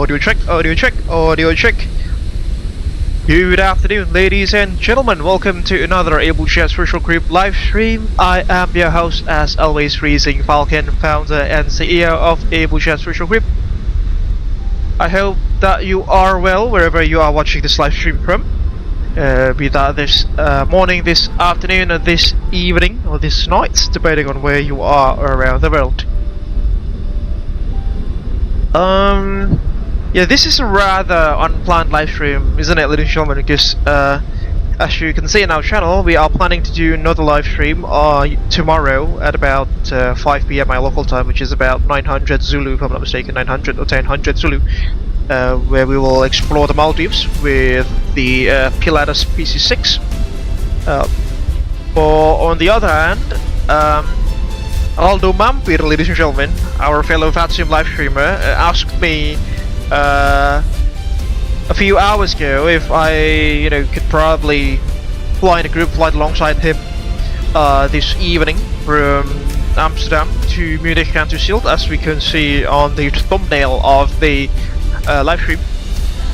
Audio check, audio check, audio check. Good afternoon, ladies and gentlemen. Welcome to another Abel Jets Virtual Group live stream. I am your host, as always, Freezing Falcon, founder and CEO of Abel Jets Virtual Group. I hope that you are well wherever you are watching this live stream from. Be that this morning, this afternoon, or this evening, or this night, depending on where you are around the world. Yeah, this is a rather unplanned live stream, isn't it, ladies and gentlemen? Because as you can see in our channel, we are planning to do another live stream tomorrow at about 5 PM my local time, which is about 900 Zulu, if I'm not mistaken, 900 or 1000 Zulu, where we will explore the Maldives with the Pilatus PC-6. Or on the other hand, Aldo Mampir, ladies and gentlemen, our fellow VATSIM live streamer, asked me a few hours ago if I, could probably fly in a group flight alongside him this evening from Amsterdam to Munich and to Sylt, as we can see on the thumbnail of the live stream.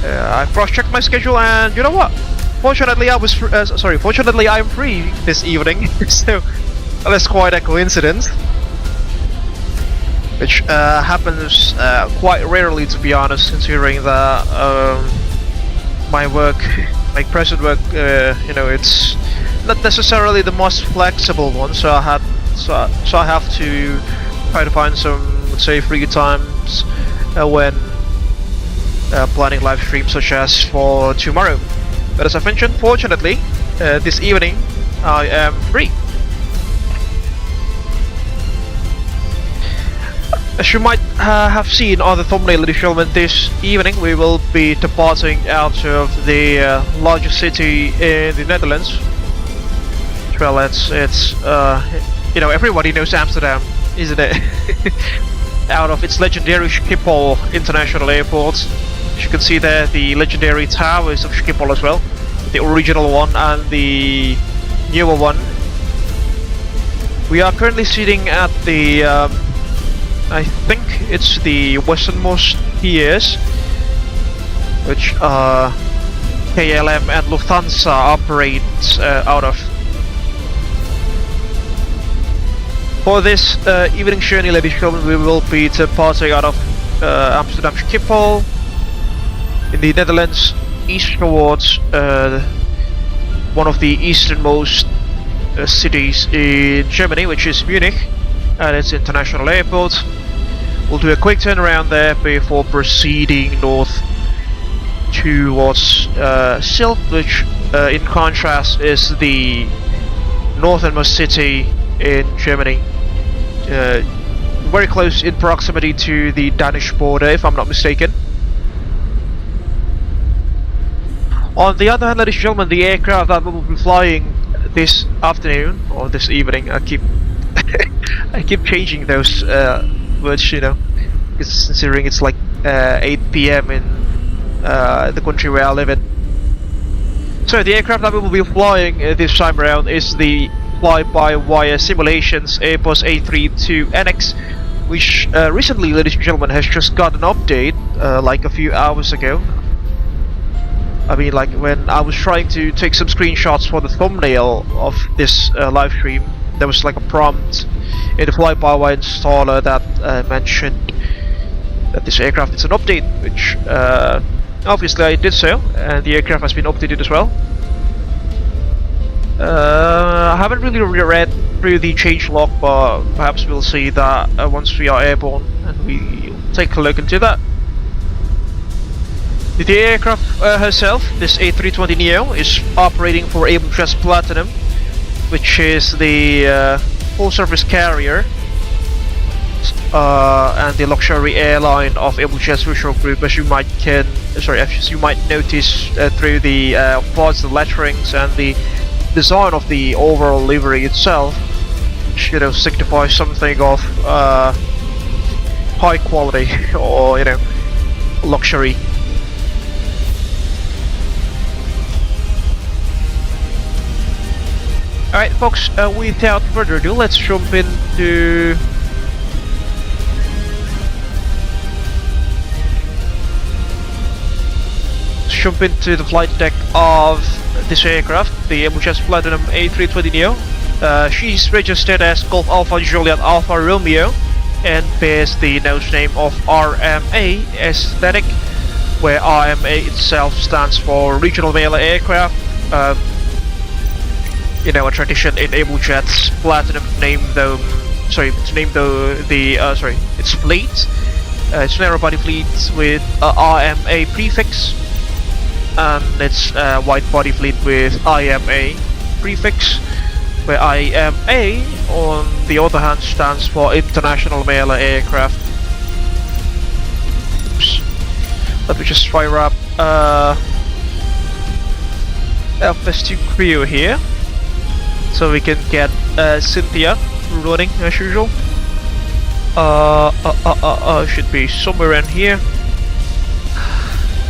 I cross-checked my schedule, and you know what? Fortunately, fortunately, I'm free this evening, so that's quite a coincidence. Which happens quite rarely, to be honest, considering that my present work, it's not necessarily the most flexible one. So I have to try to find some, let's say, free times when planning live streams, such as for tomorrow. But as I mentioned, fortunately, this evening I am free. As you might have seen on the thumbnail, ladies and gentlemen, this evening we will be departing out of the largest city in the Netherlands. Well, it's everybody knows Amsterdam, isn't it? Out of its legendary Schiphol International Airport. As you can see there, the legendary towers of Schiphol as well, the original one and the newer one. We are currently sitting at the I think it's the westernmost piers, which KLM and Lufthansa operate out of. For this evening journey, ladies and gentlemen, we will be departing out of Amsterdam Schiphol in the Netherlands, east towards one of the easternmost cities in Germany, which is Munich, at its international airport. We'll do a quick turnaround there before proceeding north towards Sylt, which in contrast is the northernmost city in Germany, very close in proximity to the Danish border, if I'm not mistaken. On the other hand, ladies and gentlemen, the aircraft that we will be flying this afternoon or this evening, I keep changing those words, because considering it's like 8 PM in the country where I live in. So the aircraft that we will be flying this time around is the fly-by-wire simulations Airbus A320nx, which recently, ladies and gentlemen, has just got an update like a few hours ago. I mean, like when I was trying to take some screenshots for the thumbnail of this live stream, there was like a prompt in the fly-by-wire installer that mentioned that this aircraft is an update, which obviously I did so, and the aircraft has been updated as well. I haven't really read through the changelog, but perhaps we'll see that once we are airborne, and we take a look into that. The aircraft herself, this A320neo, is operating for Abel Jets Platinum, which is the full-service carrier and the luxury airline of Abel Jets Virtual Group, as you might notice through the fonts, the letterings, and the design of the overall livery itself, which signifies something of high quality or luxury. Alright folks, without further ado, let's jump into jump into the flight deck of this aircraft, the Abel Jets Platinum A320neo. She's registered as Golf Alpha Juliet Alpha Romeo and bears the nose name of RMA aesthetic, where RMA itself stands for Regional Mail Aircraft. You know, a tradition in Abel Jets Platinum to name its fleet. It's narrow body fleet with RMA prefix, and it's wide body fleet with IMA prefix, where IMA on the other hand stands for International Mail Aircraft. Oops. Let me just fire up FS2 crew here, so we can get Cynthia running as usual. Should be somewhere in here.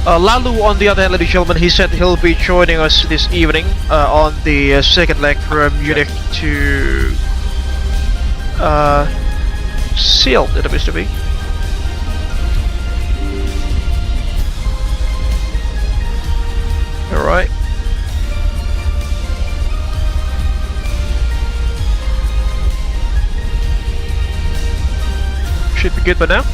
Lalu, on the other hand, ladies and gentlemen, he said he'll be joining us this evening on the second leg from Munich to Sylt, it appears to be. Alright. Should be good by now.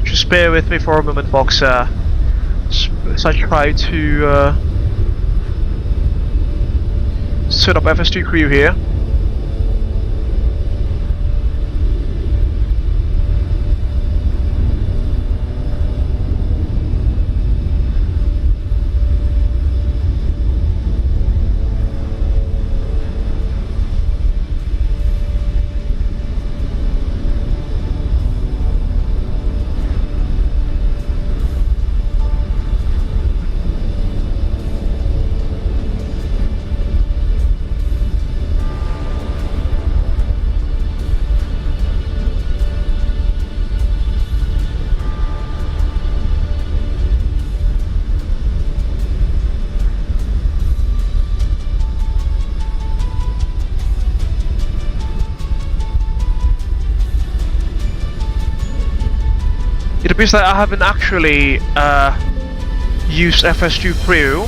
Just bear with me for a moment, folks. As I try to set up FS2 crew here. It appears that I haven't actually used FS2 crew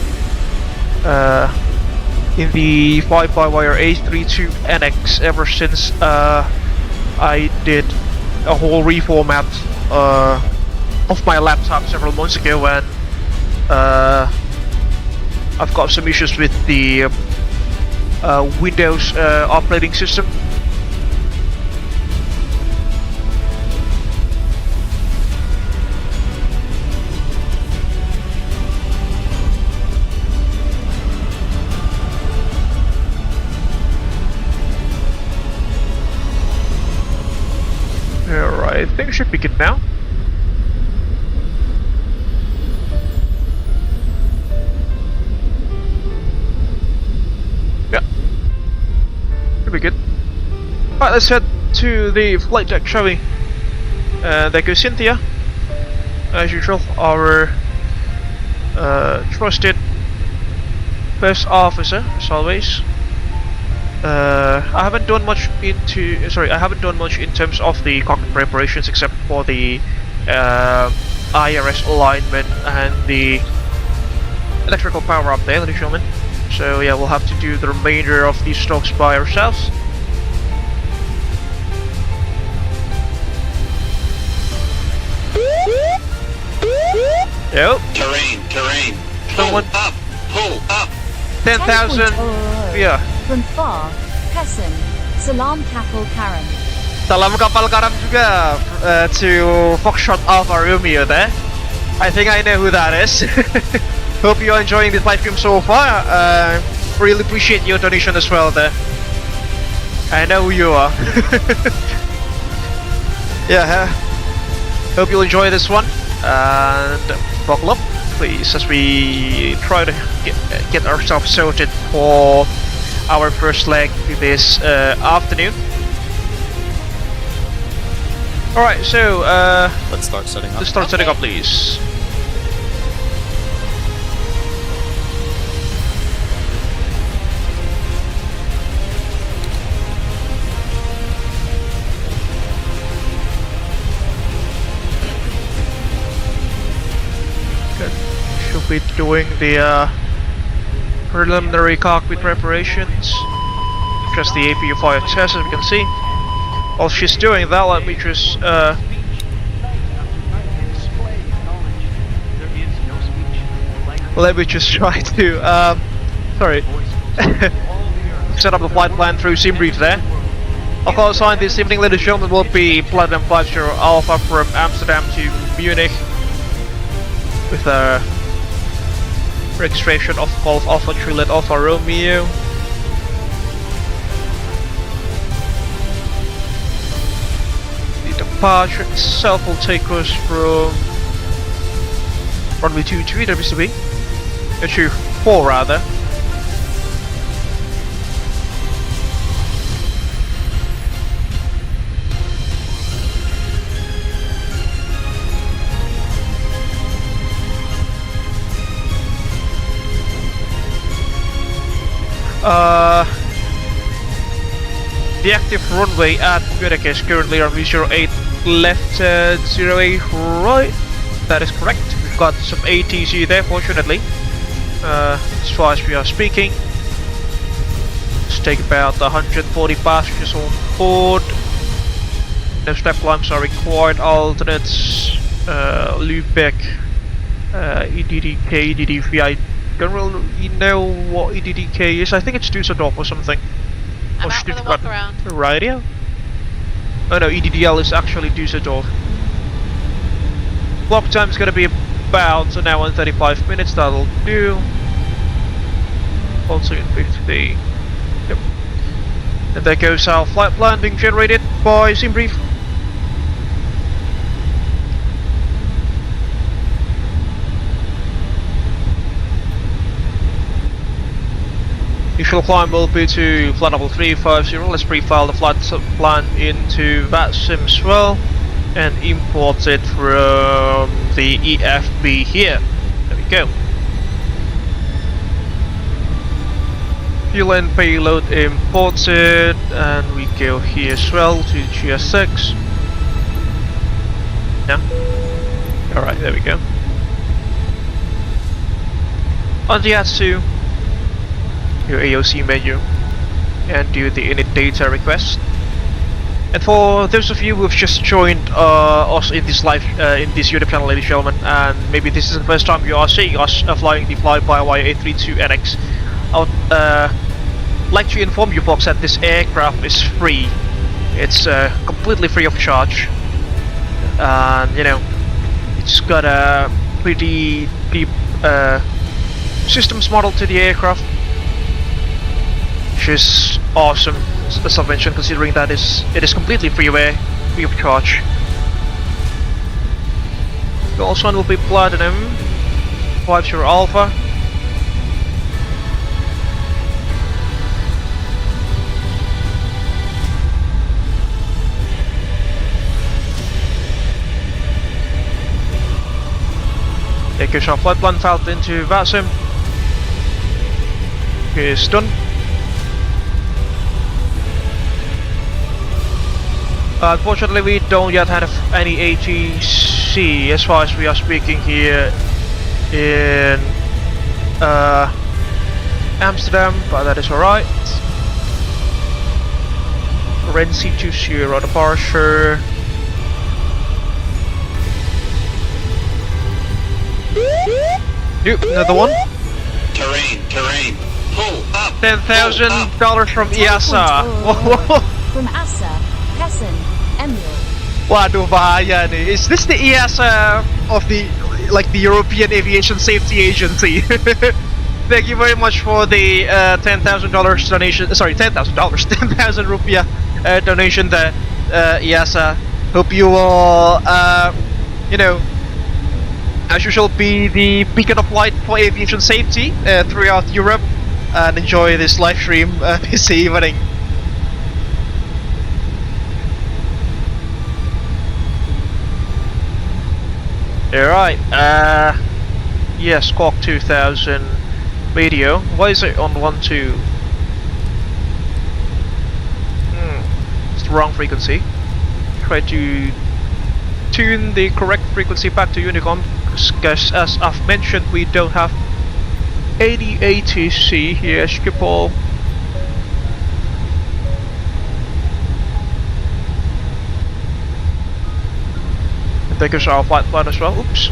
in the flybywire A32NX ever since I did a whole reformat of my laptop several months ago, when I've got some issues with the Windows operating system. I think it should be good now. Yeah, should be good. Alright, let's head to the flight deck, shall we? There goes Cynthia, as usual, our trusted first officer, as always. I haven't done much in terms of the cockpit preparations, except for the IRS alignment and the electrical power up there, ladies and gentlemen. So yeah, we'll have to do the remainder of these strokes by ourselves. Yo. Terrain. Someone Pull up. 10,000. Yeah. From far, Hessen, Salam Kapal Karam. Salam kapal karam juga to Foxtrot Alpha Romeo there. I think I know who that is. Hope you're enjoying this live stream so far. Really appreciate your donation as well there. I know who you are. Yeah, hope you'll enjoy this one, and buckle up please as we try to get ourselves sorted for our first leg this afternoon. Alright, so let's start setting up. Let's start setting up, please. She'll be doing the preliminary cockpit preparations. Just the APU fire test, as we can see. While she's doing that, let me just try to sorry. Set up the flight plan through SimBrief there. I'll call sign this evening, ladies and gentlemen, will be Platinum 50 Alpha from Amsterdam to Munich with a registration of Golf Alpha Juliet Alpha Romeo. The departure itself will take us from runway 23, there used to be. 24 rather. The active runway at Munich is currently runway 08 left, 08 right. That is correct. We've got some ATC there, fortunately. As far as we are speaking, let's take about 140 passengers on board. No step climbs are required. Alternates, loopback, EDDK, EDDV. I don't really know what EDDK is. I think it's Düsseldorf or something. I'm out for the walk around. Radio? Oh no, EDDL is actually Düsseldorf. Block time is going to be about an hour and 35 minutes, that'll do. Also in 50. Yep. And there goes our flight plan being generated by SimBrief. Initial climb will be to flight level 350. Let's pre-file the flight plan into VATSIM as well and import it from the EFB here. There we go. Fuel and payload imported, and we go here as well to GSX. Yeah. Alright, there we go. On the ATCO, your AOC menu, and do the init data request. And for those of you who have just joined us in this live in this YouTube channel, ladies and gentlemen, and maybe this is the first time you are seeing us flying the flybywire A32NX, I would like to inform you folks that this aircraft is free. It's completely free of charge, and you know, it's got a pretty deep systems model to the aircraft, which is awesome, as I've mentioned, considering that it is completely free of charge. The also one will be Platinum 50 Alpha. There goes our flight plan filed into VATSIM. It's done. Unfortunately, we don't yet have any ATC as far as we are speaking here in Amsterdam, but that is alright. Ren C20 departure. Yep, another one. Terrain. Pull up. $10,000 from EASA. From ASA, Hessen, Emil. Waduh, bahaya nih. Is this the EASA of the European Aviation Safety Agency? Thank you very much for the $10,000 donation. Sorry, $10,000, 10,000 rupiah donation there, EASA. Hope you will, you know, as usual, be the beacon of light for aviation safety throughout Europe, and enjoy this live stream this evening. Alright, yes, Squawk 2000 radio. Why is it on 1.2? It's the wrong frequency. Try to tune the correct frequency back to Unicom. folks, because as I've mentioned, we don't have any ATC here at Schiphol. And there goes our flight plan as well. Oops.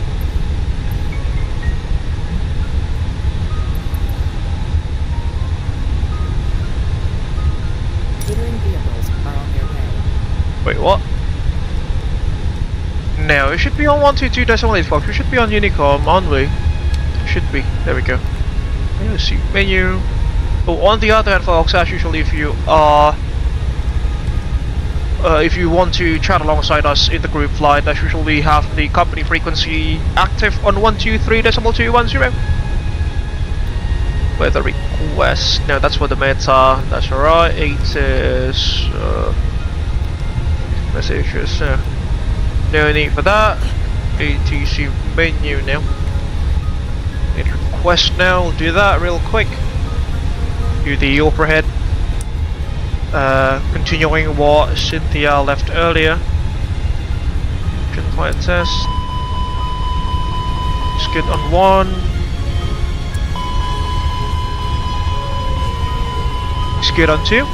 Catering vehicles are on their way. Wait, what? No, it should be on 122.8 folks. We should be on Unicom, aren't we? Should be. There we go. Let's see. Menu. Oh, on the other hand, folks, as usual, if you want to chat alongside us in the group flight, as usual, we have the company frequency active on 123.210. Weather request. No, that's for the meta. That's alright. It is messages. No need for that. ATC menu now. Need request now. We'll do that real quick. Do the overhead. Continuing what Cynthia left earlier. Flight test. It's good on 1. It's good on 2.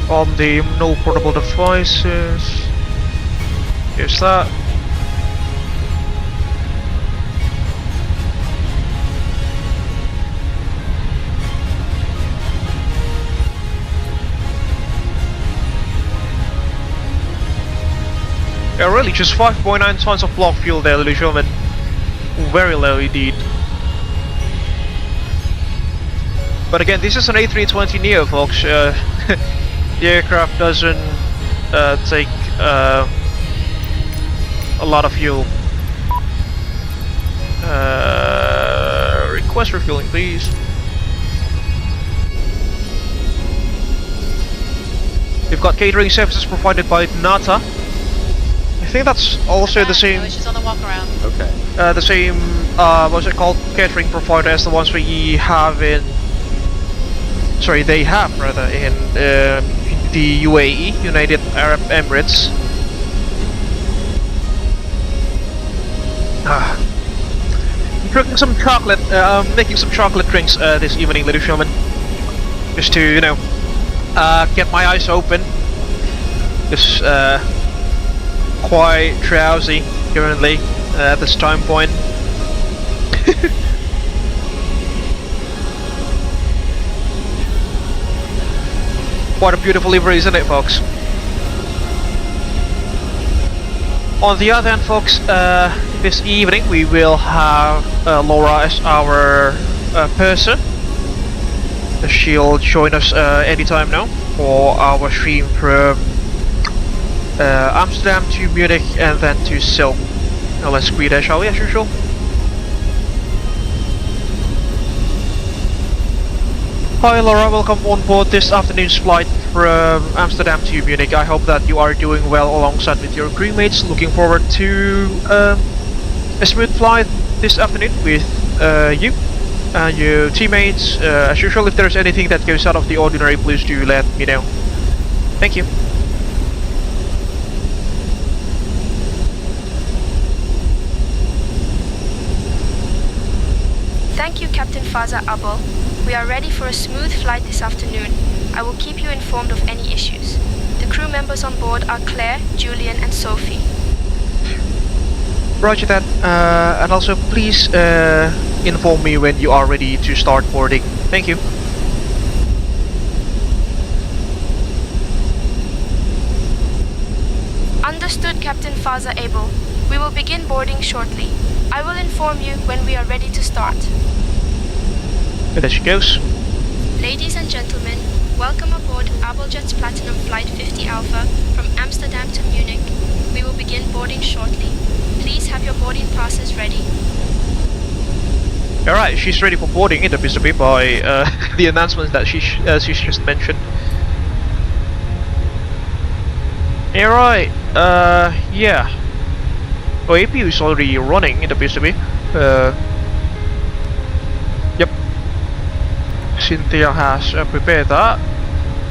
On the no portable devices. Here's that. Yeah, really, just 5.9 tons of block fuel there, ladies and gentlemen. Very low indeed. But again, this is an A320neo, folks. The aircraft doesn't take a lot of fuel. Request refueling, please. We've got catering services provided by NATA. I think that's also the same. No, she's on the walk around. Okay. The same. What's it called? Catering provider as the ones we have in. Sorry, they have rather in the UAE, United Arab Emirates. Drinking some chocolate, making some chocolate drinks this evening, ladies and gentlemen. Just to, you know, get my eyes open. Just quite drowsy currently at this time point. What a beautiful livery, isn't it, folks? On the other hand, folks, this evening we will have Laura as our purser. She'll join us anytime now for our stream from Amsterdam to Munich and then to Sylt. Now let's greet her, shall we, as usual? Hi Laura, welcome on board this afternoon's flight from Amsterdam to Munich. I hope that you are doing well alongside with your crewmates. Looking forward to a smooth flight this afternoon with you and your teammates. As usual, if there's anything that goes out of the ordinary, please do let me know. Thank you. Thank you, Captain Faza Abel. We are ready for a smooth flight this afternoon. I will keep you informed of any issues. The crew members on board are Claire, Julian and Sophie. Roger that, and also please inform me when you are ready to start boarding. Thank you. Understood, Captain Faza Abel. We will begin boarding shortly. I will inform you when we are ready to start. And there she goes. Ladies and gentlemen, welcome aboard Abel Jets Platinum Flight 50 Alpha from Amsterdam to Munich. We will begin boarding shortly. Please have your boarding passes ready. Alright, she's ready for boarding. It appears to be by the announcements that she's just mentioned. Alright, yeah. Oh, APU is already running, it appears to be. Yep. Cynthia has prepared that.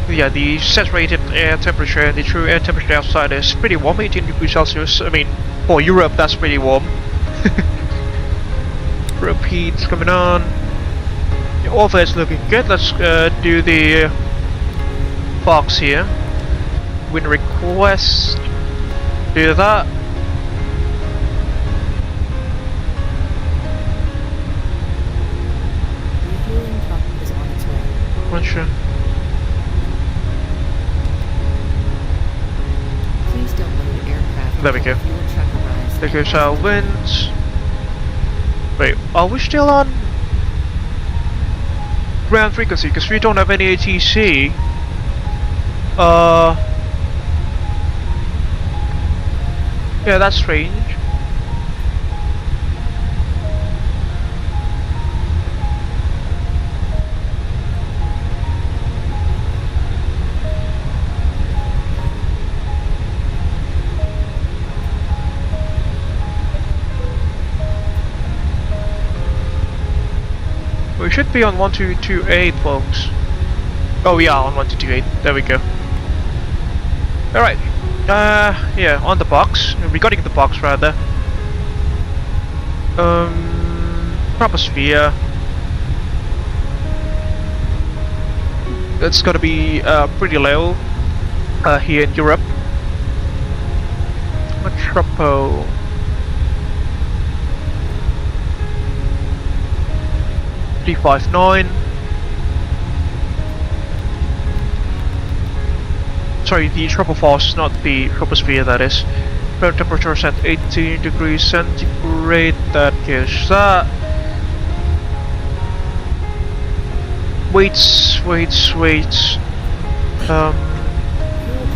Yeah, the saturated air temperature and the true air temperature outside is pretty warm, 18 degrees Celsius. I mean, for Europe, that's pretty warm. Europe heat's coming on. Yeah, all that's looking good. Let's do the box here. Win request. Do that. Refueling truck is on its way. Not sure. Please don't load aircraft. There we go. until fuel truck arrives. There goes our wind. Wait, are we still on ground frequency? Because we don't have any ATC. Yeah, that's strange. We should be on 1228, folks. Oh, we are on 1228. There we go. Alright. Yeah, on the box. Regarding the box, rather. Troposphere. That's gonna be pretty low here in Europe. Tropo. .359. Sorry, the tropophos, not the troposphere, that is. Ground temperature is at 18 degrees centigrade, that gives that. Weights. Fuel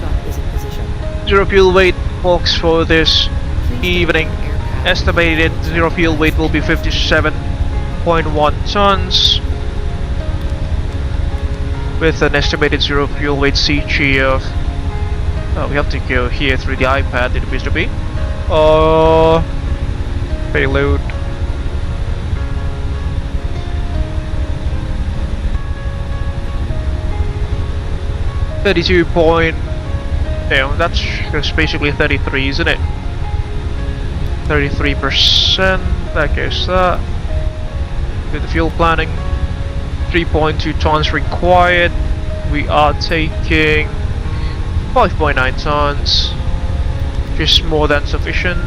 truck is in position. Zero fuel weight, folks, for this Please evening. don't load aircraft. Estimated zero fuel weight will be 57.1 tons. With an estimated zero fuel weight CG of... Oh, we have to go here through the iPad, it appears to be. Payload. No, that's just basically 33, isn't it? 33%, that goes that. With the fuel planning, 3.2 tons required. We are taking 5.9 tons, just more than sufficient.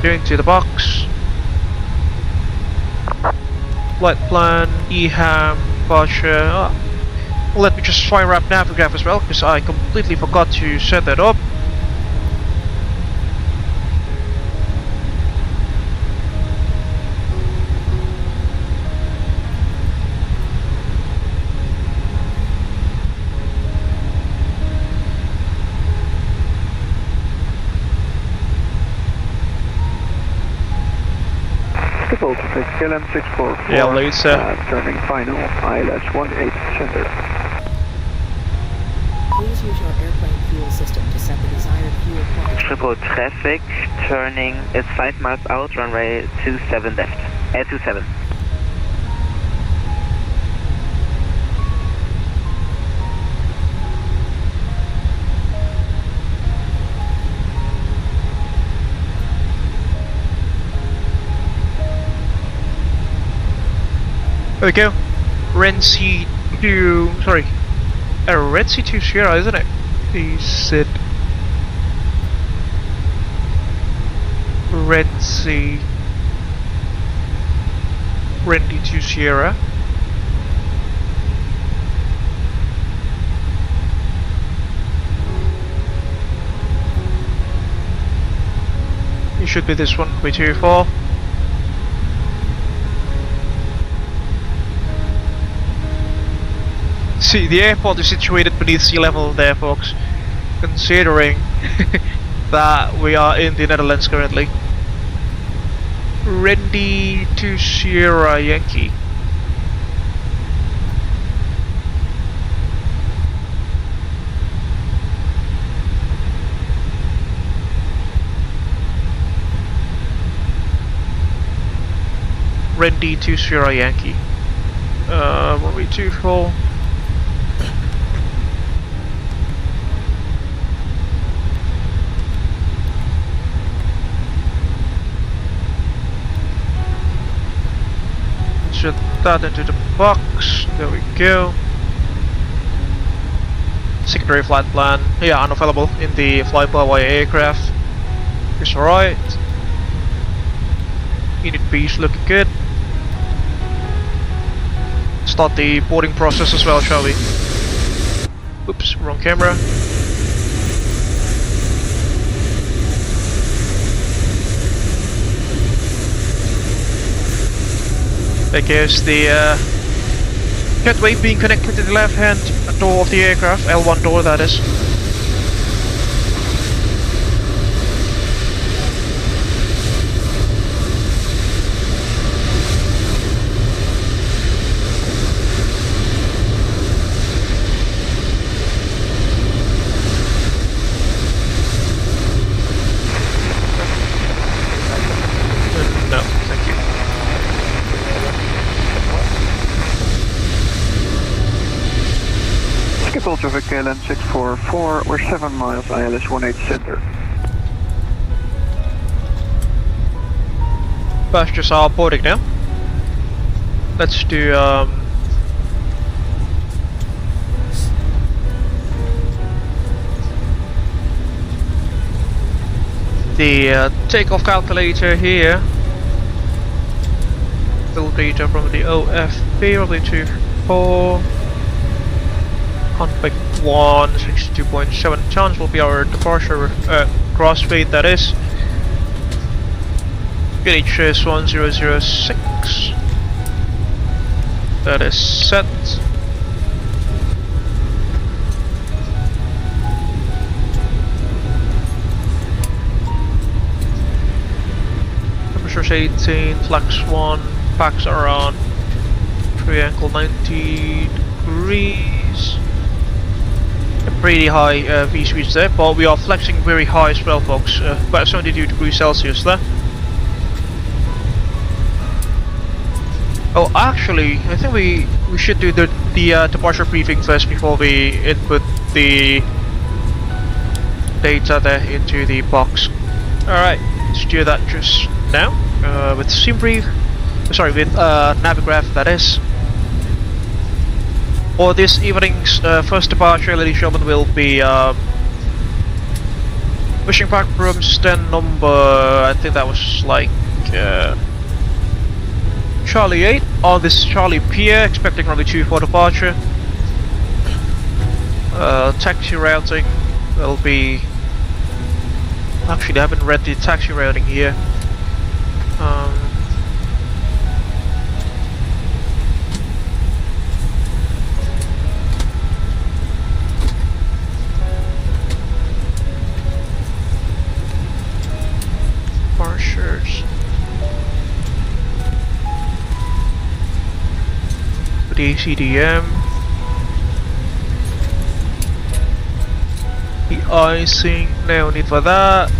Going to the box. Flight plan, EHAM, departure. Let me just fire up Navigraph as well, because I completely forgot to set that up. Yeah, later. Turning final, ILS 18 center. Please use your airplane fuel system to set the desired fuel quantity. Triple traffic, turning is 5 miles out, runway 27 left. 27. There we go. Red C2, sorry. Red C2 Sierra, isn't it? The Sid. Red C. Red D2 Sierra. It should be this one, V24. See, the airport is situated beneath sea level there, folks, considering that we are in the Netherlands currently. Randy to Sierra Yankee. Randy to Sierra Yankee. 1V24. insert that into the box. There we go. Secondary flight plan. Yeah, unavailable in the fly-by-wire aircraft. It's alright. Unit B's looking good. Start the boarding process as well, shall we? Oops, wrong camera. There goes the jetway being connected to the left hand door of the aircraft, L1 door that is. No, thank you. Skip Ultra KLM 644, we're 7 miles ILS 18 center. Passengers are boarding now. Let's do the takeoff calculator here. Full data from the OFB, probably 24. Contact 1, 62.7 tons will be our departure cross speed, that is. GHS 1006. That is set. Temperature's 18, flex 1, packs are on. Triangle 90 degrees. Pretty high V speeds there, but we are flexing very high as well, folks. About 72 degrees Celsius there. Oh, actually, I think we should do the departure briefing first before we input the data there into the box. Alright, let's do that just now with SimBrief. Sorry, with Navigraph, that is. For this evening's first departure, ladies and gentlemen, will be pushing back from stand number, I think that was like Charlie 8 on this Charlie Pier, expecting runway 2 for departure. Taxi routing will be, actually I haven't read the taxi routing here. Departures. The CDM. The icing, no need for that.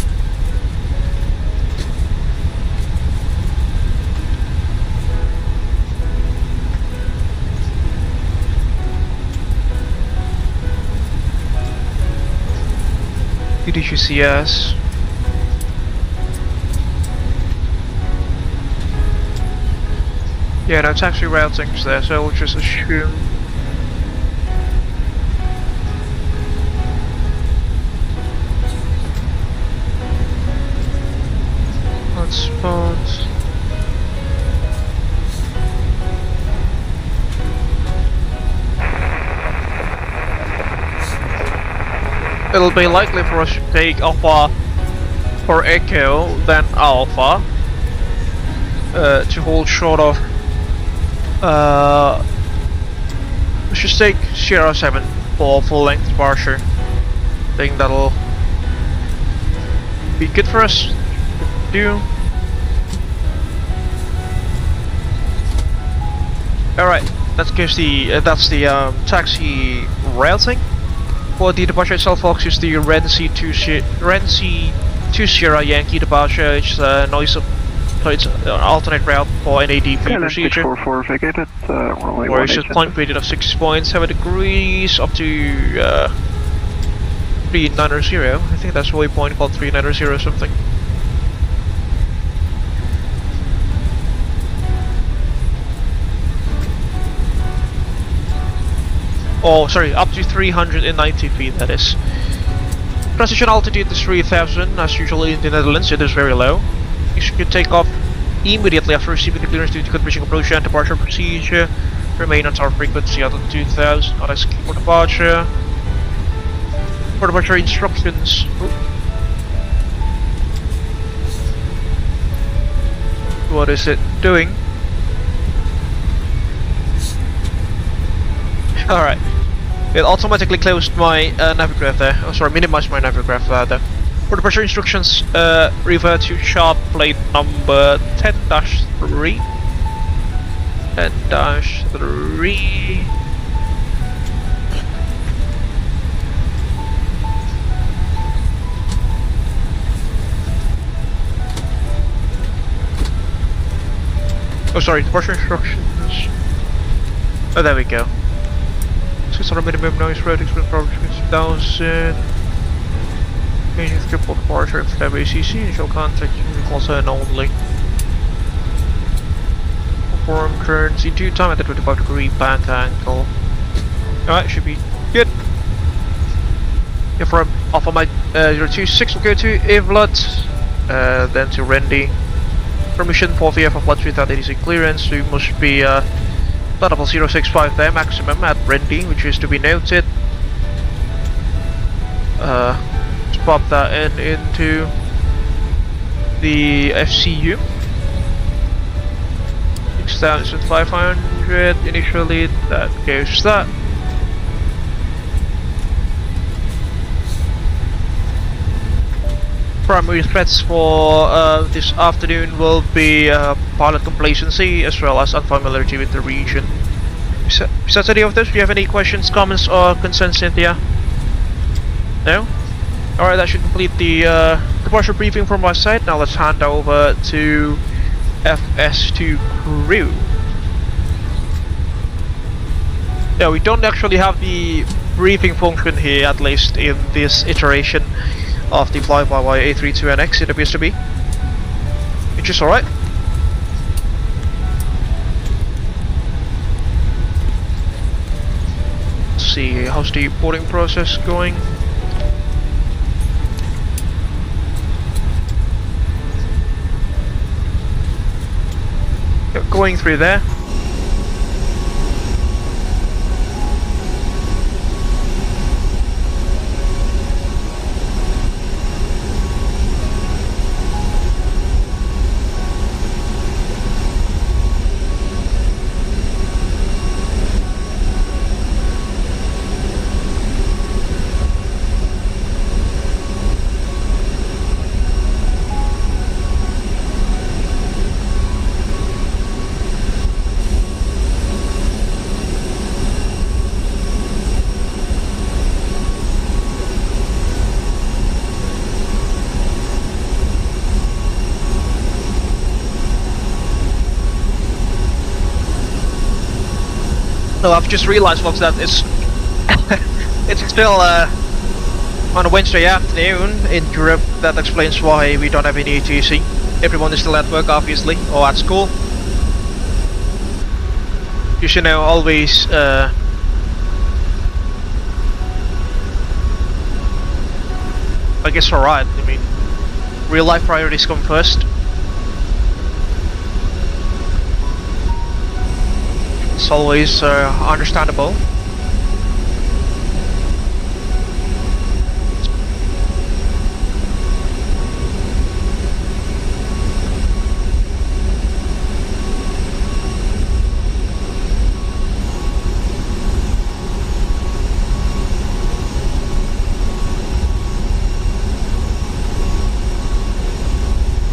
DDGCS. Yeah, no taxi routing's there, so we'll just assume. Hotspots. It'll be likely for us to take Alpha for Echo, then Alpha, to hold short of. Let's just take Sierra 7 for full length departure. I think that'll be good for us to do. Alright, that's the taxi routing. For the departure itself, folks, is the Renzi 2 Sierra Yankee departure. It's noise of. So it's an alternate route for NADP procedure. 644 vacated, runway Or it's a climb period of 6.7 degrees up to 390. I think that's a waypoint called 390 or something. Oh, sorry, up to 390 feet, that is. Transition altitude is 3000, as usually in the Netherlands, it is very low. You should take off immediately after receiving the clearance due to good mission approach and departure procedure. Remain on tower frequency at 2000, not execute for departure. For departure instructions. What is it doing? Alright. It automatically closed my navigraph there. Oh, sorry, minimized my navigraph there. For departure instructions, revert to chart plate number 10-3. 10-3. Oh, sorry, departure instructions. Oh, there we go. 600 minimum noise road expense probably 6,000. Changing script for departure if there ACC, initial contact also and only. Perform currency 2 time at the 25-degree bank angle. Alright, should be good. Yeah, from off of my 026 will go to Evlot, then to Rendy. Permission for VF of Blood 3086 clearance, we must be level 065 there, maximum at Rendy, which is to be noted. Let's pop that into the FCU. 6,500 initially, that goes that. Primary threats for this afternoon will be pilot complacency as well as unfamiliarity with the region. Besides any of this, do you have any questions, comments or concerns, Cynthia? No? Alright, that should complete the departure briefing from my side. Now let's hand over to FS2 crew. Yeah, we don't actually have the briefing function here, at least in this iteration of the flybywire A32NX, it appears to be. Which is alright. Let's see, how's the boarding process going? Yep, going through there. No, I've just realised, folks, that it's it's still on a Wednesday afternoon in Europe. That explains why we don't have any ATC. Everyone is still at work, obviously, or at school. You should know, always I guess alright. I mean, real life priorities come first. It's always understandable.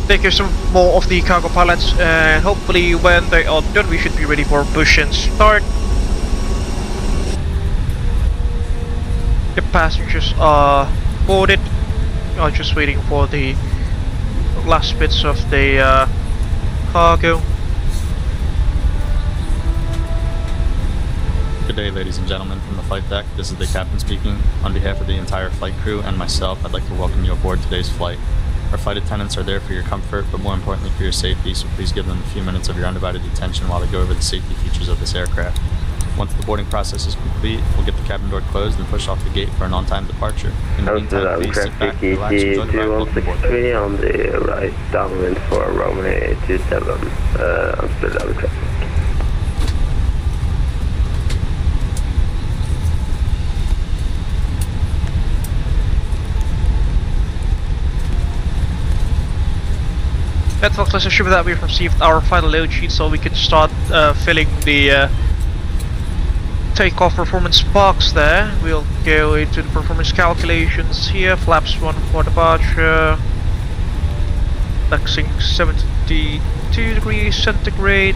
Take care some more of the cargo pilots, and hopefully when they are done we should be ready for push and start. The passengers are boarded. I'm just waiting for the last bits of the cargo. Good day, ladies and gentlemen, from the flight deck. This is the captain speaking. On behalf of the entire flight crew and myself, I'd like to welcome you aboard today's flight. Our flight attendants are there for your comfort, but more importantly for your safety, so please give them a few minutes of your undivided attention while they go over the safety features of this aircraft. Once the boarding process is complete, we'll get the cabin door closed and push off the gate for an on-time departure. In the meantime, please sit back, relax, enjoy the ride, welcome aboard. 2163 on the right downwind for Romney 27, Amsterdam traffic. Folks, let's assume that we've received our final load sheet so we can start filling the takeoff performance box there. We'll go into the performance calculations here. Flaps 1 for departure. Flexing 72 degrees centigrade.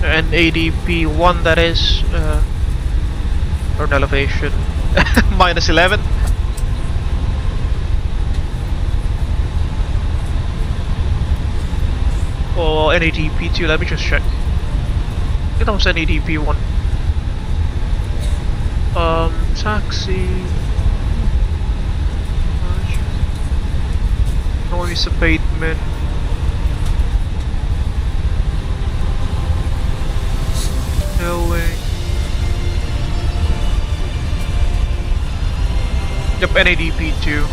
And ADP 1 that is. Or elevation. minus 11. Or NADP2, let me just check. It was NADP1. Taxi. Noise abatement. Tailway. Yep, NADP2.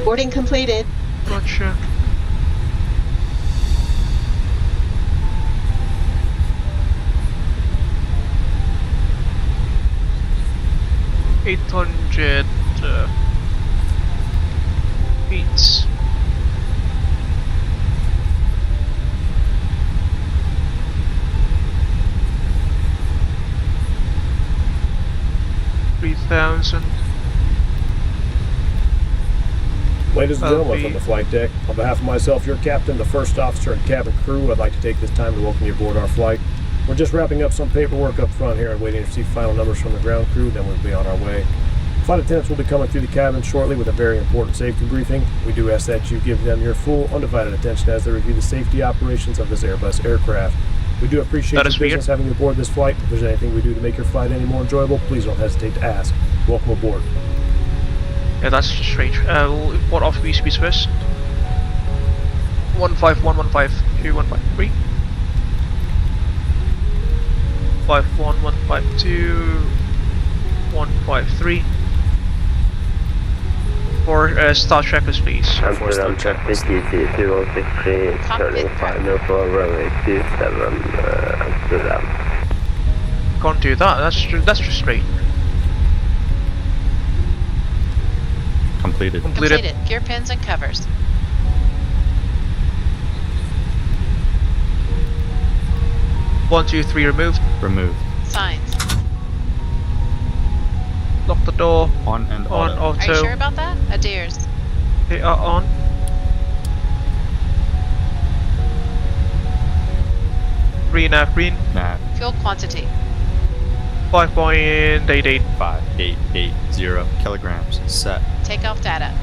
Boarding completed. Gotcha. $800 feet. $3,000. Ladies and gentlemen, from the flight deck, on behalf of myself, your captain, the first officer, and cabin crew, I'd like to take this time to welcome you aboard our flight. We're just wrapping up some paperwork up front here and waiting to receive final numbers from the ground crew, then we'll be on our way. Flight attendants will be coming through the cabin shortly with a very important safety briefing. We do ask that you give them your full, undivided attention as they review the safety operations of this Airbus aircraft. We do appreciate your business having you aboard this flight. If there's anything we do to make your flight any more enjoyable, please don't hesitate to ask. Welcome aboard. Yeah, that's strange. We'll import off VCBs first. 151, 152, 153. 51, 152, 153. For start checklist, please. Amsterdam traffic GT 2163, turning final for runway 27, Amsterdam. Can't do that. That's just straight. Completed. Completed. Gear pins and covers. One, two, three, removed. Removed. Signs. Lock the door. On and on auto. auto. Are you sure about that? Adheres. They are on. Green, green. Nav. Fuel quantity. 5.88. 5880 kilograms. Set. Takeoff data.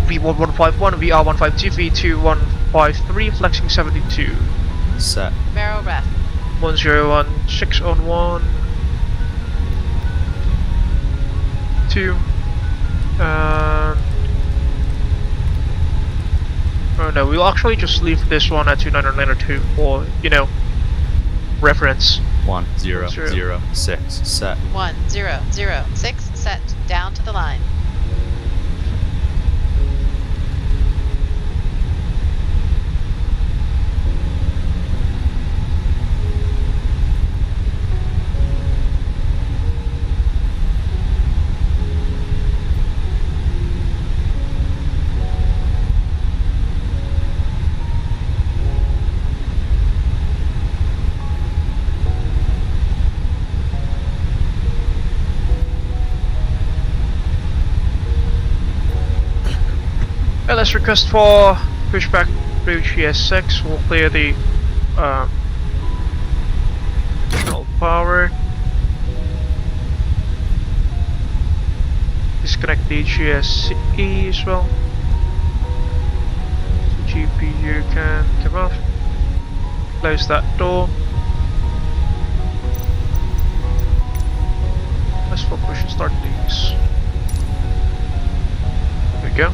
V1151, VR152, V2153, flexing 72. Set. Barrel ref. 1016 on 1. 2. Oh no, we'll actually just leave this one at 2992 for, you know, reference. 1006. Set. 1006. Set. Down to the line. Let's request for pushback bridge ES6. We'll clear the additional power. Disconnect the GSE as well. So GPU can come off. Close that door. Let's focus and start these. There we go.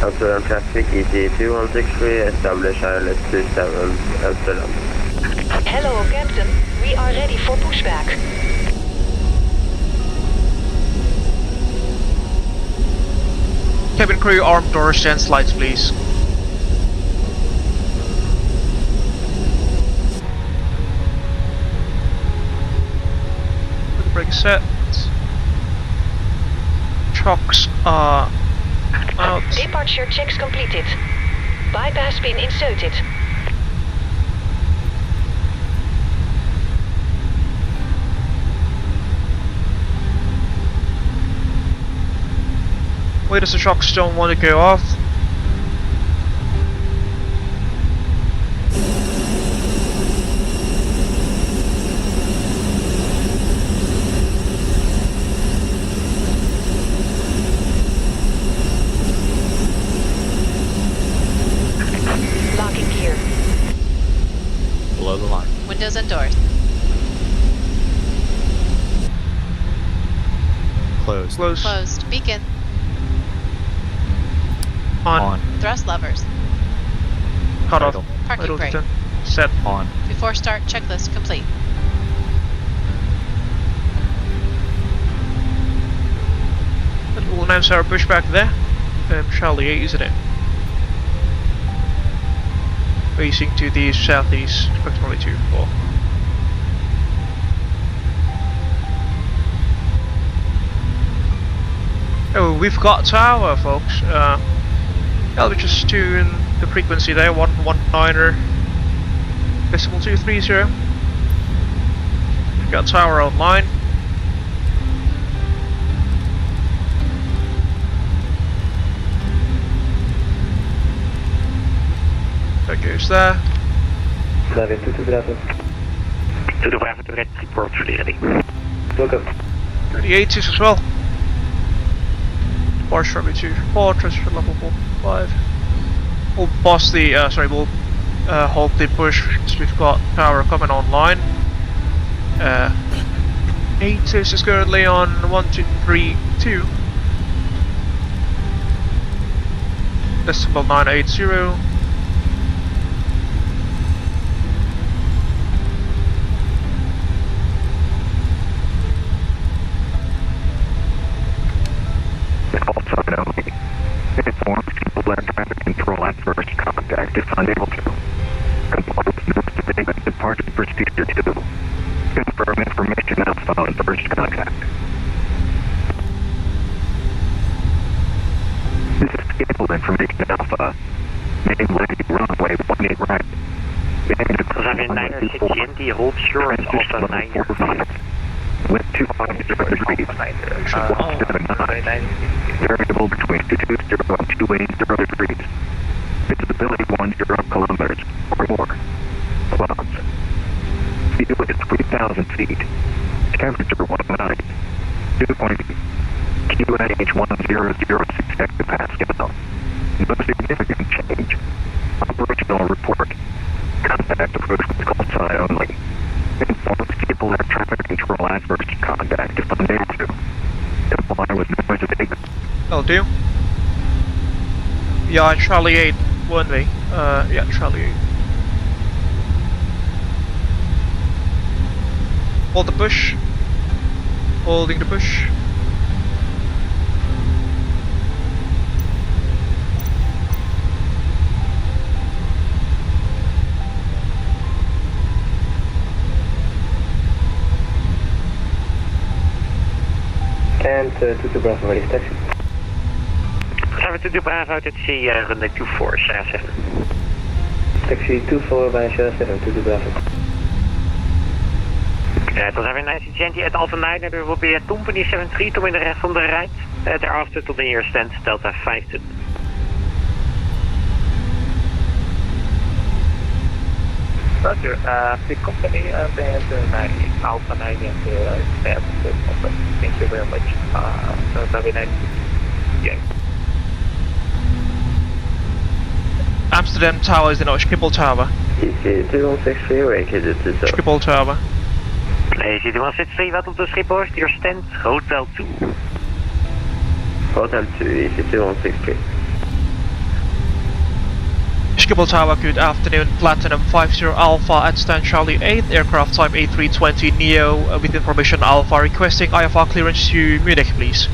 Amsterdam traffic ET2163, establish ILS 27 Amsterdam. Hello, Captain. We are ready for pushback. Cabin crew, arm doors and slides, please. Brake set. Chocks are out. Departure checks completed. Bypass pin inserted. Why does the chocks don't want to go off? Locking gear. Below the line. Windows and doors. Closed. Close. Closed. Beacon. On. Thrust levers. Cut off. Idle. Parking Idle brake. detent. Set. On. Before start, checklist complete. And we'll announce our pushback there. Charlie 8, isn't it? Facing to the southeast, approximately 24. Oh, we've got tower, folks. I'll be just tune the frequency there, 119er, decimal 230. We've got tower online. There goes there. To the Bravo direct report for the ready. Welcome. The 80s as well. Bar Sharpie 2-4, transfer level 4-5. We'll pause the, we'll hold the push because we've got power coming online. 80s is currently on 1232. Decimal 980. Also only. Informs people air traffic control at first contact if unable to. Comply with notice statement departure procedure 2. Confirm information alpha on first contact. This is scheduled information alpha. Name lady runway 18 right. Runway 960 ND, hold sure at Alpha 9. With 250 degrees. 179. Variable between 220 and 280 degrees. Visibility 10 kilometers or more. Clouds. View is 3,000 feet. Temperature 19. Dew point QNH 1006 hectopascal. No significant change. Operational report. Contact approach with call sign only. Informs people air traffic control adverse contact if unable to. Comply with noise abatement. That'll do. Yeah, Charlie 8, weren't we? Yeah, Charlie 8. Hold the push. Holding the push. And to Bravo ready taxi. Gaan we to Bravo uit het C, runway 24, Sierra 7. Taxi 24 by Sierra 7 to Bravo. It was having 960 at Alpha 9, and there will be a company 73 to in the rest on the right. Thereafter to the nearest stand, Delta 52. Roger, the company and Alpha 9 and thank you very much. Have a nice day. Amsterdam Tower is in Schiphol Tower. Schiphol Tower. AC 2163, wat op de Schiphol, your stand, Hotel 2. Hotel 2, AC 2163. Schiphol Tower, good afternoon. Platinum 50 Alpha at stand Charlie 8, aircraft type A320 Neo with information Alpha requesting IFR clearance to Munich, please.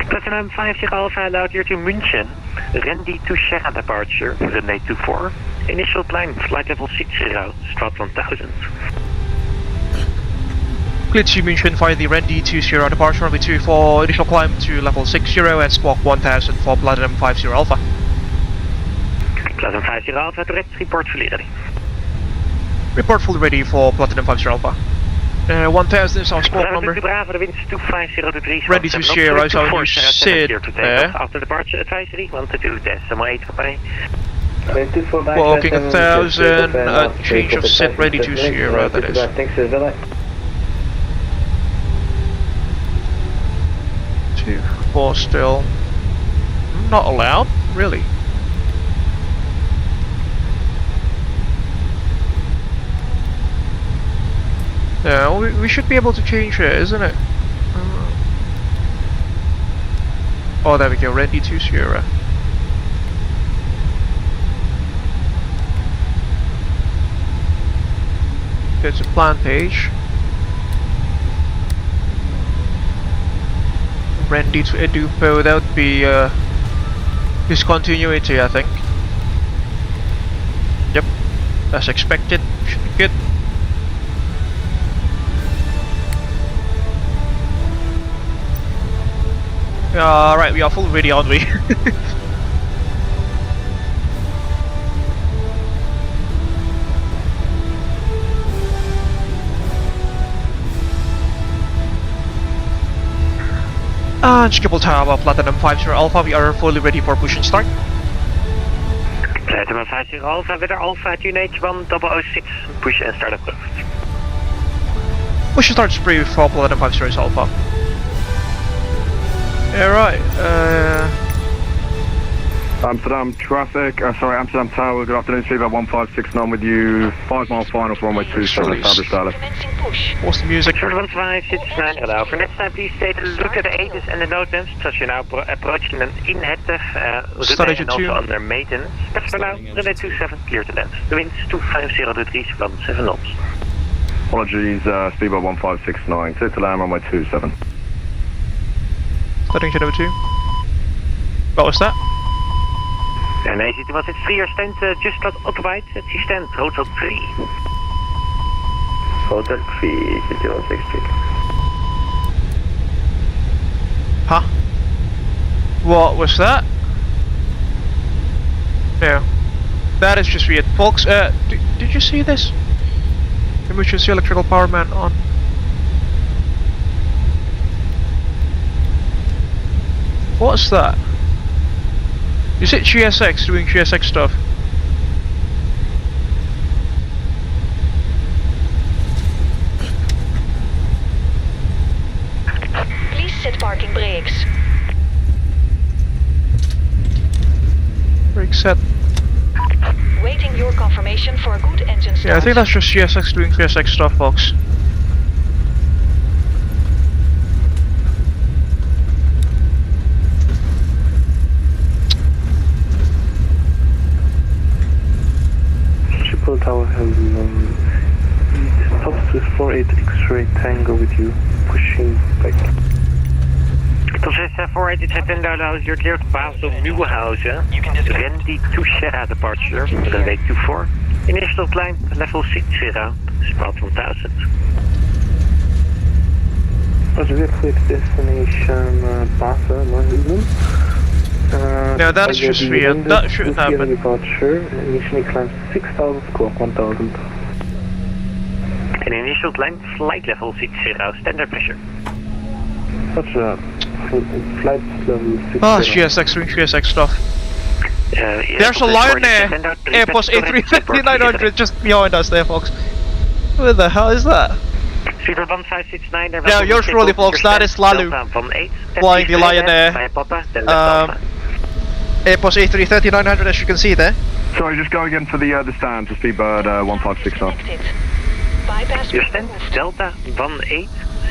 Platinum 50 Alpha allowed here to München. Ready to Sierra departure, runway 24. Initial climb, flight level 60, strat 1000. Cleared to München via the Rendy 20 departure runway 24, initial climb to level 60 and squawk 1000 for Platinum 50 Alpha. Platinum 50 Alpha, direct report fully ready. Report fully ready for Platinum 50 Alpha. 1000 is our squawk number. Bravo, the winds 25023. Ready to zero, so you sit there. After departure advisory, 122.8 company. Walking 1000, change of set ready to zero, that is. Thanks, Villa. 2-4 still. Not allowed? Really? Yeah, we should be able to change it, isn't it? Oh, there we go, ready to zero. Go to plan page. Ready to Edupo, that would be discontinuity, I think. Yep, as expected, should be good. Alright, we are full ready, aren't we? And Schiphol Tower, Platinum 50 Alpha, we are fully ready for push and start. Platinum 50 Alpha, weather Alpha, Tunage 1006, push and start approved. Push and start spree for Platinum 50 Alpha. Alright, Amsterdam traffic, Amsterdam Tower, good afternoon, Sleeper 1569 with you, 5 mile final for runway 27, established Dallas. What's the music? 1569, allow. For next time, please take a look at the ATCOs and the node lamps, as you're now approaching an inactive runway and also under maintenance. But for now, runway 27, clear to land. The winds 250 degrees, 17 knots. Apologies, Sleeper 1569, clear to land, runway 27. Starting to number 2. What was that? And AC 163, your stand just got occupied. It's your stand, Hotel 3. Hotel 3, AC 163. Huh? What was that? Yeah. That is just weird. Folks, did you see this? Emergency electrical power man on. What's that? Is it GSX doing GSX stuff? Please set parking brakes. Brake set. Waiting your confirmation for a good engine start. Yeah, I think that's just GSX doing GSX stuff, folks. Tower has stops with 48 X-ray Tango with you, pushing back. Process 48 September allows your clear to Basel Nieuwenhuizen. Ready to Sierra departure, runway 24. Initial climb, level 60, spot 1000. Roger, clear destination Basel, London. No, that is just weird. That shouldn't happen. Departure, initially climb 6000, squawk 1000. An initial climb, flight level 60, standard pressure. Roger, flight level 60. Ah, GSX doing GSX stuff. There's a line there, Airbus A350-900 just behind us there, folks. Where the hell is that? Yeah, yours truly, folks, that is Lalu, flying the Lionair, Airbus A330-900 as you can see there. Sorry, just go again for the stand to speedbird 156 knots. Your stand is Delta 18,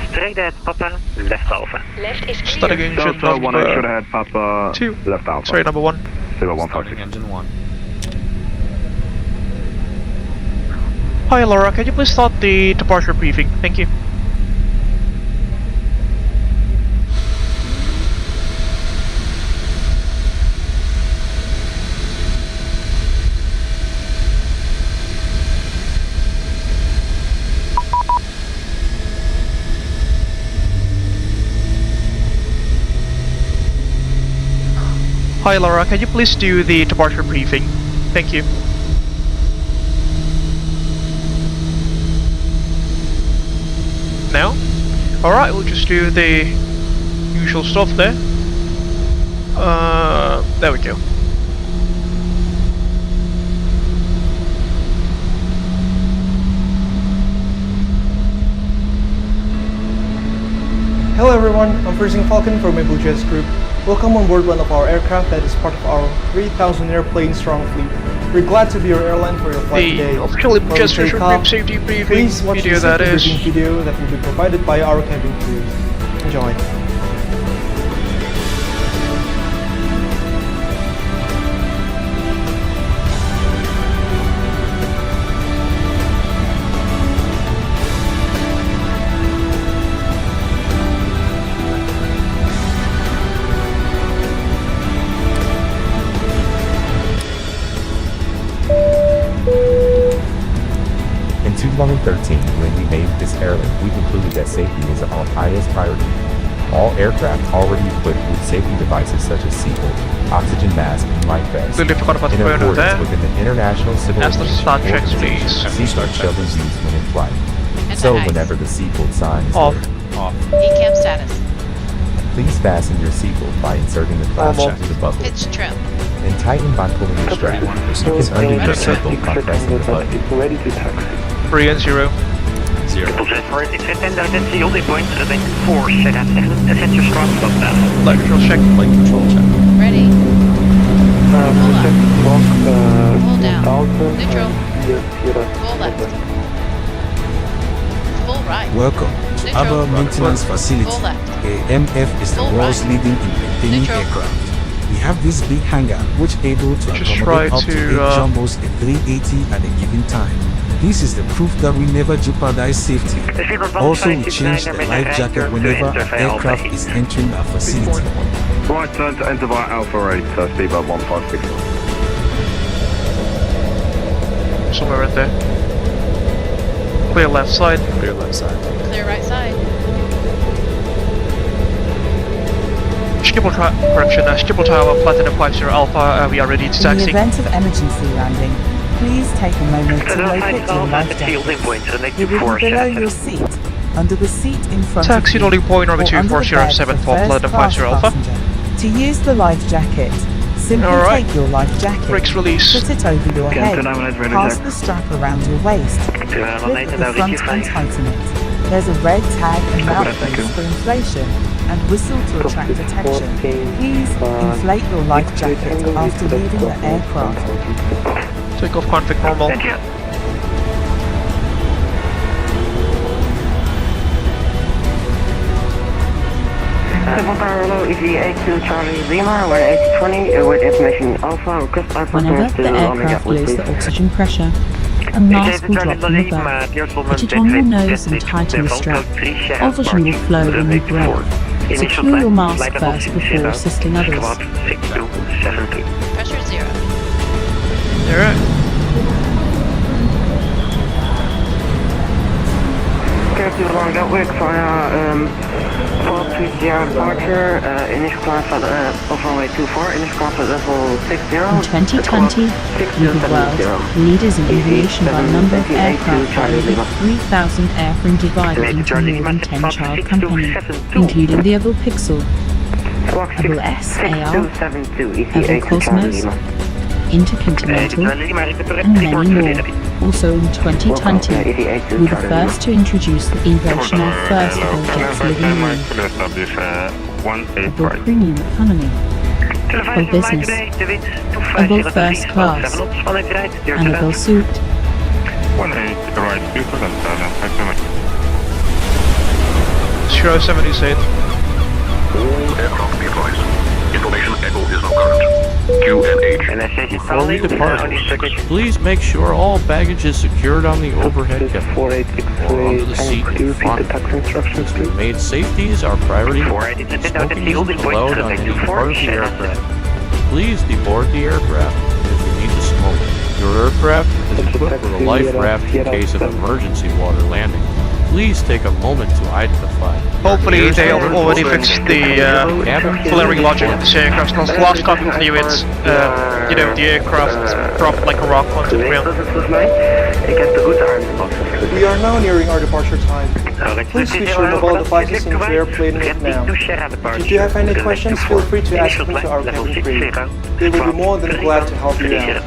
straight ahead Papa, left Alpha. Left is clear. Starting engine Delta number 18 should ahead Papa, 2. left Alpha. Sorry, number 1. Starting engine 1. Hi Laura, can you please start the departure briefing? Thank you. Hi Laura, can you please do the departure briefing? Thank you. Now? Alright, we'll just do the usual stuff there. There we go. Hello everyone, I'm Freezing Falcon from Abel Jets Group. Welcome on board one of our aircraft that is part of our 3,000 airplane strong fleet. We're glad to be your airline for your flight today. The official Abel Jets Virtual Group safety briefing please watch video the that is. briefing video that will be provided by our cabin crew. Enjoy. In 2013, when we made this airline, we concluded that safety is our highest priority. All aircraft already equipped with safety devices such as seatbelt, oxygen mask, and life vests. In accordance with the International Civil Aviation Organization, seatbelt shall be used when in flight. So whenever the seatbelt sign is Off. ECAM status. please fasten your seatbelt by inserting the clasp to the buckle. Pitch trim. And tighten by pulling the strap. You can undo your seatbelt by pressing the button. Ready to taxi. 3 and 0. 0. For it, it's attended at the only point, then 4, set at 7, set your strong stop now. Flight control check. Flight control check. Ready. Hold Hold down. Neutral. Full left. Full right. Welcome to Neutral. Abel Maintenance Facility. Full left. AMF is the Full world's right. leading in maintaining Neutral. aircraft. We have this big hangar which able to Just try accommodate up to 8 to, jumbos at 380 at a given time. This is the proof that we never jeopardize safety. Also, we change the life jacket whenever an aircraft is entering our facility. Right turn to enter via Alpha 8, speedbird 156 knots. Somewhere right there. Clear left side. Clear left side. Clear right side. Triple Tower, Platinum 50 Alpha, we are ready to In the taxi. event of emergency landing, please take a moment to locate your life jacket. It will be below your seat, under the seat in front Taxi of you, loading point number or under the bed 2407 for for Platinum first-class 50 Alpha. passenger. To use the life jacket, simply Alright. take your life jacket, Brakes release. put it over your head, pass the strap around your waist, clip the front and tighten it. There's a red tag and mouthpiece for inflation, and whistle to attract attention. Please inflate your life jacket after leaving the aircraft. Take off config normal. Thank you. Hello, EV82 Charlie Lima, we're 820 with information Alpha, request Alpha Whenever the aircraft loses the oxygen pressure, a mask will drop from above. Put it on your nose and tighten the strap. Oxygen will flow when you breathe. Secure your mask first before assisting others. Pressure 0. Alright. Carefully along that way via 1230 departure, initial climb for runway 24, initial climb for level 60. In 2020, we the world leaders in aviation by number of aircraft by over 3,000 airframe divided into more than 10 child companies, including the Abel Pixel, Abel S AR, Abel Cosmos, Intercontinental, and many more. Also in 2020, we were the first to introduce the innovation of first Abel Jets living room, Abel Premium Economy, Abel Business, Abel First Class, and Abel Suite. 078. All aircraft be advised. Information echo is now current. QNH. Before we depart, please make sure all baggage is secured on the overhead cabin or under the seat in front. We've made safety is our priority. Smoking is allowed on any part of the aircraft. Please deboard the aircraft if you need to smoke. Your aircraft is equipped with a life raft in case of emergency water landing. Please take a moment to identify. Hopefully they already fixed the flaring logic of the aircraft. Because last time we flew it, you know, the aircraft dropped like a rock onto the ground. We are now nearing our departure time. Please switch your mobile devices into airplane mode now. If you have any questions, feel free to ask them to our cabin crew. They will be more than glad to help you out.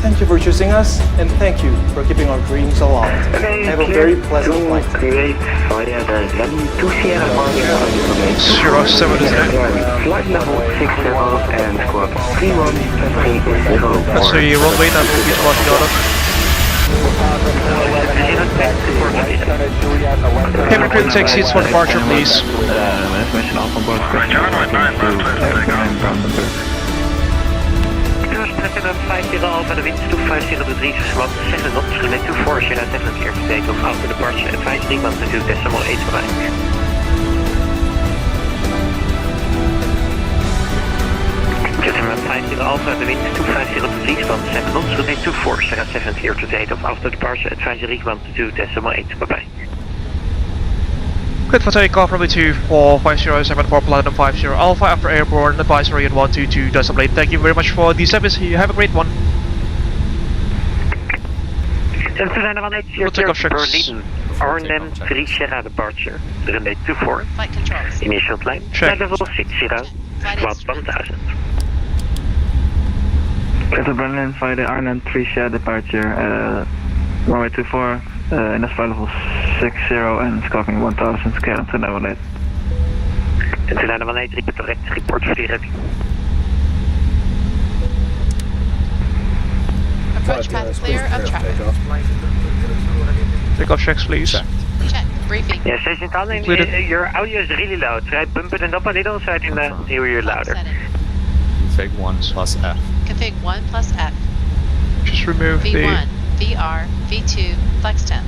Thank you for choosing us, and thank you for keeping our dreams alive. Have a very pleasant flight. 079. That's the runway that will be spotting out of. Cabin crew, take seats for departure, please. Lieutenant 50 Alpha, the wind is 250 1 7 knots, relay 24, Sierra 7 clear to take off after departure, advise 3 1 2 decimal 8 for 9. Lieutenant 50 Alpha, the wind is 250 1 7 knots, relay 24, Sierra 7 clear to take off after departure, advise 3 1 2 decimal 8, bye bye. Good for takeoff, runway 24, 5074 Platinum 50 Alpha after airborne, advisory and 122.8. Thank you very much for the service, you have a great one. We'll take off checks. Arnhem 3 Sierra departure, runway 24. Flight controls. Initial climb, check. level 60, Watt 1000. Delta Berlin, flight Arnhem 3 Sierra departure, runway 24. In the flight level 60 and scoring 1000 scale to level 8. And to level 8, report for the ready. Approach path clear of traffic. Take off checks, please. Check. Briefing. Yeah, SayIntentions, your audio is really loud. Try bump it up a little so I can hear you louder. Config 1 plus F. Config 1 plus F. Just remove V1, VR, V2, flex 10.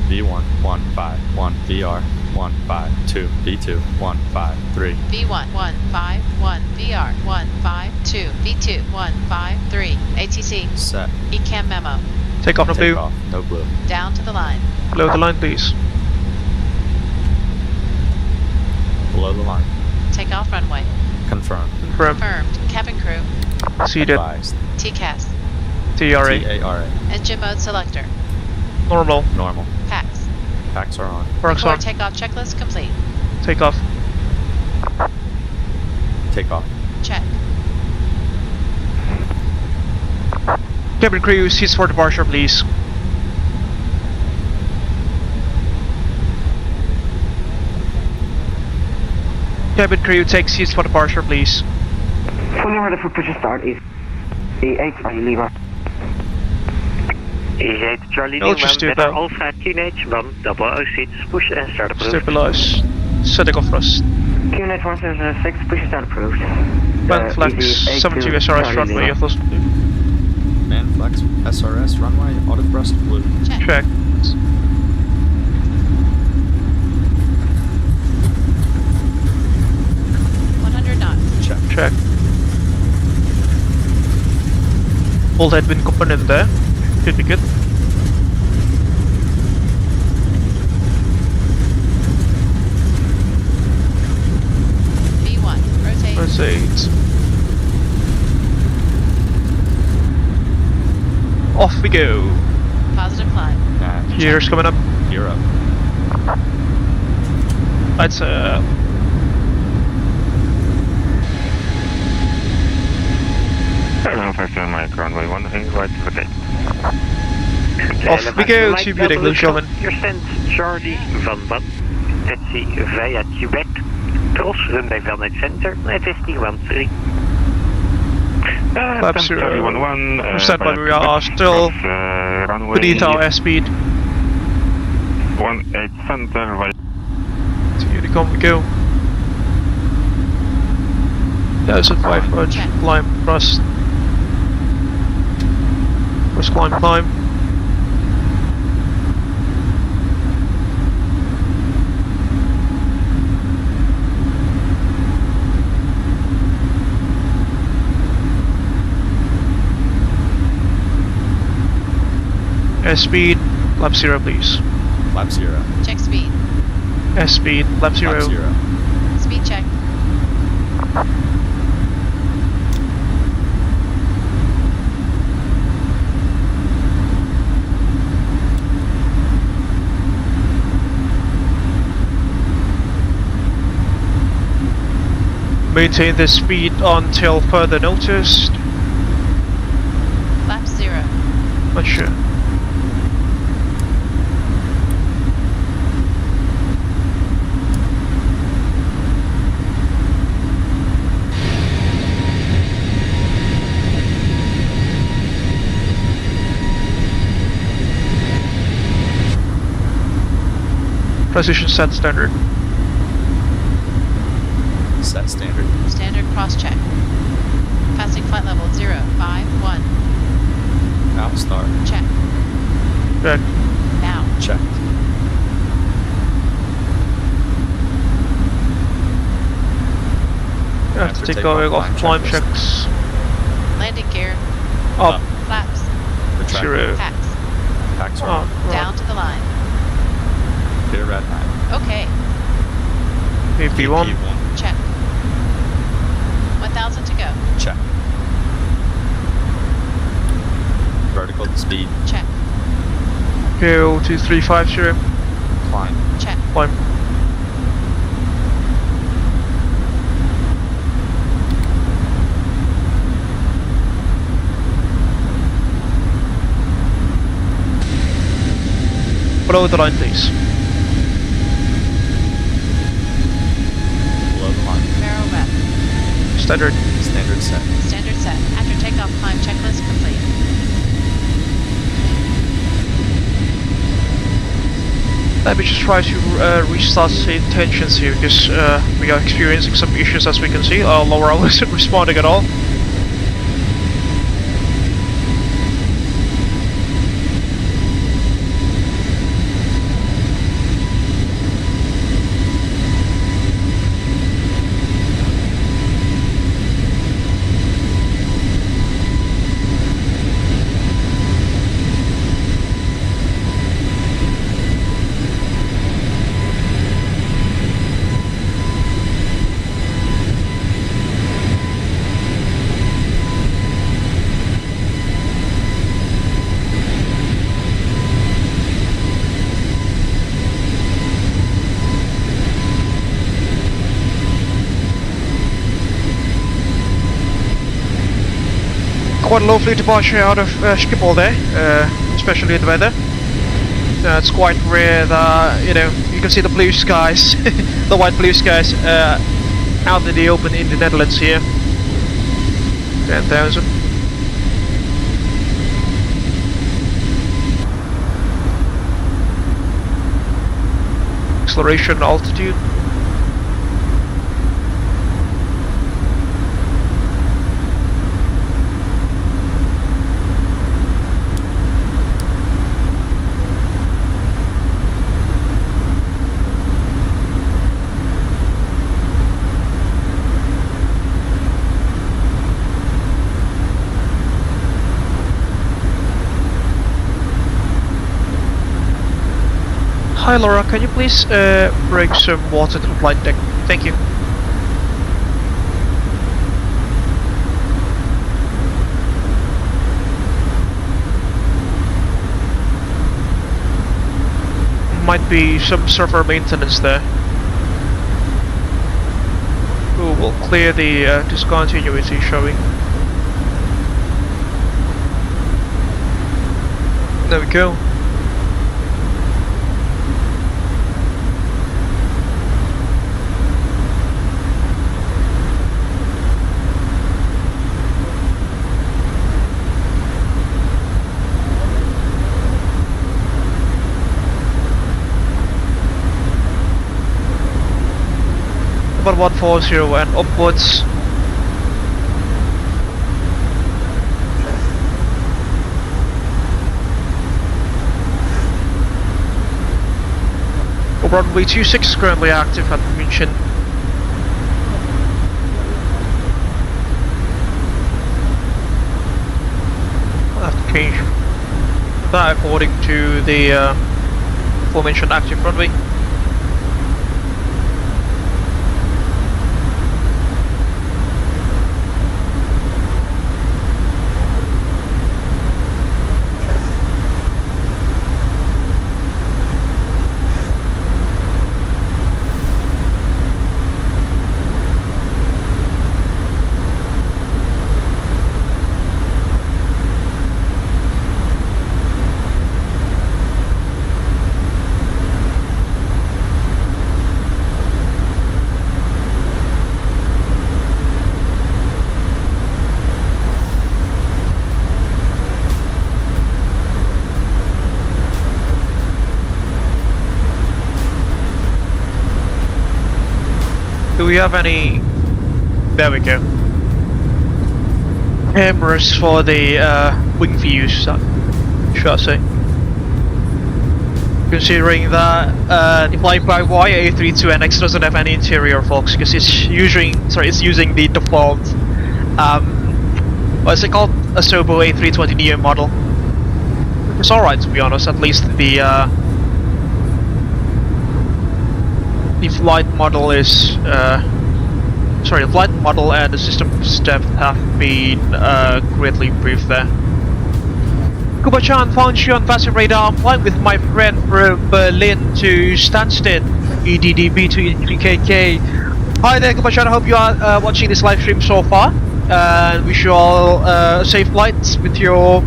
V1, 1, 5, 1, VR, 1, 5, 2, V2, 1, 5, 3. V1, 1, 5, 1, VR, 1, 5, 2, V2, 1, 5, 3. ATC. Set. ECAM memo. Take off, no blue. Off, no blue. Down to the line. Below the line, please. Below the line. Take off runway. Confirmed. Confirmed. Cabin crew. Seated. Advised. TCAS. TRA. TARA. Engine mode selector. Normal. Normal. Packs. Packs are on. Works Before on. takeoff checklist complete. Take off. Take off. Check. Cabin crew, seats for departure, please. Cabin crew, take seats for departure, please. Fully ready for push and start is E8 Charlie Lima. E8 Charlie I'll Lima, just do Beta that. Alpha Teenage 1, double 06, push and start approved. Stabilize. Setting off thrust. QNH 106, push and start approved. Man flex, 72 SRS runway, if those blue. Man flex, SRS, runway, auto thrust, blue. Check. Check. Full headwind component there. Should be good. V1, rotate. Rotate. Off we go. Positive climb. Nah, Gears coming up. Gear up. That's runway 1, right to the Off we go to Munich, ladies and gentlemen. Your send Charlie van Bad, taxi via Quebec, cross runway Velnet Center, 1513. Lab 0, stand by, we are still beneath our airspeed. 18 center, right. To Unicom we go. There's a 5 merge, climb, thrust. First climb. Airspeed, lap 0 please. Lap 0. Check speed. Airspeed, lap 0. Lap 0. Speed check. Maintain this speed until further noticed. Lap 0. Not sure. Precision set standard. Set standard. Standard cross check. Passing flight level 051. Now start. Check. Good. Now. Checked. Have to take off climb checks. Landing gear. Up. Flaps. Retract. 0. Packs. Packs are on. Down to the line. Clear red 9. Okay. AP1. Check. 1000 to go. Check. Vertical speed. Check. Go 2350. Climb. Check. Climb. Below the line, please. Below the line. Narrow left. Standard. Standard set. Standard set. After takeoff, climb checklist complete. Let me just try to restart SayIntentions here because we are experiencing some issues as we can see. Our lower arm isn't responding at all. Quite a lovely departure out of Schiphol there, especially in the weather. It's quite rare that, you know, you can see the blue skies, the white blue skies out in the open in the Netherlands here. 10,000. Acceleration, altitude. Hi Laura, can you please bring some water to the flight deck? Thank you. Might be some server maintenance there. We'll clear the discontinuity showing. There we go. About 140 and upwards. Runway 26 is currently active at Munich. I'll have to change that according to the aforementioned active runway. Do we have any... There we go. Cameras for the wing views, should I say. Considering that the fly-by-wire A32NX doesn't have any interior fogs, because it's using the default what's it called? A Sobo A320 Neo model. It's alright, to be honest. At least the flight model is the flight model and the system step have been greatly improved there. Kuba-chan found you on VATSIM radar. I'm flying with my friend from Berlin to Stansted, EDDB to EKK. Hi there, Kuba-chan. I hope you are watching this live stream so far. And wish you all safe flights with your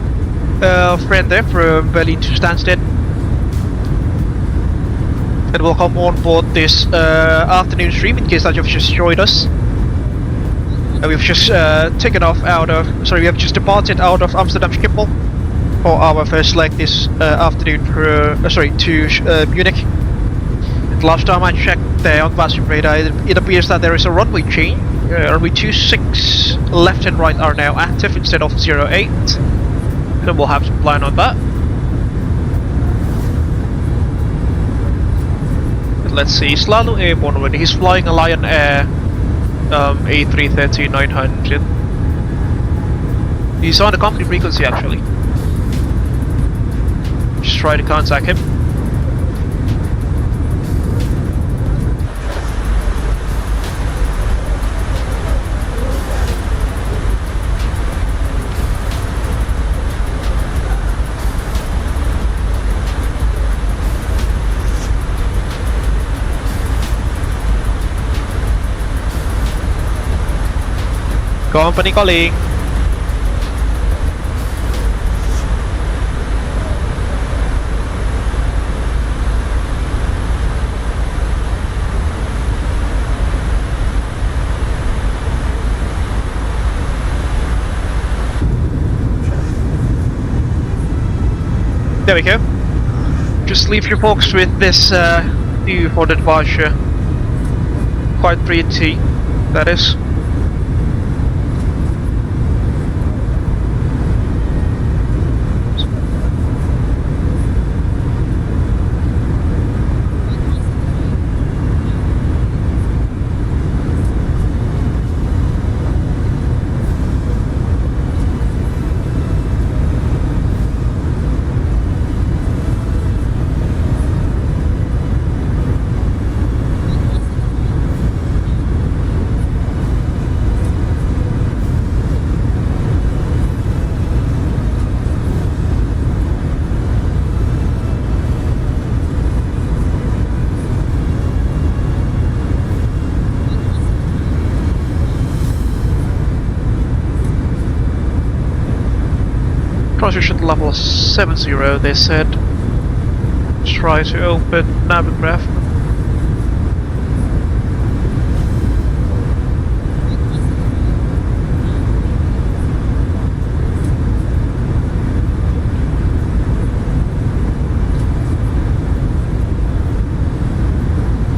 friend there from Berlin to Stansted. And welcome on board this afternoon stream in case that you've just joined us. We've just we have just departed out of Amsterdam Schiphol for our first leg this afternoon to Munich. And last time I checked there on VATSIM radar, it appears that there is a runway change. Runway 26 left and right are now active instead of 08. So we'll have to plan on that. Let's see, is Lalu airborne already? He's flying a Lion Air A330-900. He's on the company frequency actually. Just try to contact him. Company calling. There we go. Just leave your box with this view for the departure. Quite pretty, that is. Transition level 70, they said. Try to open Navigraph.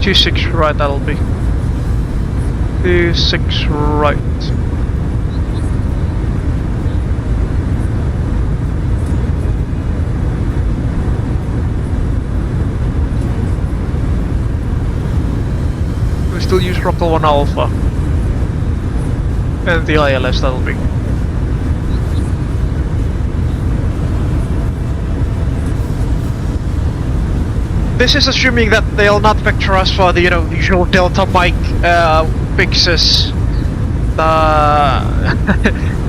Two 6 right, that'll be. 26 right. We still use Rockle 1 Alpha. And the ILS, that'll be. This is assuming that they'll not vector us for the, you know, usual Delta Mike fixes.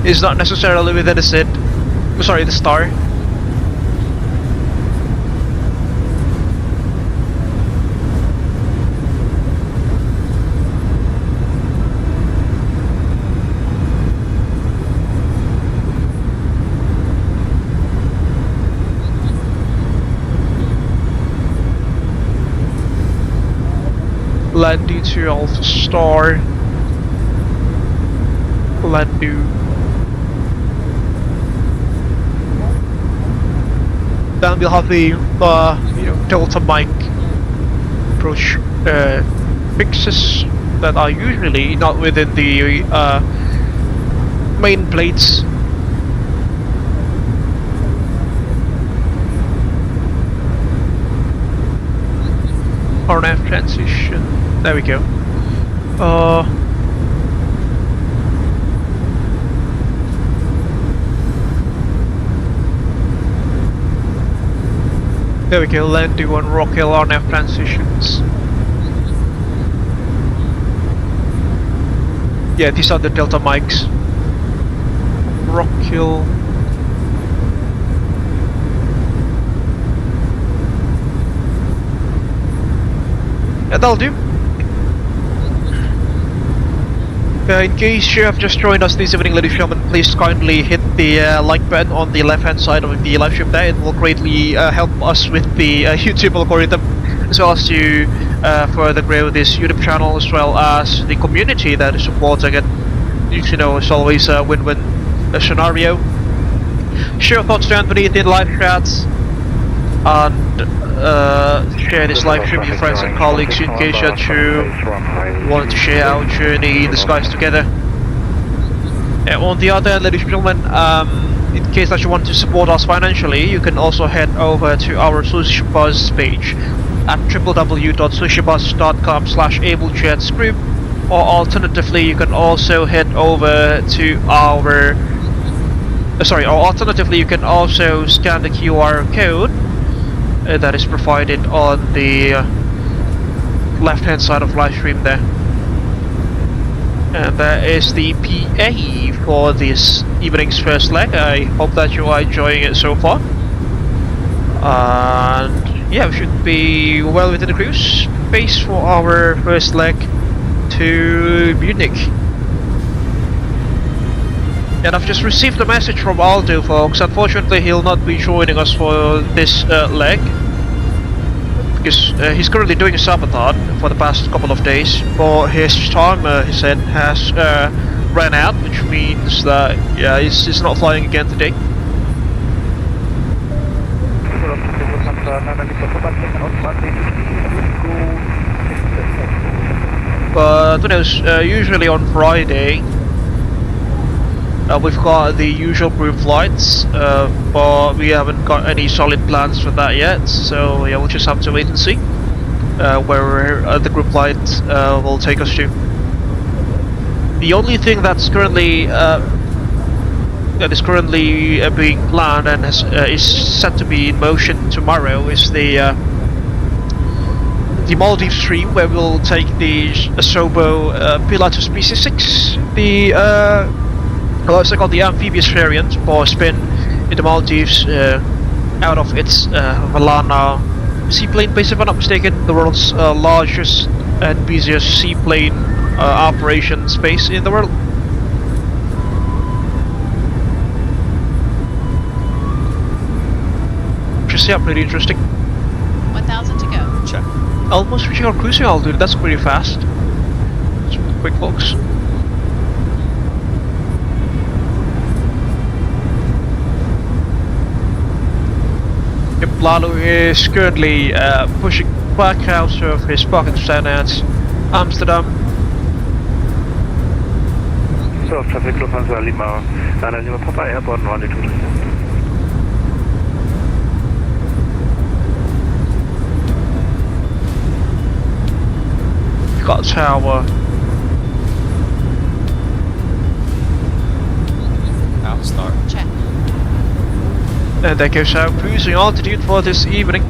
Is not necessarily within the SID. Sorry, the star. Landu to Alpha Star. Landu. Then we'll have the you know, Delta Mike approach fixes that are usually not within the main plates. RNF transition. There we go. There we go. Landu on Rock Hill RNF transitions. Yeah, these are the Delta mics. Rock Hill. Yeah, that'll do. In case you have just joined us this evening, ladies and gentlemen, please kindly hit the like button on the left hand side of the live stream there. It will greatly help us with the YouTube algorithm, as well as to further grow this YouTube channel, as well as the community that is supporting it. You know, it's always a win-win scenario. Share your thoughts to Anthony in the live chats, and share this live stream with your friends and colleagues in case you want to share our journey in the skies together. On the other hand, ladies and gentlemen, in case that you want to support us financially, you can also head over to our SushiBuzz page at www.sushibuzz.com/Abel Jets Group, or alternatively you can also head over to our alternatively you can also scan the QR code that is provided on the left hand side of live stream there. And that is the PA for this evening's first leg. I hope that you are enjoying it so far. And yeah, we should be well within the cruise space for our first leg to Munich. And I've just received a message from Aldo, folks. Unfortunately, he'll not be joining us for this leg, because he's currently doing a sabaton for the past couple of days. But his time, he said, has ran out, which means that yeah, he's not flying again today. But who knows? Usually on Friday. We've got the usual group flights, but we haven't got any solid plans for that yet, so yeah, we'll just have to wait and see where the group flight will take us to. The only thing that's currently being planned and is set to be in motion tomorrow is the Maldives stream, where we'll take the Asobo Pilatus PC6, the also called the amphibious variant, for a spin in the Maldives out of its Valana seaplane base, if I'm not mistaken, the world's largest and busiest seaplane operation space in the world. is, yeah, pretty interesting. 1,000 to go. Check. Almost reaching our cruising altitude, that's pretty fast. That's quick, folks. Yep, Lalu is currently pushing back out of his parking stand at Amsterdam. So, traffic Lufthansa Lima, Lima Papa Airport, longitude. Got tower. Out start. Check. And that goes our cruising altitude for this evening.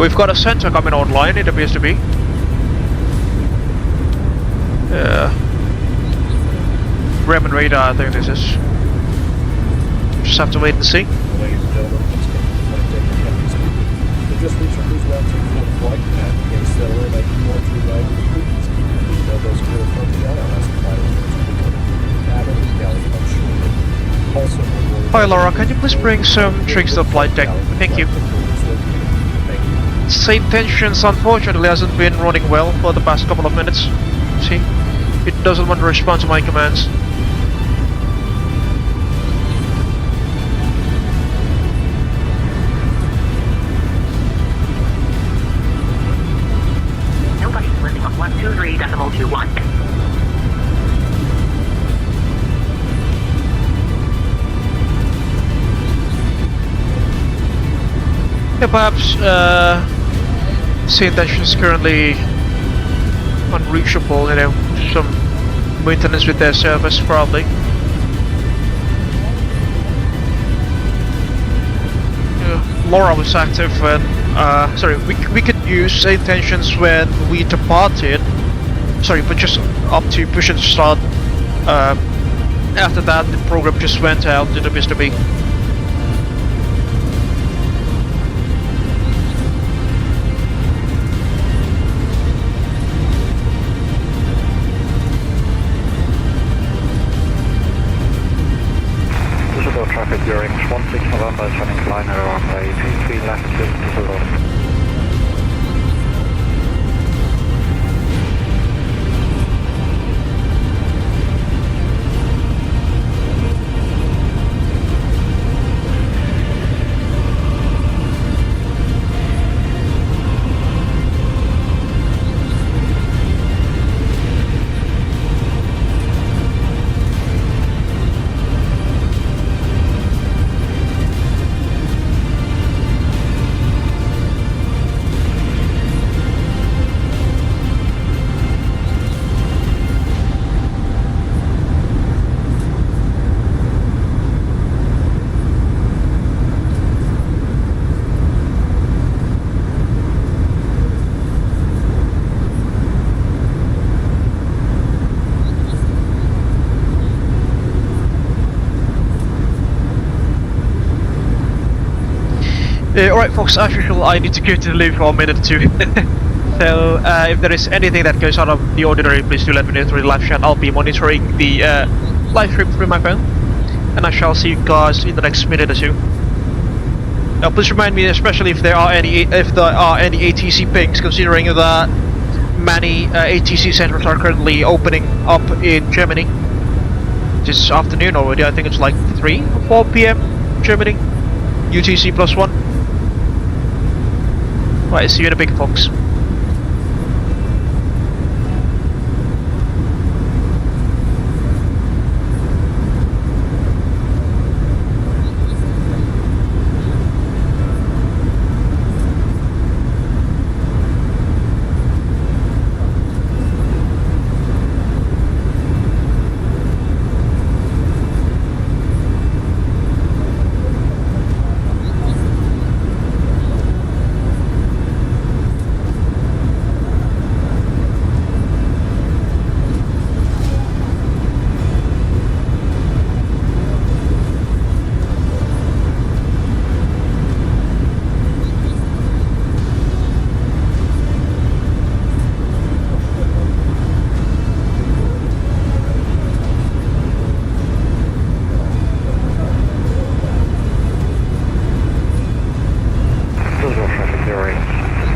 We've got a center coming online, it appears to be. Bremen radar, I think this is. Just have to wait and see. Ladies and gentlemen, let's get the flight deck and captain's speaking. We've just reached our cruise altitude for the flight at begin to settle in at Q139 degrees. Keep the elbows clear from the aisle as the flight is cabin galley functioning. Also, hi Laura, can you please bring some drinks to the flight deck? Thank you. SayIntentions unfortunately hasn't been running well for the past couple of minutes. See? It doesn't want to respond to my commands. Nobody's living on 123.21. Yeah, perhaps SayIntentions currently unreachable, you know, some maintenance with their service probably. Laura was active when, sorry, we could use SayIntentions when we departed, sorry, but just up to push and start. After that the program just went out, it appears to be. Traffic bearing 16 November is running liner runway 23 left to Düsseldorf. Alright folks, as usual I need to go to the loo for a minute or two. So if there is anything that goes out of the ordinary, please do let me know through the live chat. I'll be monitoring the live stream through my phone. And I shall see you guys in the next minute or two. Now please remind me, especially if there are any ATC pings, considering that many ATC centers are currently opening up in Germany. This afternoon already, I think it's like 3 or 4 PM Germany. UTC +1. Right, see you in a bit, folks.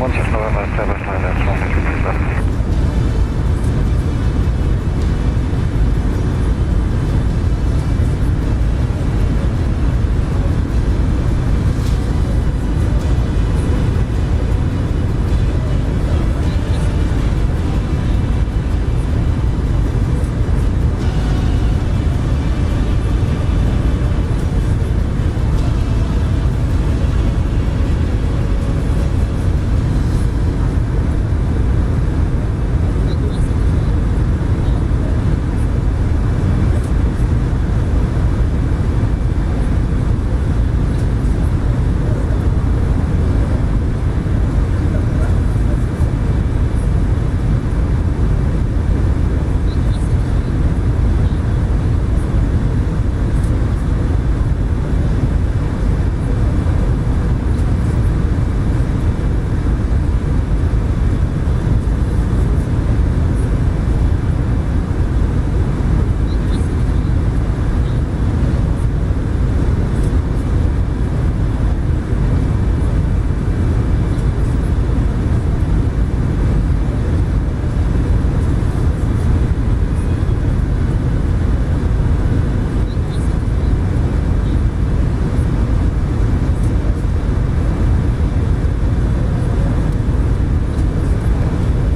17 November, establish line that's 137.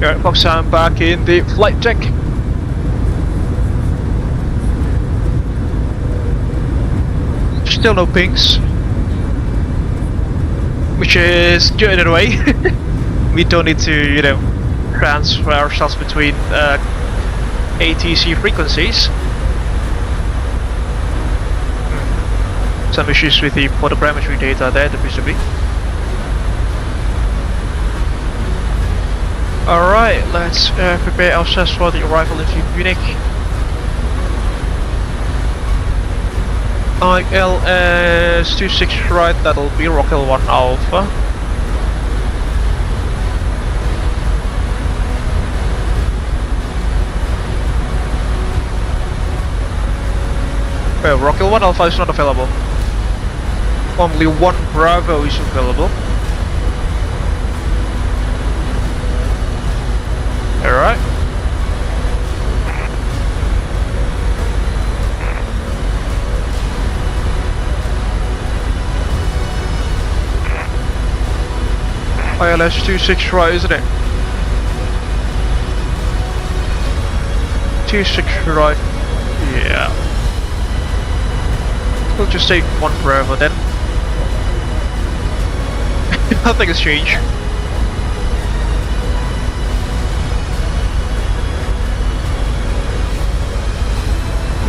Alright, folks, I'm back in the flight deck. Still no pings, which is good in a way. We don't need to, you know, transfer ourselves between ATC frequencies. Some issues with the photogrammetry data there, appears to be. Alright, let's prepare ourselves for the arrival into Munich. ILS26 right, that'll be Rockwell 1 Alpha. Well, Rockwell 1 Alpha is not available. Only 1 Bravo is available. Alright. ILS26 right, isn't it? 26 right. Yeah. We'll just take 1 Bravo then. Nothing has changed.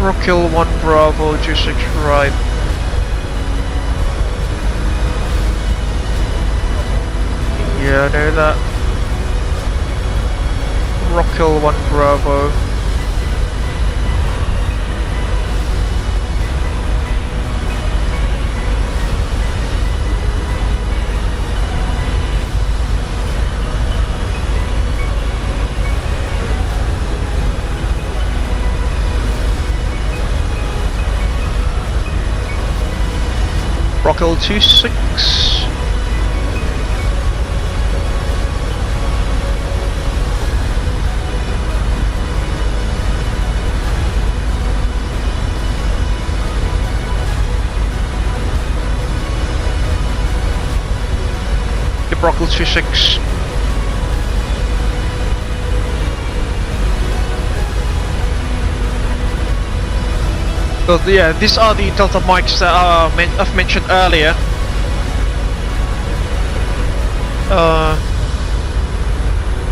Rockhill 1 Bravo 26 right. Yeah, I know that. Rockhill 1 Bravo. Rockhill 26. Rockhill 26. But yeah, these are the Delta mics that I've mentioned earlier.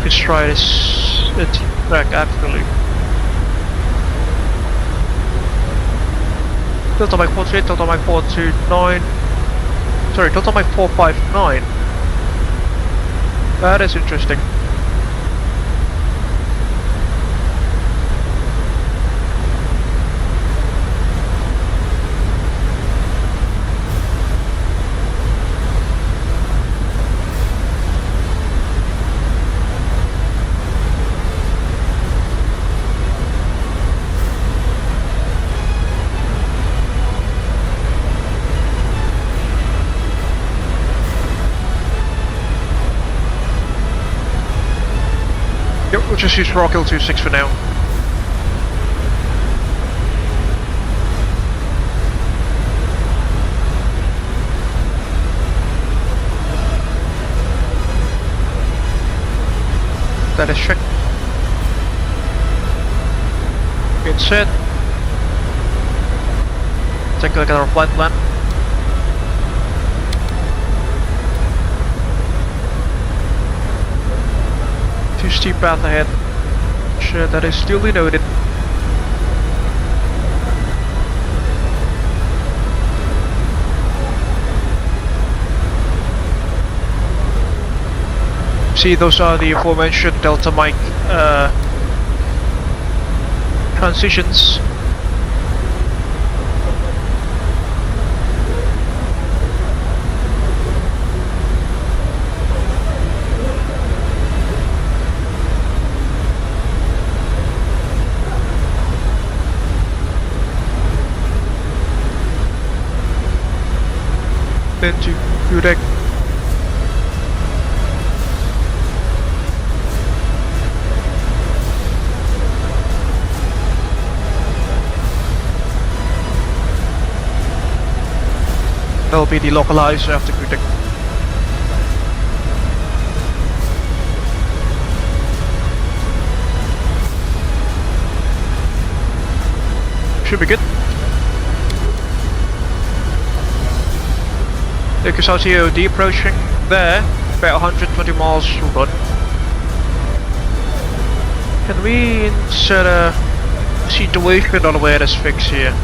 Let's try this track actually. Delta mic 48, Delta mic 429. Sorry, Delta mic 459. That is interesting. Yep, we'll just use Rockhill 26 for now. That is check. Being set. Take a look at our flight plan. Too steep path ahead. Sure, that is duly noted. See, those are the aforementioned Delta Mike transitions. Into Quebec. That'll be the localizer after Quebec. Should be good. Lucas RTOD approaching there, about 120 miles run. Can we insert a situation on awareness fix here?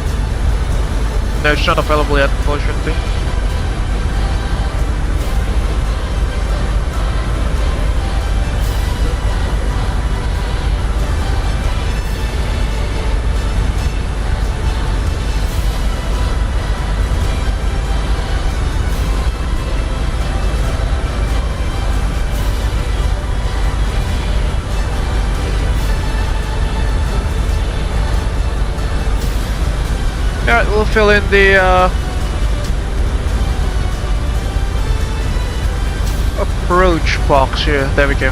No, it's not available yet, unfortunately. Alright, we'll fill in the approach box here. There we go.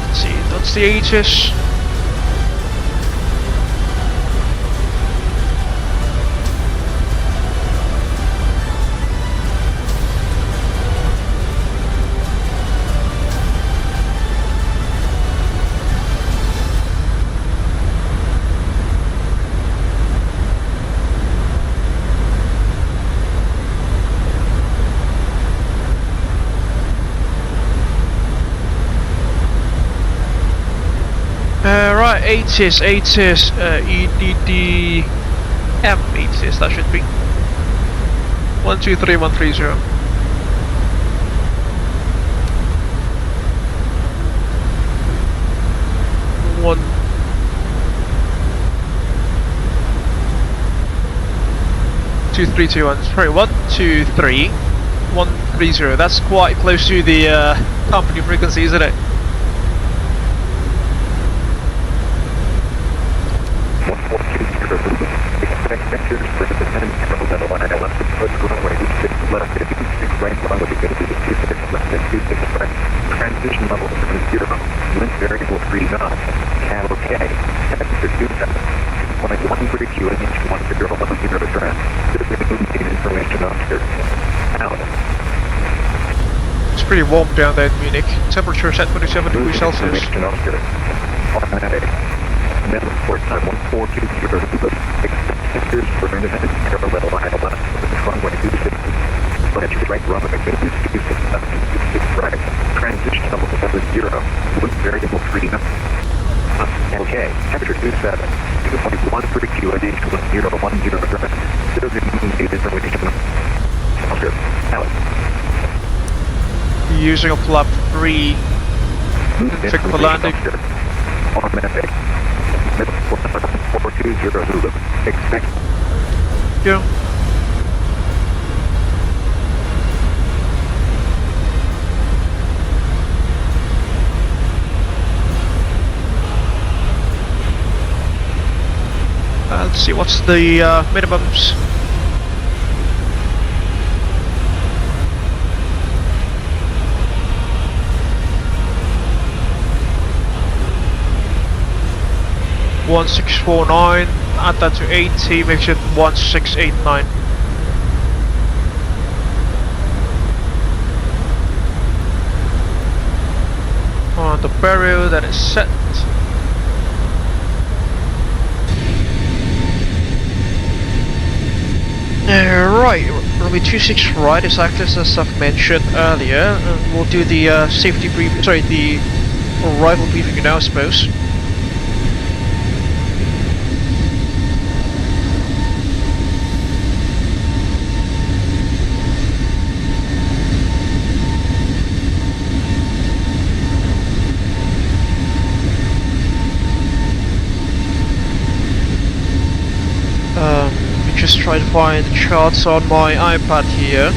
Let's see, that's the Aegis. Right, ATIS, EDDM, ATIS, that should be 123130. One 2321. Sorry, 123130. That's quite close to the company frequency, isn't it? Transition level 0. Wind variable 3 knots. Cat OK. Temperature 27. 2.13 QNH 1010 address. This is information officer. Out. It's pretty warm down there in Munich. Temperature set 27 degrees Celsius. Information officer. Automatic. Middle port time 1420. Expect for independent parallel ILS with runway 26. Right runway 26 right. Transition level 0. Wind variable 3 knots. Okay. Temperature 27. 2.13 QNH 1010 address. This is information officer. Out. Using a flap 3. Check for landing. Automatic. Middle 420 Zulu. Expect. Yeah. Let's see, what's the minimums? 1649, add that to 80, makes it 1689. On the barrier that is set. Right, runway 26 right, exactly as I've mentioned earlier. We'll do the safety brief, sorry, the arrival briefing now, I suppose. Just try to find the charts on my iPad here.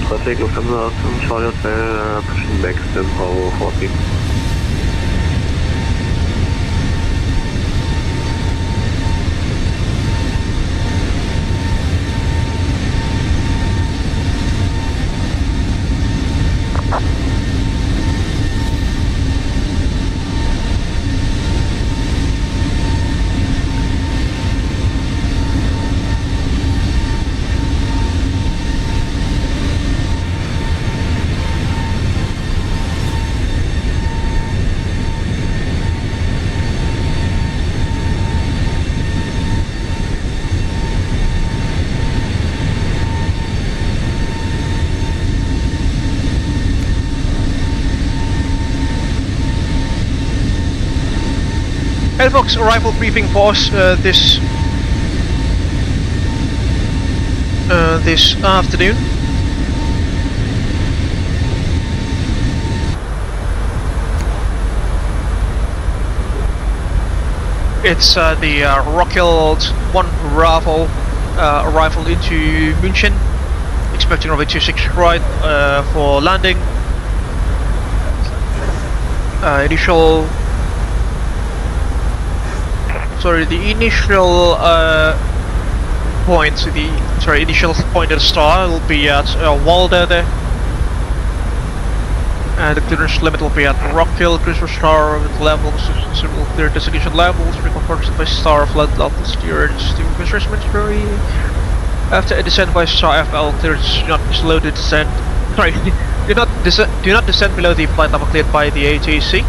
Traffic, Lufthansa zum Charlie Hotel, pushing back Tempo 40. Halifax arrival briefing for us this afternoon. It's the Rockhill 1 Bravo arrival into Munich, expecting runway 26 right for landing. Initial initial point at the start will be at Walder there. And the clearance limit will be at Rockhill, Cruiser Star with levels, suitable clear destination levels, reconfirmed by Star, flight level steerage to Cruiser Ministry. After a descent by Star FL, clearance do not below the descent. Sorry, do not descend below the flight level cleared by the ATC.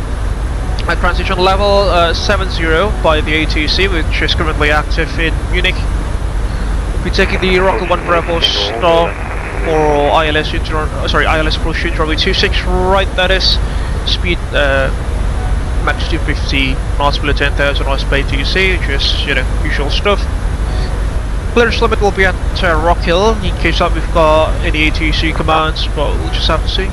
At transition level 70 by the ATC, which is currently active in Munich. We'll be taking the Rockhill 1 Bravo Star for ILS ILS approach runway 26 right, that is. Speed max 250 knots below 10,000 knots by ATC, which is, usual stuff. Clearance limit will be at Rockhill, in case that we've got any ATC commands, but we'll just have to see.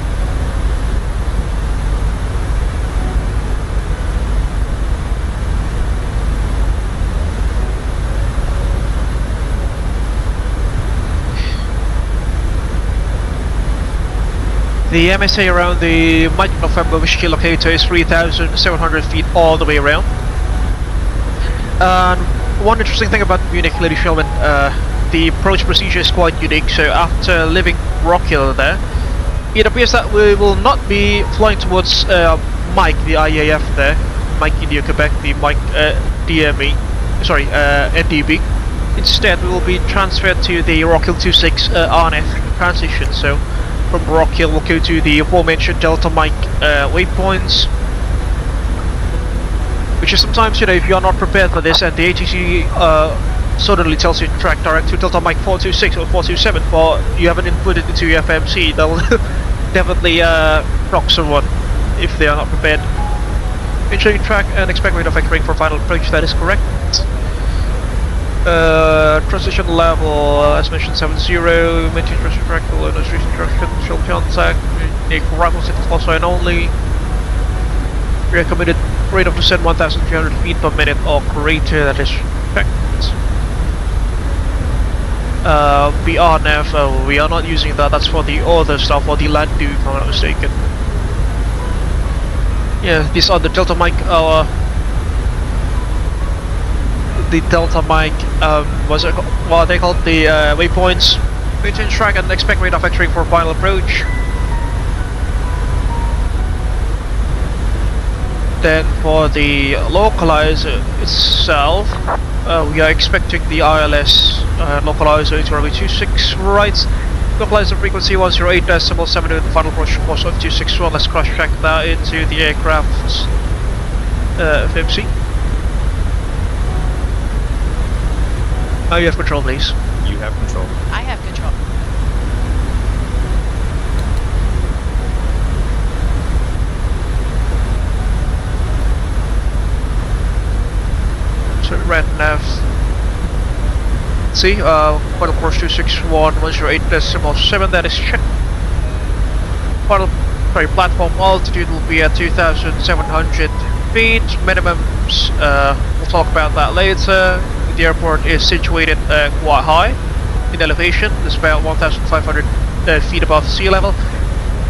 The MSA around the Mike November Whiskey locator is 3,700 feet all the way around. And one interesting thing about Munich, ladies and gentlemen, the approach procedure is quite unique. So after leaving Rockhill there, it appears that we will not be flying towards Mike, the IAF there, Mike India Quebec, the Mike NDB. Instead, we will be transferred to the Rockhill 26 RNF transition. So from Rockhill, we'll go to the aforementioned Delta Mike waypoints, which is sometimes, if you're not prepared for this and the ATC suddenly tells you to track direct to Delta Mike 426 or 427, but you haven't inputted into your FMC, they'll definitely rock someone if they are not prepared. Ensure you track and expect rate of vectoring for final approach, that is correct. Transition level, as mentioned, 7-0, maintain transition track, below no street instruction, shall contact, make arrival set close line only. Recommended rate of descent 1,300 feet per minute or greater, that is correct. BRNF, we are not using that, that's for the other stuff, for the Lalu, if I'm not mistaken. Yeah, these are the Delta mic, the Delta mic, what are they called? The waypoints. Maintain track and expect rate of entering for final approach. Then for the localizer itself, we are expecting the ILS localizer to runway 26 right. Localizer frequency 108.7 with the final approach course of 261. Let's cross track that into the aircraft's FMC. You have control, please. You have control. I have control. So red nav. See, final course 261, 108.7, that is checked. Final platform altitude will be at 2,700 feet. Minimums, we'll talk about that later. The airport is situated quite high in elevation. It's about 1,500 feet above sea level.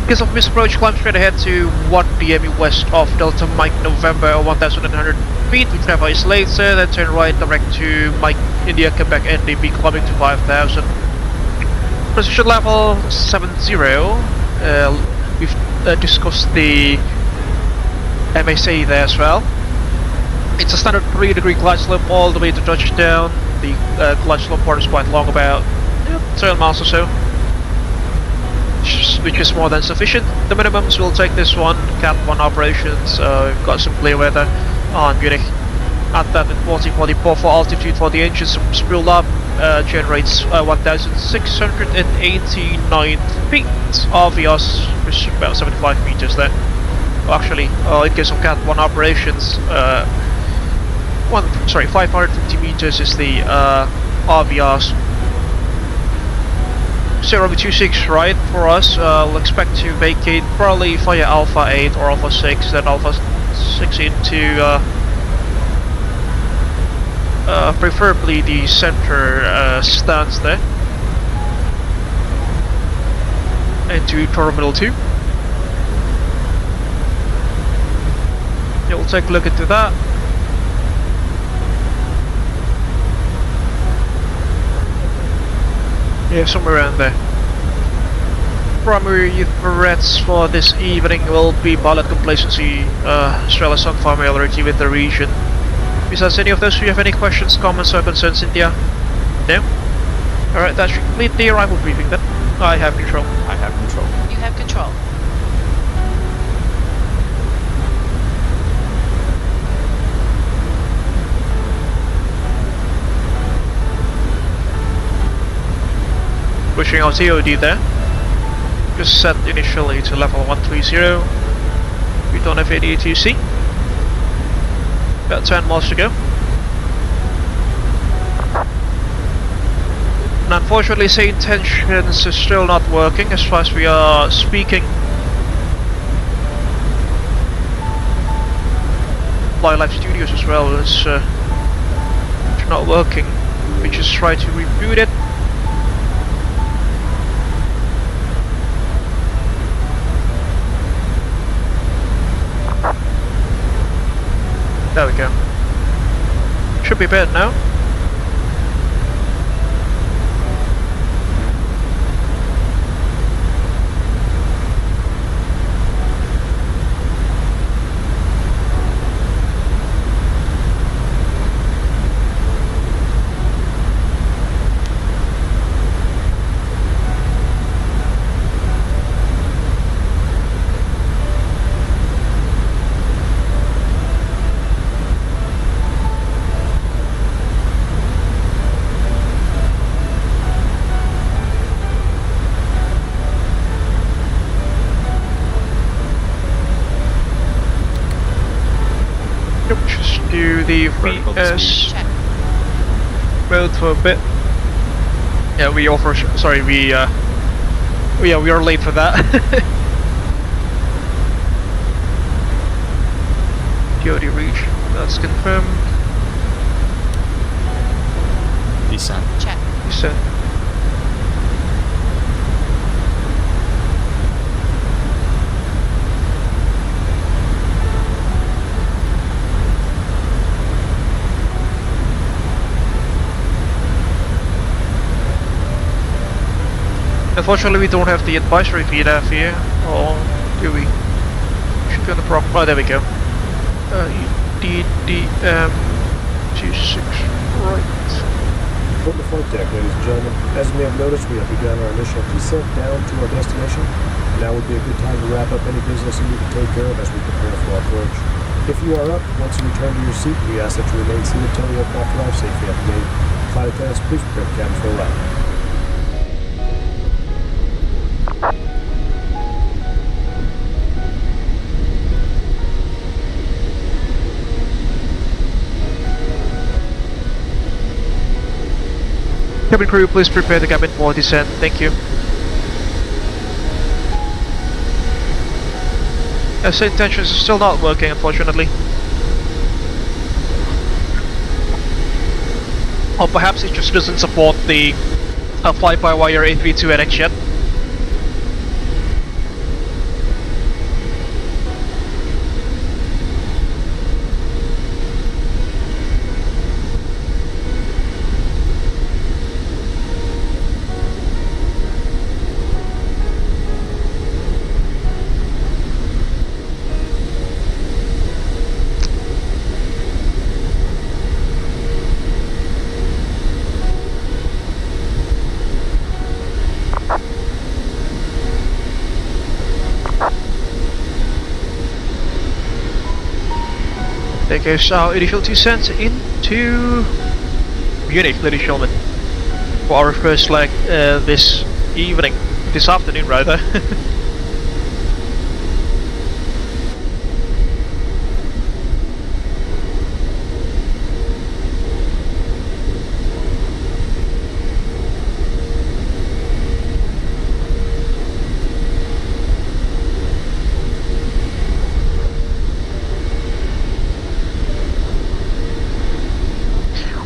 In case of misapproach, climb straight ahead to 1 DME west of Delta Mike November 1,900 feet. We traverse later, then turn right direct to Mike India Quebec NDB, climbing to 5,000. Precision level 70. We've discussed the MSA there as well. It's a standard 3-degree glide slope all the way to touchdown. The glide slope part is quite long, about 7 miles or so, which is more than sufficient. The minimums will take this one, Cat 1 operations, we've got some clear weather on Munich. At that 40-44 for altitude for the engines, spooled up, generates 1,689 feet. RVS is about 75 meters there. Well, actually, in case of Cat 1 operations, 550 meters is the RVS. 026 right for us. We'll expect to vacate probably via Alpha 8 or Alpha 6, then Alpha 6 into preferably the center stance there, into Terminal 2. Yeah, we'll take a look into that. Yeah, somewhere around there. Primary threats for this evening will be pilot complacency, as well as some familiarity with the region. Besides any of those, do you have any questions, comments, or concerns, Cynthia? No? Alright, that should complete the arrival briefing then. I have control. I have control. You have control. Pushing our TOD there. Just set initially to level 130. We don't have any ATC. About 10 miles to go. And unfortunately, SayIntentions is still not working as far as we are speaking. Fly Live Studios as well is not working. We just try to reboot it. There we go. Should be better now. Do the VS. mode for a bit. Yeah, we offer. Sorry, we are late for that. Duty reach. That's confirmed. Descent. Check. Descent. Unfortunately, we don't have the advisory feed out here, or do we? Should be on the prop. Oh, there we go. DDM 26, right. Welcome to flight deck, ladies and gentlemen. As you may have noticed, we have begun our initial descent down to our destination. Now would be a good time to wrap up any business you need to take care of as we prepare for our approach. If you are up, once you return to your seat, we ask that you remain seated until the aircraft arrives safely at the gate. Flight attendants, please prepare the cabin for a ride. Cabin crew, please prepare the cabin for descent. Thank you. SayIntentions is still not working, unfortunately. Or perhaps it just doesn't support the fly-by-wire 832NX yet. There goes our initial descent into Munich, ladies and gentlemen, for our first leg this afternoon rather.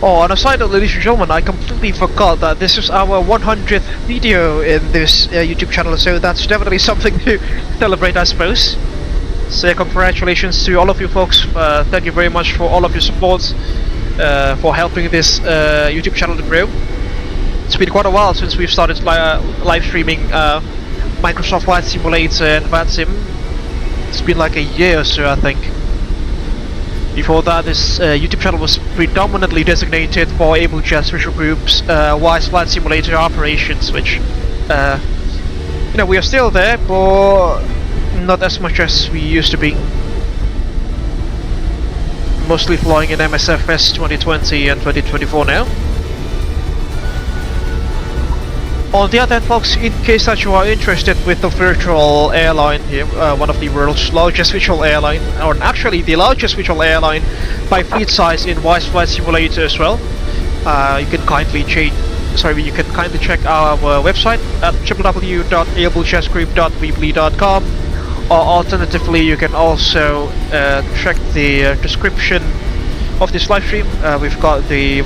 Oh, on a side note, ladies and gentlemen, I completely forgot that this is our 100th video in this YouTube channel, so that's definitely something to celebrate, I suppose. So congratulations to all of you folks. Thank you very much for all of your support, for helping this YouTube channel to grow. It's been quite a while since we've started live streaming Microsoft Flight Simulator and VATSIM. It's been like a year or so, I think. Before that, this YouTube channel was predominantly designated for Abel Jets Virtual Group's Wise Flight Simulator operations, which, we are still there, but not as much as we used to be. Mostly flying in MSFS 2020 and 2024 now. On the other hand, folks, in case that you are interested with the virtual airline here, one of the world's largest virtual airline, or actually the largest virtual airline by fleet size in Wise Flight Simulator as well, you can kindly check our website at www.abeljetsgroup.weebly.com, or alternatively you can also check the description of this live stream. We've got the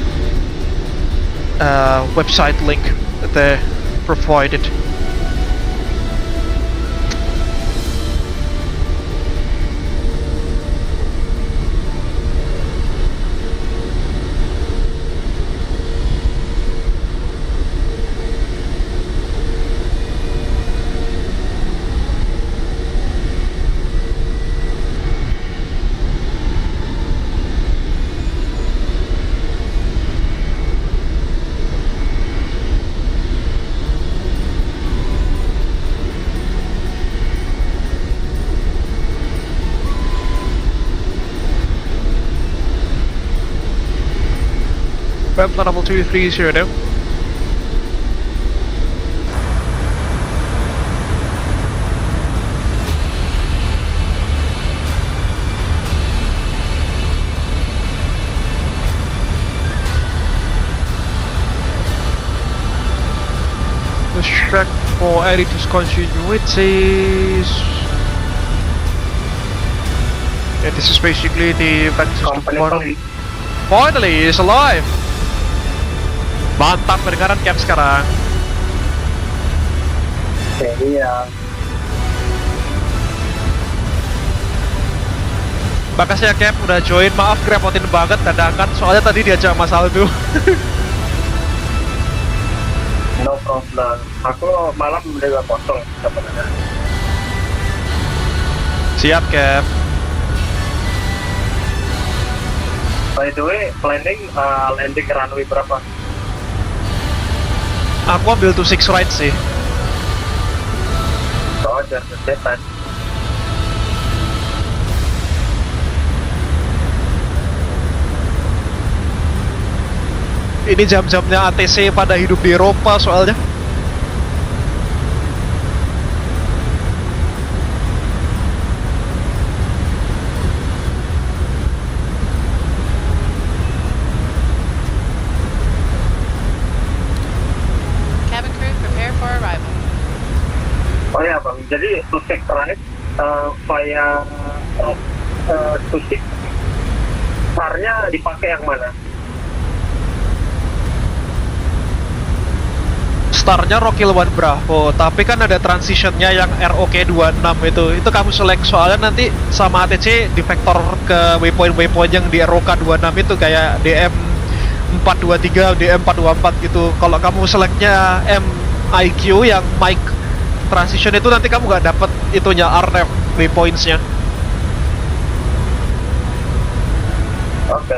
website link there provided. Plan level 230 now. check for editor's continuities. Yeah, this is basically the back system one. Finally, he's alive! Mantap, kedengaran Cap sekarang. Iya. Makasih ya Cap, udah join. Maaf kerepotin banget dadakan, soalnya tadi diajak Mas Aldo. No problem. Aku malam udah kosong sebenarnya. Siap Cap. By the way, planning landing runway berapa? Aku ambil 26 right sih. Oh, just setan. Ini jam-jamnya ATC pada hidup di Eropa soalnya. Cabin crew, prepare for arrival. Oh ya bang, jadi to check right via to check starnya dipakai yang mana? Startnya Rockhill 1 Bravo, tapi kan ada transitionnya yang ROK26 itu kamu select, soalnya nanti sama ATC di vektor ke waypoint yang di ROK26 itu kayak DM423, DM424 gitu. Kalau kamu selectnya MIQ yang mic transition itu nanti kamu nggak dapet itunya RF waypointsnya. Oke.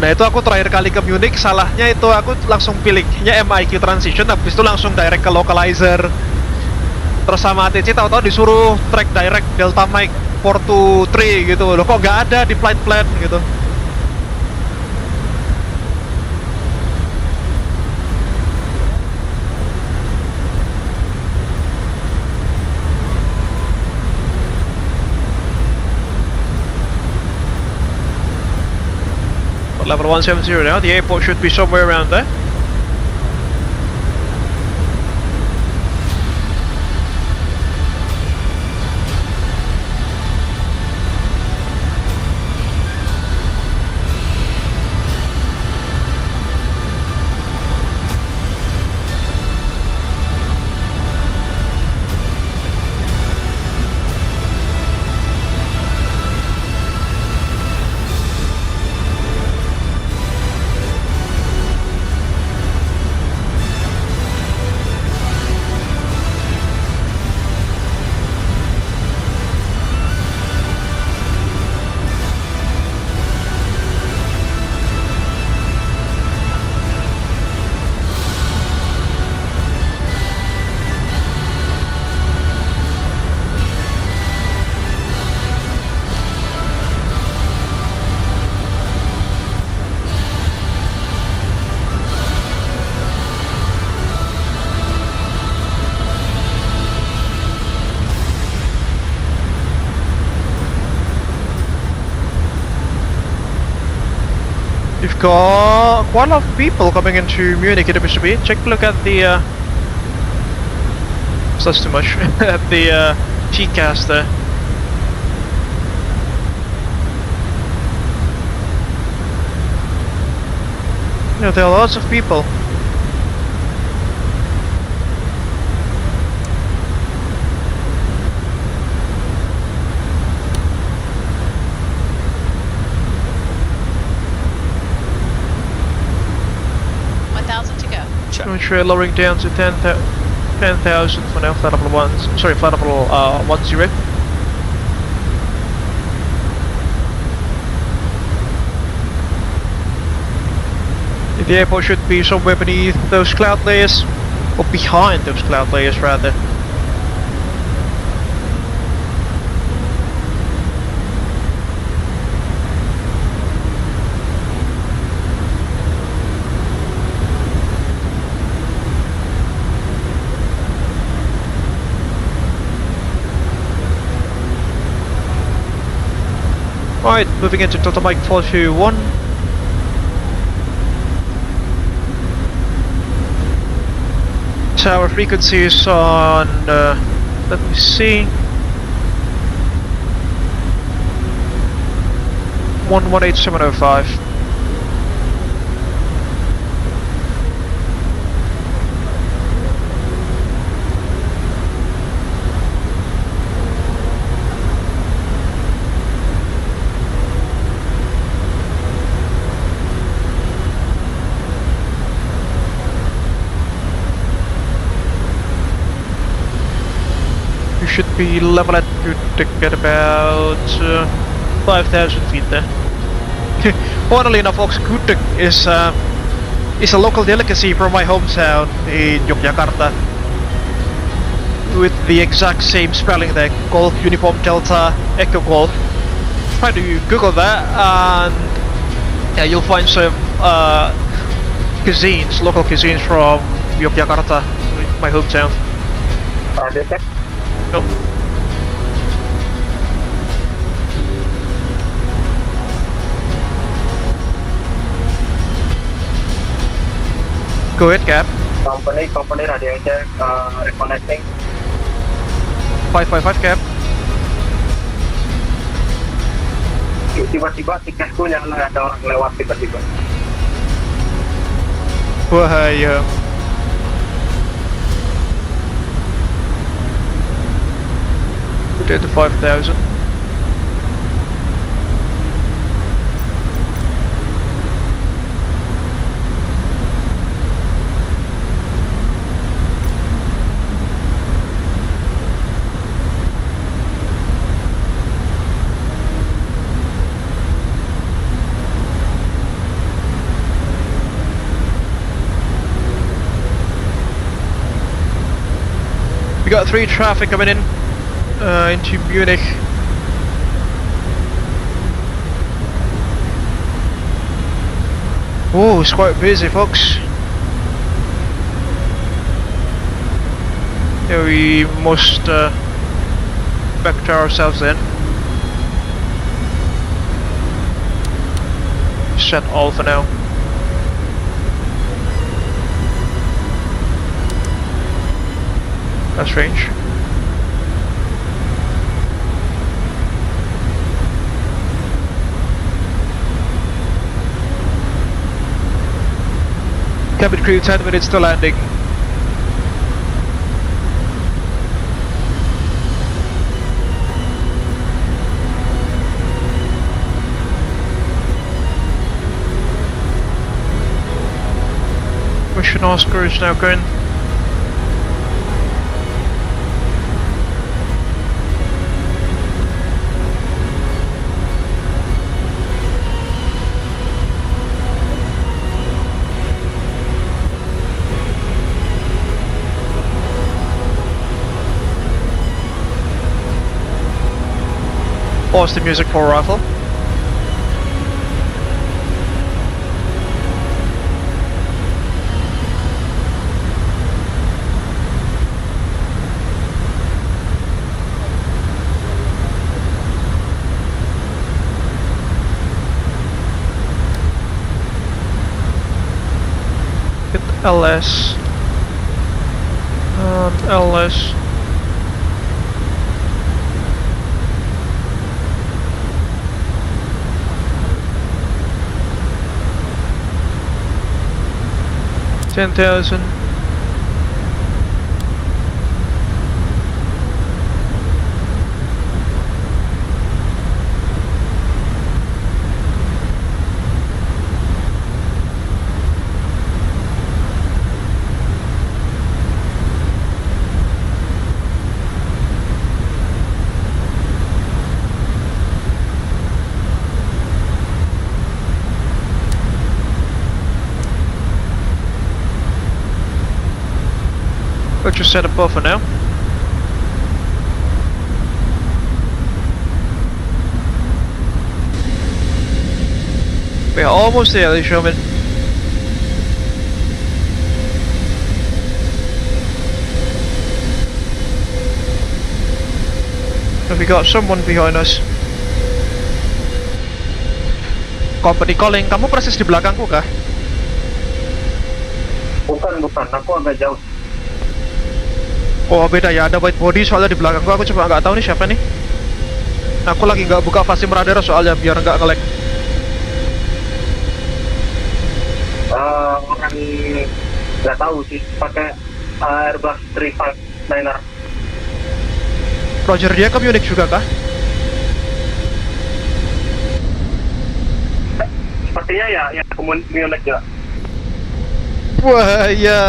Nah itu aku terakhir kali ke Munich, salahnya itu aku langsung pilihnya MIQ transition, habis itu langsung direct ke localizer. Terus sama ATC tahu-tahu disuruh track direct Delta Mic 423 gitu. Loh kok nggak ada di flight plan gitu. Level 170 now, the airport should be somewhere around there. You've got quite a lot of people coming into Munich, it appears to be. Take a look at the that's too much. At the TCAS there. Yeah, there are lots of people. We're lowering down to 10,000 for now, flight level 1, sorry, flight level 10. The airport should be somewhere beneath those cloud layers, or behind those cloud layers rather. Alright, moving into Total Mike 421. Tower frequency is on, let me see, 118.705. Should be level at get about 5,000 feet there. Funnily enough, folks, Goedemorgen is a local delicacy from my hometown in Yogyakarta, with the exact same spelling there: Golf Uniform Delta Echo Golf. Try to Google that, and yeah, you'll find some cuisines, local cuisines from Yogyakarta, my hometown. Nope. Go ahead, Cap. Company radio check, reconnecting. 555, Cap. Tiba-tiba tiketku nyala, ada orang lewat tiba-tiba. Bahaya. Put it to 5,000. We got 3 traffic coming in into Munich. Oh, it's quite busy, folks. Yeah, we must vector ourselves in. Set all for now. That's strange. Cabin crew, 10 minutes to landing. Mission Oscar is now going. Pause the music for rifle. Hit LS and LS. $10,000. We'll just set a buffer now. We are almost there, ladies and gentlemen. And we got someone behind us. Company calling, kamu persis di belakangku kah? Bukan, aku agak jauh. Oh beda ya, ada white body soalnya di belakang gua. Aku coba nggak tahu nih siapa nih. Aku lagi nggak buka VATSIM radar soalnya biar nggak nge-lag. Orang nggak tahu sih, pakai Airbus 359er. Roger, dia ke Munich juga kah? Sepertinya ya ke Munich juga. Wah ya.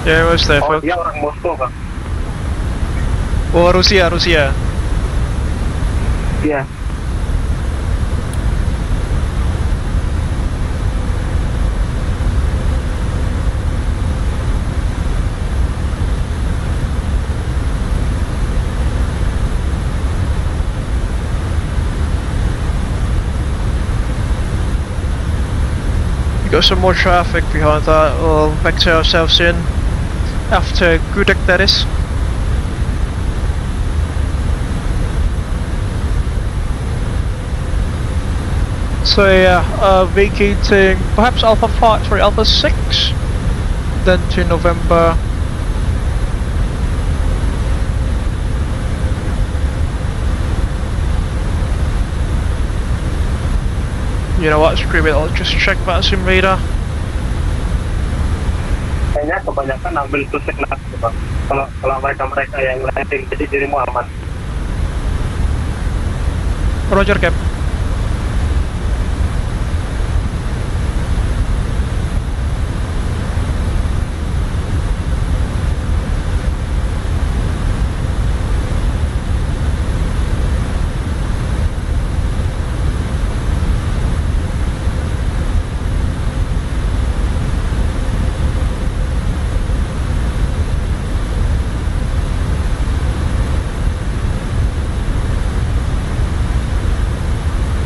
Ya, was there, folks? Dia orang Moskow, Bang. Oh, Rusia. Iya. Got some more traffic behind that. We'll vector ourselves in after Gudek, that is. So yeah, vacating perhaps Alpha 5, sorry, Alpha 6, then to November. You know what, screw it, I'll just check VATSIM radar. Kayaknya kebanyakan ambil itu sekelas, Bang. Kalau mereka yang landing, jadi dirimu aman. Roger, Cap.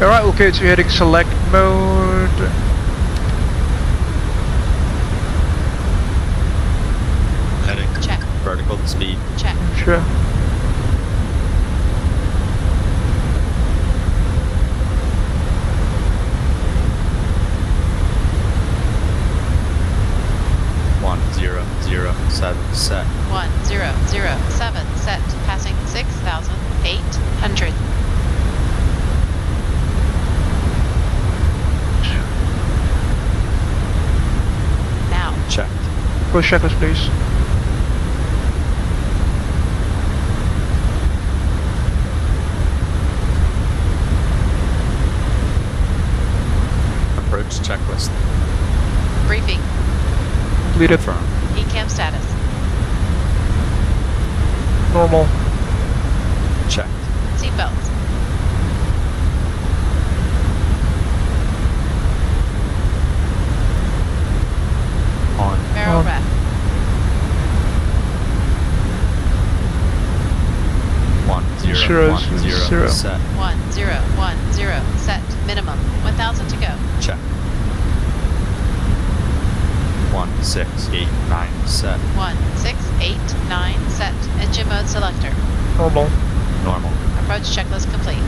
Alright, we'll go to heading select mode. Heading. Check. Vertical speed. Check. Sure. Set. 1007 set. Passing 6,800. Now. Checked. Push checklist, please. Approach checklist. Briefing. Completed. Confirm. ECAM status. Normal. Checked. Seatbelts. On. Barrel rep. Zero. Set. 1010 set. Minimum. 1,000 to go. Check. 1689 set. 1689 set. Engine mode selector. Normal. Normal. Approach checklist complete.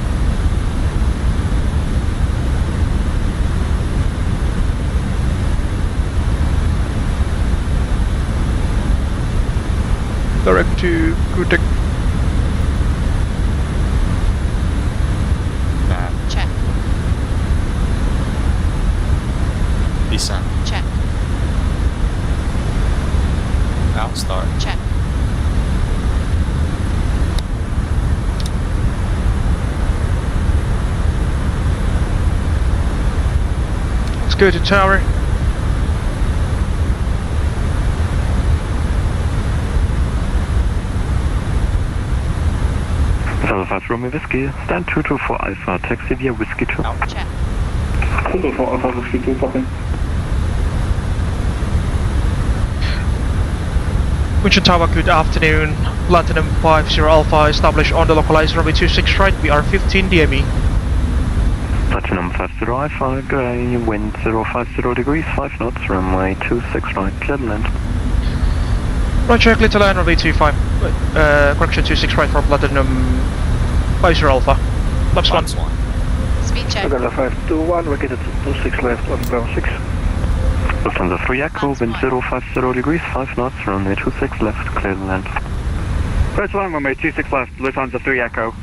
Direct to Gudek. Nav. Check. Descent. Check. Outstart. Check. Let's go to tower. Alpha Romeo Whiskey, stand 224 Alpha, taxi via Whiskey 2. Out. Check. 224 Alpha Whiskey 2, copy. Winchell Tower, good afternoon. Platinum 50 Alpha established on the localized runway 26 right, we are 15 DME. Platinum 50 Alpha, grey, wind 050 degrees, 5 knots, runway 26 right, clear to land. Roger, clear to land, runway 25, correction 26 right for Platinum 50 Alpha. Laps 1. Speed check. Lufthansa 521, located 26 left on Bravo 6. Lufthansa 3 Echo, wind 050 degrees, 5 knots, runway 26 left, clear to land. First one, runway 26 left, Lufthansa 3 Echo.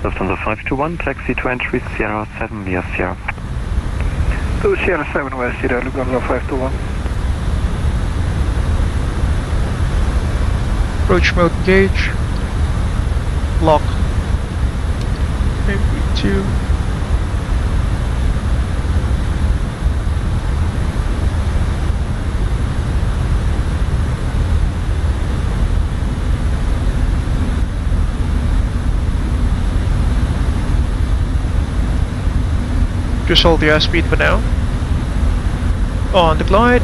Lufthansa 521, taxi to entry, Sierra 7 via Sierra. To Sierra 7 West, Sierra, Lufthansa 521. Approach mode gauge. Lock. Maybe 2. Just hold the airspeed for now. On the glide.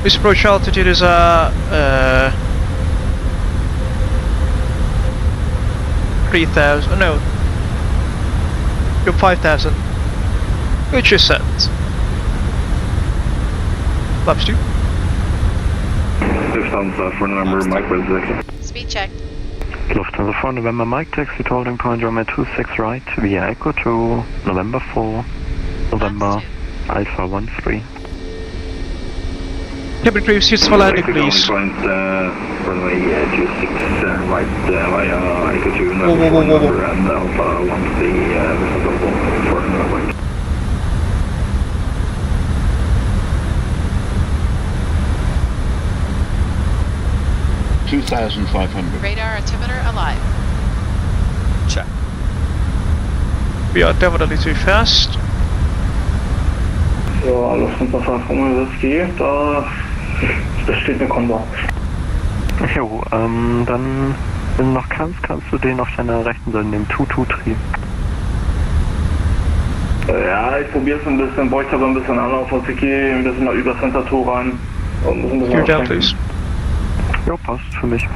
This approach altitude is 3,000. Oh, no. You're 5,000. Which is set. Flaps 2. Lufthansa for November, Mike, reservation. Speed check. Lufthansa 4 November, Mike, taxi to holding point, runway 26 right, via Echo to November 4, November, Alpha 13. Cabin crew, seats for landing, please. Runway 26 right via Echo to November 4 November and Alpha 13 for November. 2,500. Radar altimeter alive. Check. We are definitely too fast. So, Lufthansa 565, da besteht eine Konvo. Jo, dann, wenn du noch kannst du den auf deiner rechten Seite nehmen, 223. Ja, ich probiere es ein bisschen, bräuchte aber ein bisschen Anlauf, also ich gehe ein bisschen mal über Center 2 rein und muss ein bisschen You're down, please. Jo, passt für mich.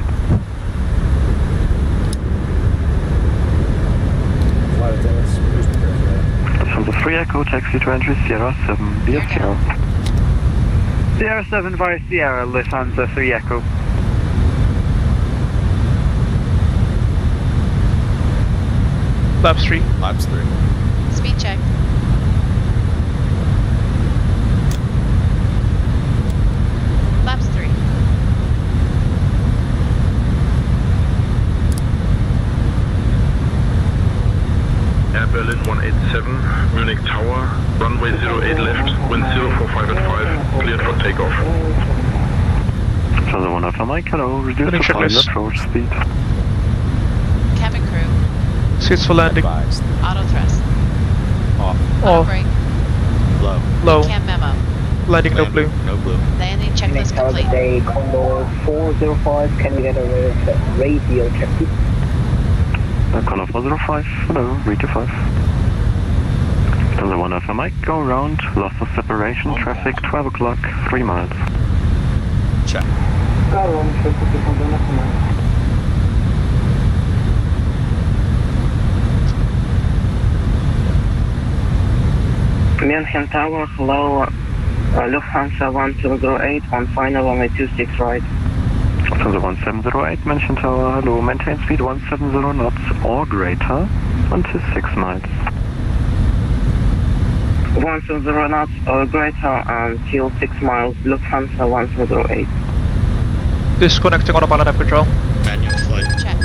Lufthansa 3 Echo, taxi to entry, Sierra 7 via Sierra. Sierra 7 via Sierra, Lufthansa 3 Echo. Flaps 3. Flaps 3. Speed check. Flaps 3. Air Berlin 187, Munich Tower, runway 08 left, wind 045 at 5, cleared for takeoff. Lufthansa 1 Alpha Mike, hello, reduce the final approach speed. Cabin crew. Seats for landing. Advised. Auto thrust. Off. Auto brake. Low. Low. Cam memo. Landing no blue. No blue. Landing checklist complete. Today, Condor 405, can we get a radio check please? Condor 405, hello, read to 5. Lufthansa 1 Alpha Mike, go around, loss of separation, traffic 12 o'clock, 3 miles. Check. Munich Tower, hello, Lufthansa 1708 on final runway 26 right. Lufthansa 1708, München Tower, hello, maintain speed 170 knots or greater, 26 miles. 170 knots or greater until 6 miles, Lufthansa 1708. Disconnecting autopilot and control. Manual flight. Check.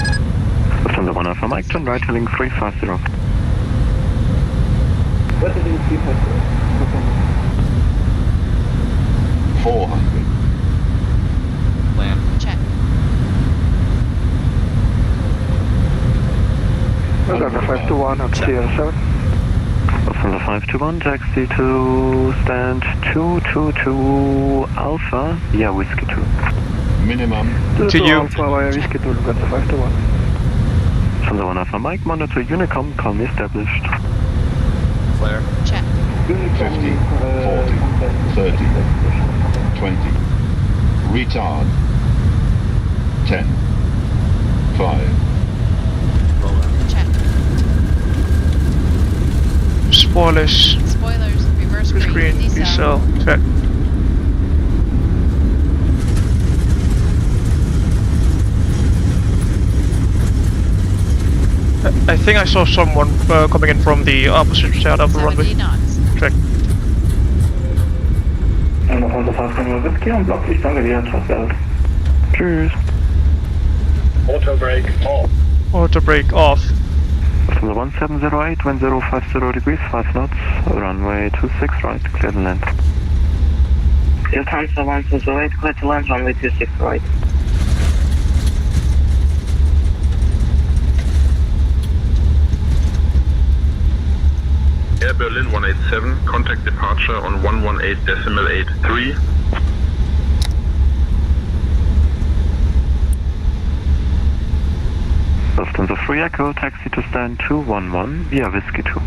Lufthansa 1 Alpha Mike, turn right, heading 350. What is it 350? 400. Land. Check. Lufthansa 521 on Sierra 7. Lufthansa 521, taxi to stand 222 Alpha, yeah, Whiskey 2. Minimum. To you. Alpha via Whiskey 2, Lufthansa 521. Lufthansa 1 Alpha Mike, monitor Unicom, column established. Flare. Check. 50, 40, 30, 20. Retard. 10, 5. Roll out. Check. Spoilers. Spoilers. Reverse Screen. Decel. Check. I think I saw someone coming in from the opposite side of the runway. 70 knots. Check. En nog 105 whiskey on block, please don't get trust out. Cheers. Auto brake off. Auto brake off. From the 1708, wind 050 degrees, 5 knots, runway 26 right, clear to land. Lufthansa 1708, clear to land, runway 26 right. Air Berlin 187, contact departure on 118.83. Lufthansa 3 Echo, taxi to stand 211 via Whiskey 2.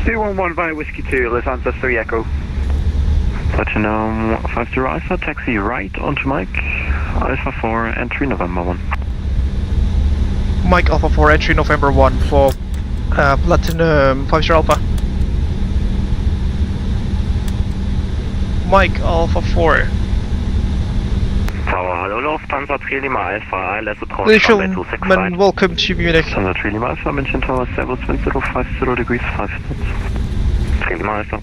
211 via Whiskey 2, Lufthansa 3 Echo. Platinum 50 Alpha, taxi right onto Mike, Alpha 4, entry November 1. Mike Alpha 4, entry November 1 for Platinum 50 Alpha. Mike Alpha 4. Tower, hallo Lufthansa 3 Lima Alpha, let's approach Ladies runway and 26 gentlemen, welcome to Munich. Lufthansa 3 Lima Alpha, München Tower, Servus, wind 050 degrees, 5 knots. 3 Lima Alpha.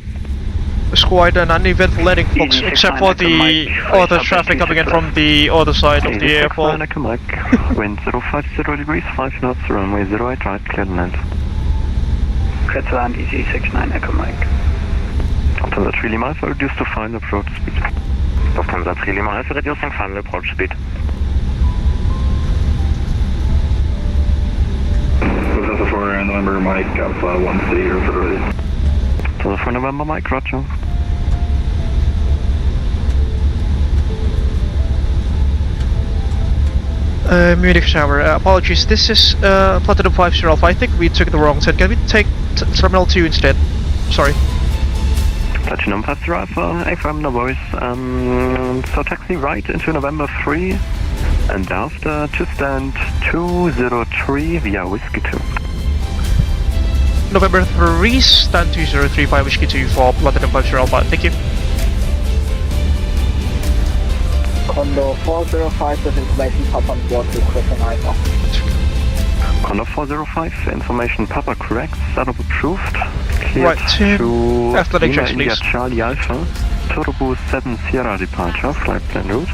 It's quite an uneventful landing, folks, except for the other traffic coming in from the other side of the airport. Mike, wind 050 degrees, 5 knots, runway 08 right, clear to land. Clear to land, EG69 Echo Mike. Lufthansa 3 Lima Alpha, reduced to final approach speed. Lufthansa 3 Lima Alpha, reducing final approach speed. Lufthansa 4 November Mike, Alpha 1 City or for ready. Lufthansa 4 November Mike, roger. Munich Tower, apologies, this is Platinum 50 Alpha. I think we took the wrong set. Can we take Terminal 2 instead? Sorry. Platinum 50 Alpha, AFM, no worries. So taxi right into November 3 and after to stand 203 via Whiskey 2. November 3, stand 203 via Whiskey 2 for Platinum 50 Alpha. Thank you. Condor 405 with information Papa on board to Christian Alpha. Condor 405, information Papa correct, setup approved. Cleared Right, to athletic Lima checks, India please. Charlie Alpha, Turbo 7 Sierra departure, flight plan route.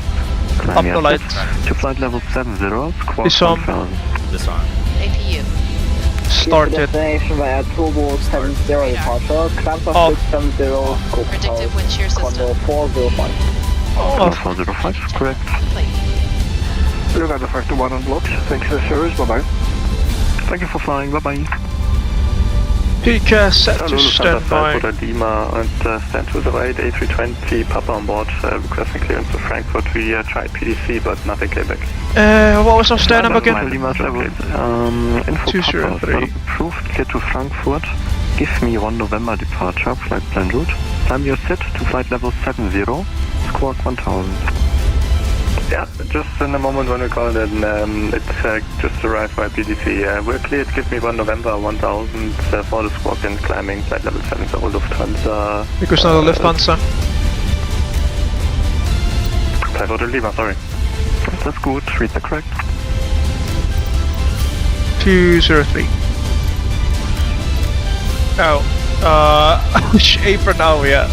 Up the light. To flight level 70, squawk Disarm. confirmed. Disarm. APU. Started. Destination via Turbo 70 departure, clamp Off. 670, scope Predictive wind shear Condor system. 405. Condor 405, correct. Complete. Look at the first one on blocks. Thanks for the service, bye bye. Thank you for flying, bye bye. Peak set to standby. Hotel Lima and stand to the right, A320, Papa on board, requesting clearance to Frankfurt. We tried PDC, but nothing came back. What was our stand number again? Lima, info 203. Papa, approved, clear to Frankfurt. Give me 1 November departure, flight plan route. Time your sit to flight level 70, squawk 1000. Yeah, just in the moment when we called it, it just arrived by PDC. We're cleared, give me 1 November 1000 for the squawk and climbing flight level 7, so Lufthansa. Because now the Lufthansa. Flight Hotel Lima, sorry. That's good, read the correct. 203. Oh, apron now, yeah.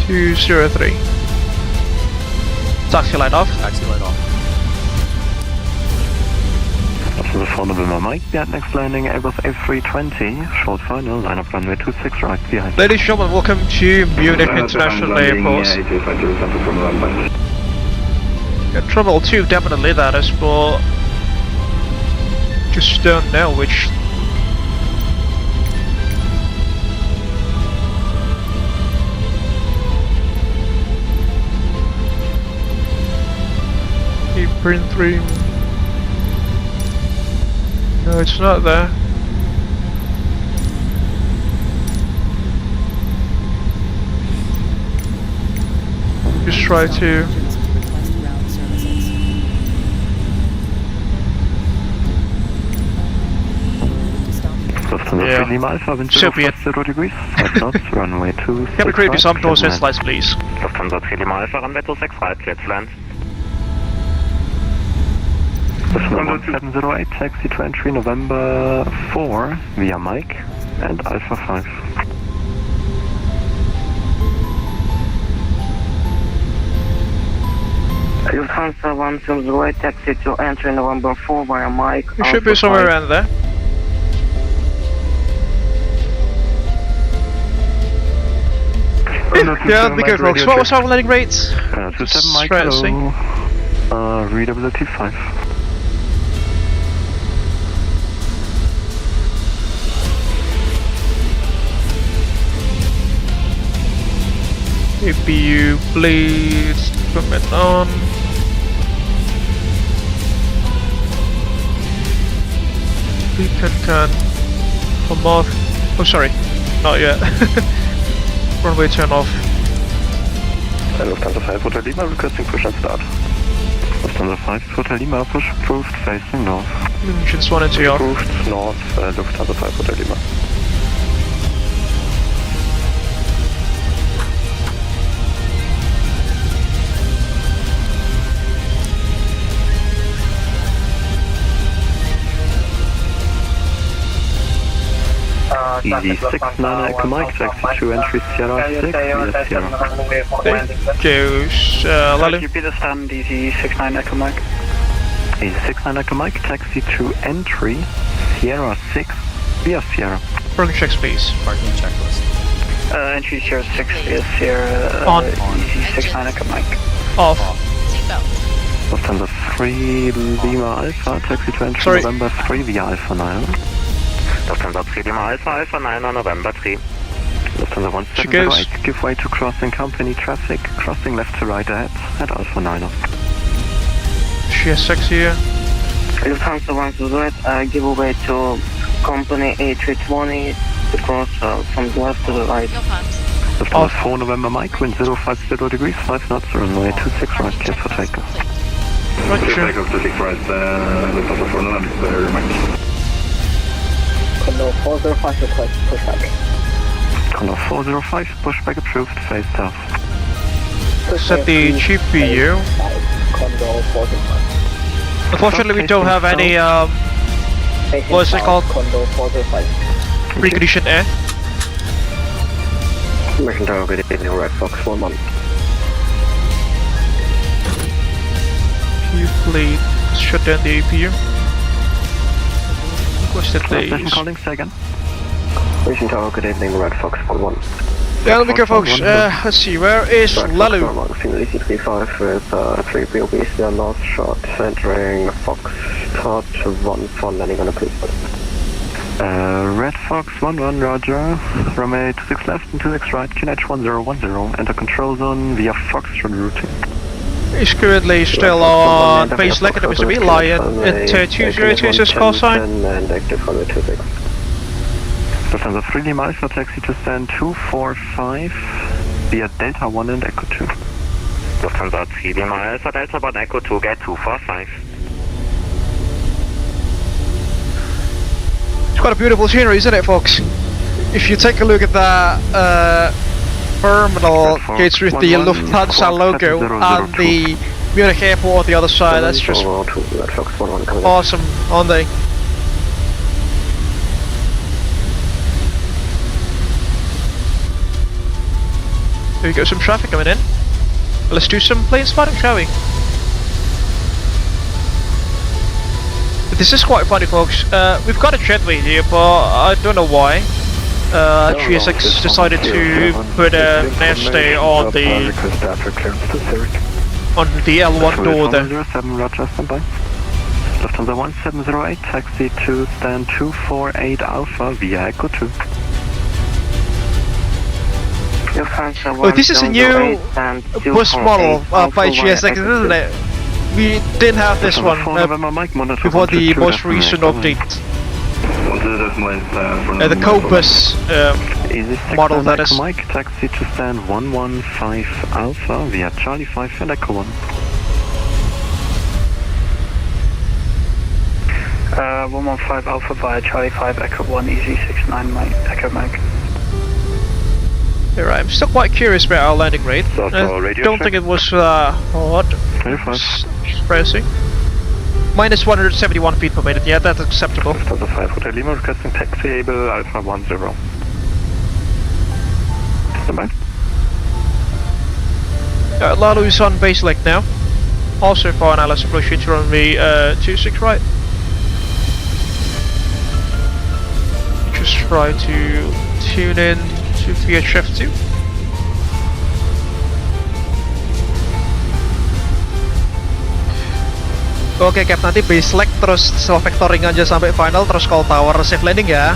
203. Taxi light off. Taxi light off. After the 4 November Mike, behind next landing, Airbus A320, short final, line up runway 26 right behind. Ladies and gentlemen, welcome to Munich International Airport. Yeah, Terminal 2, definitely that is, but just don't know which. Apron 3. No, it's not there. Just try to. Yeah. Lima Alpha, wind 050 degrees, 5 knots, runway 26 Can we create right, some clear process slides, please? Lufthansa 3 Lima Alpha, runway 26 right, clear to land. 1708, taxi to entry November 4 via Mike and Alpha 5. Lufthansa 1708, taxi to entry November 4 via Mike. You should be somewhere around there. Yeah, be good, folks. What was our landing rates? 27 Mike, hello. Readability 5. APU, please commit on. We can come off. Oh, sorry, not yet. Runway turn off. Lufthansa 5 Hotel Lima requesting push and start. Lufthansa 5 Hotel Lima push approved facing north. Engines 1 and 2 off. Approved north, Lufthansa 5 Hotel Lima. Easy 69 Echo Mike, taxi to entry Sierra 6 via Sierra. Thank you, Lalu. Repeat the stand, Easy 69 Echo Mike. Easy 69 Echo Mike, taxi to entry Sierra 6 via Sierra. Parking checks, please. Parking checklist. Entry Sierra 6 via Sierra. On. Easy 69 Echo Mike. Off. Seatbelt. Lufthansa 3 Lima Alpha, taxi to entry November 3 via Alpha 9. Lufthansa 3 Lima Alpha, Alpha 9 on November 3. Lufthansa 1708, give way to crossing company traffic, crossing left to right ahead at Alpha 9. She has 6 here. Lufthansa 108, give way to company A320 to cross from the left to the right. Lufthansa 4 November Mike, wind 050 degrees, 5 knots, runway 26 right, clear for takeoff. Roger. Takeoff to 6 right, Lufthansa 4 November Mike. Condor 405 request pushback. Condor 405, pushback approved, face south. Set the GPU. Condor 405. Unfortunately, we don't have any, what is it called? Condor 405. Preconditioned air. Mission Tower, good evening, Red Fox 11. APU fleet, shut down the APU. Requested Station please. calling, say again. Mission Tower, good evening, Red Fox 11. Yeah, let me go, folks. Let's see, where is Lalu? Single EC35 with 3 POBs, they are north short, entering Foxtrot 1 for landing on a police button. Red Fox 11, roger. Runway 26 left and 26 right, QNH 1010, enter control zone via Foxtrot routing. He's currently still on base leg at Mr. Lion at 2026 call sign. And active runway 26. Lufthansa 3 Lima Alpha, taxi to stand 245 via Delta 1 and Echo 2. Lufthansa 3 Lima Alpha, Delta 1 Echo 2, get 245. It's quite a beautiful scenery, isn't it, folks? If you take a look at that terminal gates with the Lufthansa logo and the Munich airport on the other side, that's just awesome, aren't they? There we go, some traffic coming in. Let's do some plane spotting, shall we? This is quite funny, folks. We've got a jetway here, but I don't know why. GSX decided to put an airstay on the L1 door there. 07, roger, standby. Lufthansa 1708, taxi to stand 248 Alpha via Echo 2. Oh, this is a new bus model by GSX, isn't it? We didn't have this one before the most recent update. The Co-bus model, that is. Mike, taxi to stand 115 Alpha via Charlie 5 and Echo 1. 115 Alpha via Charlie 5 Echo 1, Easy 69 Mike, Echo Mike. Alright, I'm still quite curious about our landing rate. I don't think it was hard. Surprising. Minus 171 feet per minute, yeah, that's acceptable. Delta 5 Hotel Lima requesting taxi Abel Alpha 10. Stand by. Lalu is on base leg now. Also for an LS approach to runway 26 right. Just try to tune in to VHF 2. Oke Cap, nanti base leg terus self vectoring aja sampai final terus call tower safe landing ya.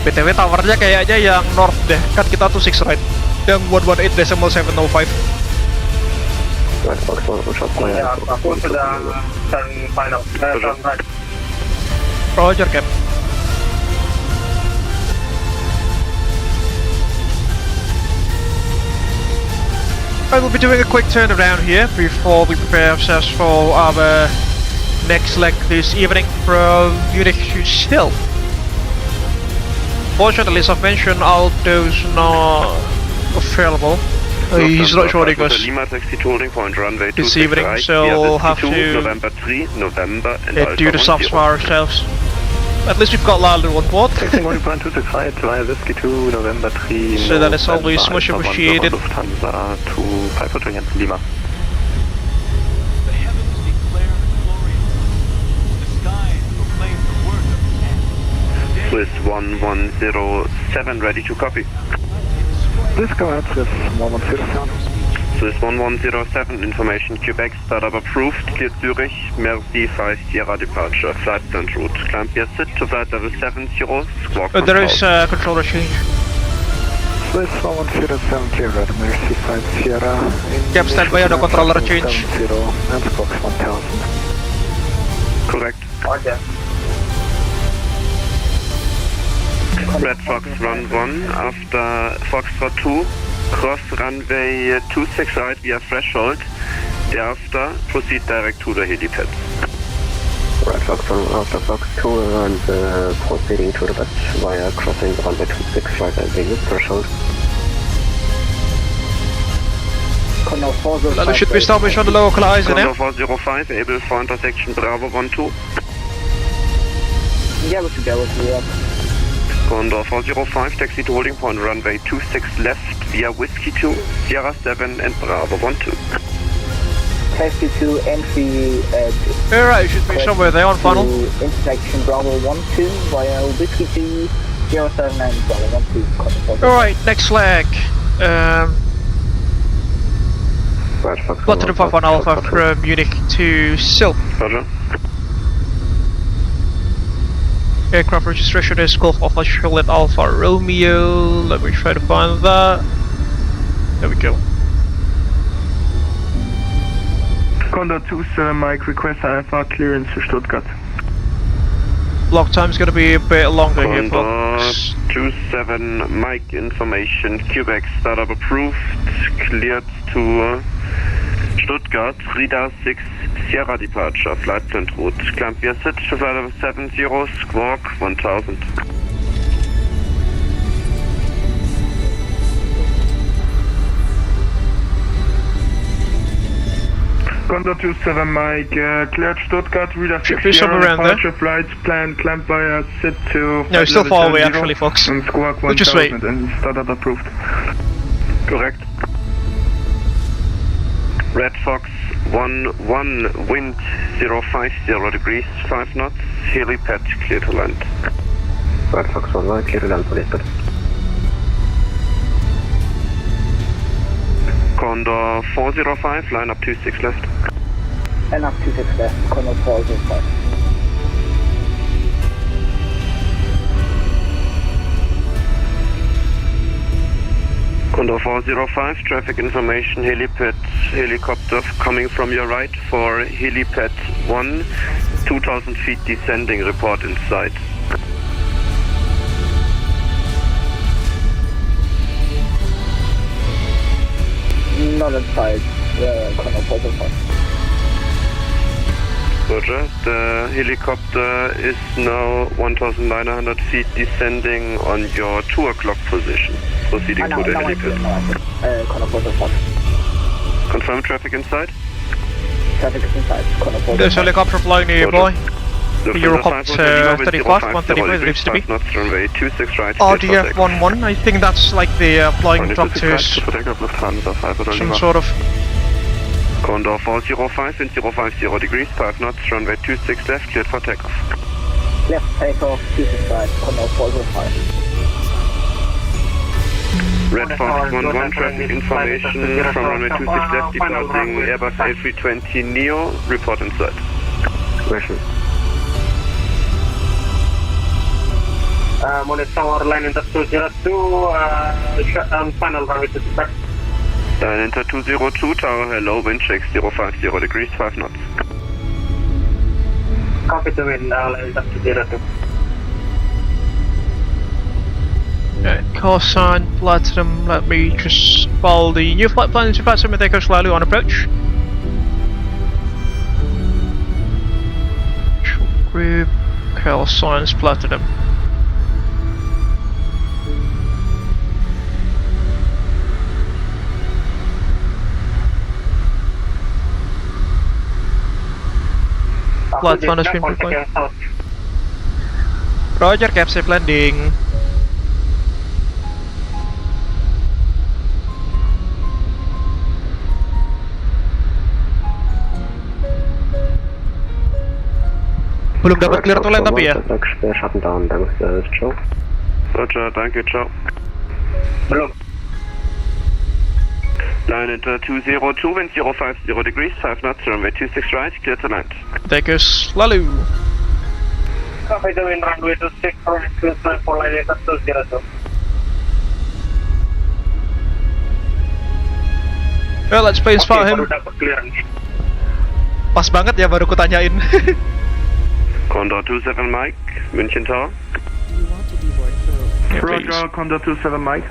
BTW towernya kayaknya yang north deh, kan kita tuh 6 right. Yang 118.705. Ya, aku sudah turn final. Roger Cap. I will be doing a quick turnaround here before we prepare ourselves for our next leg this evening from Munich to Sylt. Fortunately, as I've mentioned, Aldo's not available. He's not showing us this evening, so we'll have to do the subs for ourselves. At least we've got Lalu on board. So that is always much appreciated. Swiss 1107 ready to copy. Please go ahead, Swiss 1107. Swiss 1107 information Quebec startup approved. Clear Zurich, Merci 5 Sierra departure. Flight stand route. Climb via Sylt to flight level 70. Squawk there is controller change. Swiss 1107 clear red, Merci 5 Sierra. Cap standby on the controller change. And Fox 1000. Correct. Roger. Red Fox run 1 after Foxtrot 2. Cross runway 26 right via threshold. Thereafter, proceed direct to the helipad. Right Fox 1 after Fox 2 and proceeding to the west via crossing runway 26 right at the threshold. Lalu should be established on the localizer now. Condor 405, able for intersection Bravo 12. Yeah, we should be able to, yeah. Condor 405, taxi to holding point runway 26 left via Whiskey 2, Sierra 7 and Bravo 12. Taxi to entry at... Alright, should be somewhere there on funnel. Intersection Bravo 12 via Whiskey 2, Sierra 7 and Bravo 12. Alright, next leg. Platinum 51 Alpha from Munich to Sylt. Roger. Aircraft registration is Golf Alpha Charlotte Alpha Romeo. Let me try to find that. There we go. Condor 27 Mike, request Alpha clearance to Stuttgart. Block time is going to be a bit longer Condor here, folks. 27 Mike information. Quebec startup approved. Cleared to Stuttgart. Radar 6 Sierra departure. Flight plan route. Climb via Sylt to flight level 70. Squawk 1000. Condor 27 Mike, cleared Stuttgart, Radar 6 Sierra departure, flight plan, climb via Sylt to... No, it's still far away actually, folks. And Squawk 1000 just wait. and startup approved. Correct. Red Fox 11 wind 050 degrees 5 knots, helipad clear to land. Red Fox 11 clear to land, please. Condor 405, line up 26 left. And up 26 left, Condor 405. Condor 405, traffic information, helipad, helicopter coming from your right for helipad 1, 2000 feet descending, report in sight. Not inside, Condor 405. Roger. The helicopter is now 1,900 feet descending on your 2 o'clock position. Proceeding to the helipad. Confirm traffic inside? Traffic is inside. There's a helicopter flying nearby. Eurocopter 35, 135 leaves to be. RDF-11, I think that's like the flying tractors. Some sort of... Condor 405, wind 050 degrees, 5 knots, runway 26 left, cleared for takeoff. Left takeoff, 26 right, Condor 405. Red Fox 11, traffic information from runway 26 left, departing Airbus A320neo, report inside. Munich Tower, line into 202, shutdown final runway 26. Line into 202, tower, hello, wind check 050 degrees, 5 knots. Copy the wind, line into 202. Call sign Platinum, let me just follow the new flight plan into VATSIM with ATCOs Lalu on approach. Group, call signs Platinum. Flight plan has been prepared. Roger, cap safe landing. Belum dapat clear to land tapi ya? Roger, danke, ciao. Belum. Line into 202, wind 050 degrees, 5 knots, runway 26 right, clear to land. ATCOs Lalu. Copy the wind, runway 26 right, clear to land for line into 202. Well, let's play spot him. Pas banget ya, baru kutanyain. Condor 27 Mike, München Tower. Roger, Condor 27 Mike.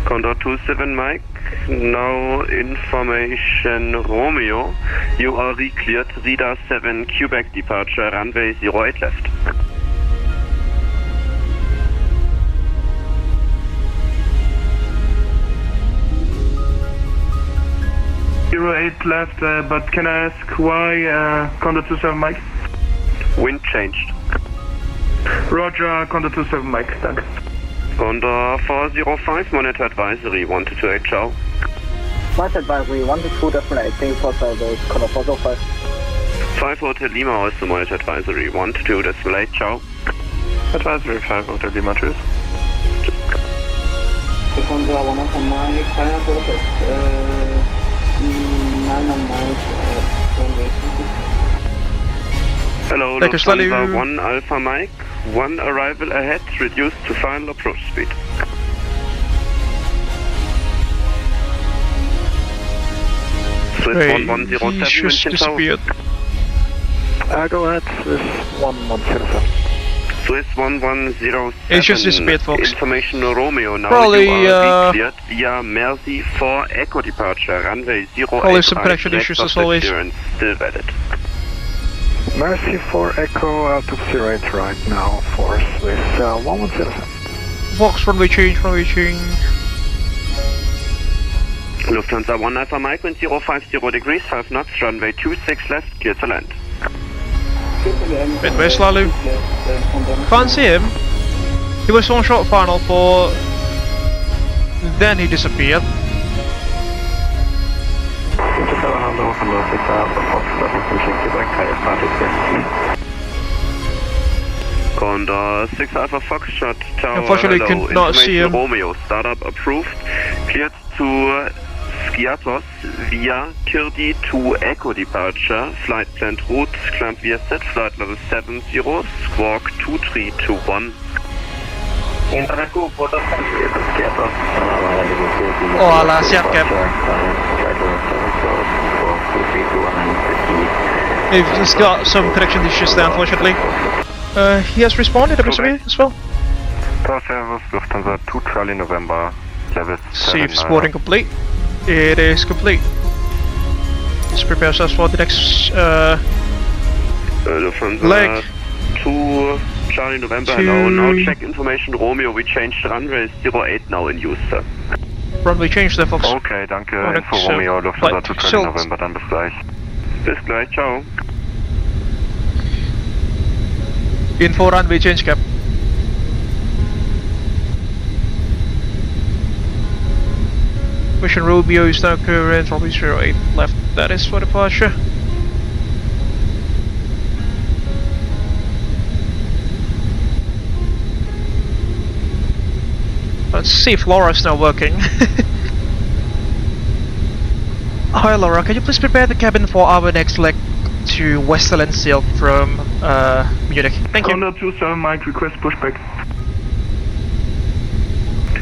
Condor 27 Mike, now information Romeo. You are re-cleared, Rida 7 Quebec departure, runway 08 left. .08 left, but can I ask why Condor 27 Mike? Wind changed. Roger, Condor 27 Mike, thanks. Condor 405, monitor advisory, 128, ciao. Monitor advisory, 122, definitely, thank you for service, Condor 405. 5 Hotel Lima, also monitor advisory, 122, decimal 8, ciao. Advisory 5 Hotel Lima, tschüss. Condor 105 Mike, final process, 9 on Mike, hello, Lufthansa 1 Alpha Mike, 1 arrival ahead, reduced to final approach speed. Swiss 1107, he just disappeared. Go ahead, Swiss 1107. Swiss 1107, it's just disappeared, folks. Information Romeo, now Probably, you are cleared via Mercy for Echo departure, runway 08 probably some connection issues as always. Still valid. Mercy for Echo out of 08 right now for Swiss 1107. Fox, runway change. Lufthansa 1 Alpha Mike, wind 050 degrees, 5 knots, runway 26 left, clear to land. Midway Lalu. Can't see him. He was on short final for... then he disappeared. Condor 6 Alpha Foxtrot Tower. Unfortunately, hello. could not see him. Romeo, startup approved. Cleared to Skiathos via Kirdi to Echo departure. Flight planned route, climb via set, flight level 70, squawk 2321. Oh alah, siap Cap. He's got some connection issues there, unfortunately. He has responded, appears to be, as well. Tower Service, Lufthansa 2 Charlie November, level 7. Safe sporting complete. It is complete. Let's prepare ourselves for the next Lufthansa 2 Charlie November, hello. Now check information Romeo, we changed runway 08 now in use, sir. Runway change there, Fox. Okay, danke. Info Romeo, Lufthansa 2 Charlie November, dann bis gleich. Bis gleich, ciao. Info runway change, Cap. Mission Romeo is now current, runway 08 left, that is for departure. Let's see if Laura's now working. Hi Laura, can you please prepare the cabin for our next leg to Westerland Sylt from Munich? Thank you. Condor 27 Mike, request pushback.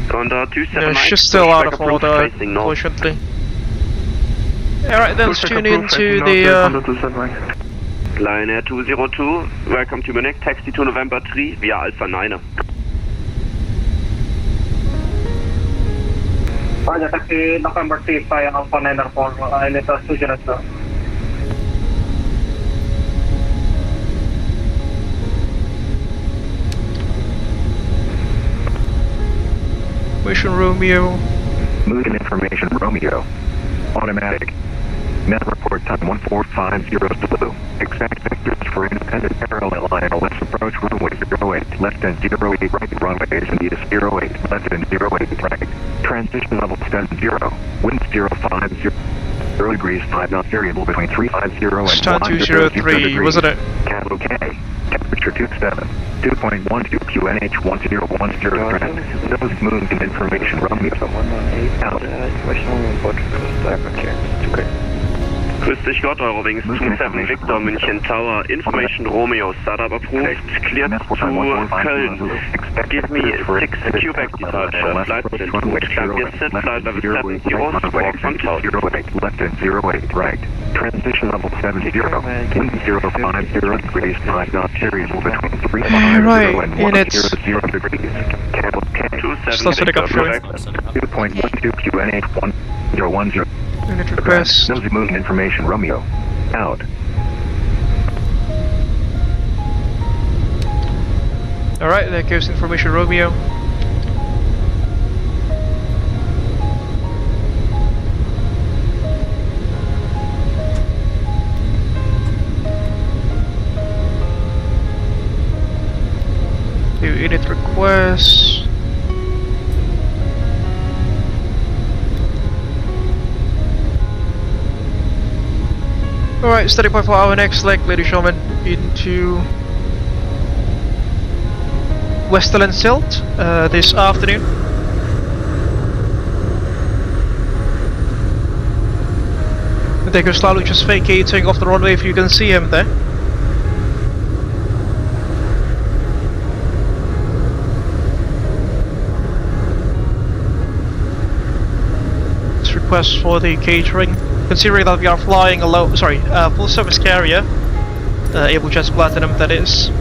Condor 27 no, Mike, she's still out of approved, order, facing north. unfortunately. Alright, then let's tune in to the... Line Air 202, welcome to Munich, taxi to November 3 via Alpha 9. Roger, taxi November 3 via Alpha 9 for Letter Sujan. Mission Romeo. Moving information Romeo. Automatic. Net report time 1450 Lalu. Exact vectors for independent airliner. Let's approach runway 08, less than 08 right, runway is in use 08, less than 08 right. Transition level 70, wind 050, 0 degrees 5 knot variable between 350 and Star 203, wasn't it? Capital K, temperature 27, 2.12 QNH 1010 trend. Nose moved in information Romeo. Out. Grüß dich Gott, Eurowings 27 Victor München Tower, Information Romeo, Startup approved, cleared to Köln. Give me 6 Quebec departure, flight Sylt, climb Sylt, flight level 70, squawk from cloud. 08, left and 08, right. Transition level 70, wind 050 degrees 5 knot variable between 350 and 100 degrees. Capital K. 27 Victor, correct. 2.12 QNH 1010. Unit request. Nosy moving information Romeo. Out. Alright, there goes information Romeo. New unit request. Alright, steady point for our next leg, ladies and gentlemen, into Westerland Sylt this afternoon. There goes Lalu just vacating off the runway if you can see him there. This request for the catering. Considering that we are flying a full service carrier, Abel Jets Platinum that is.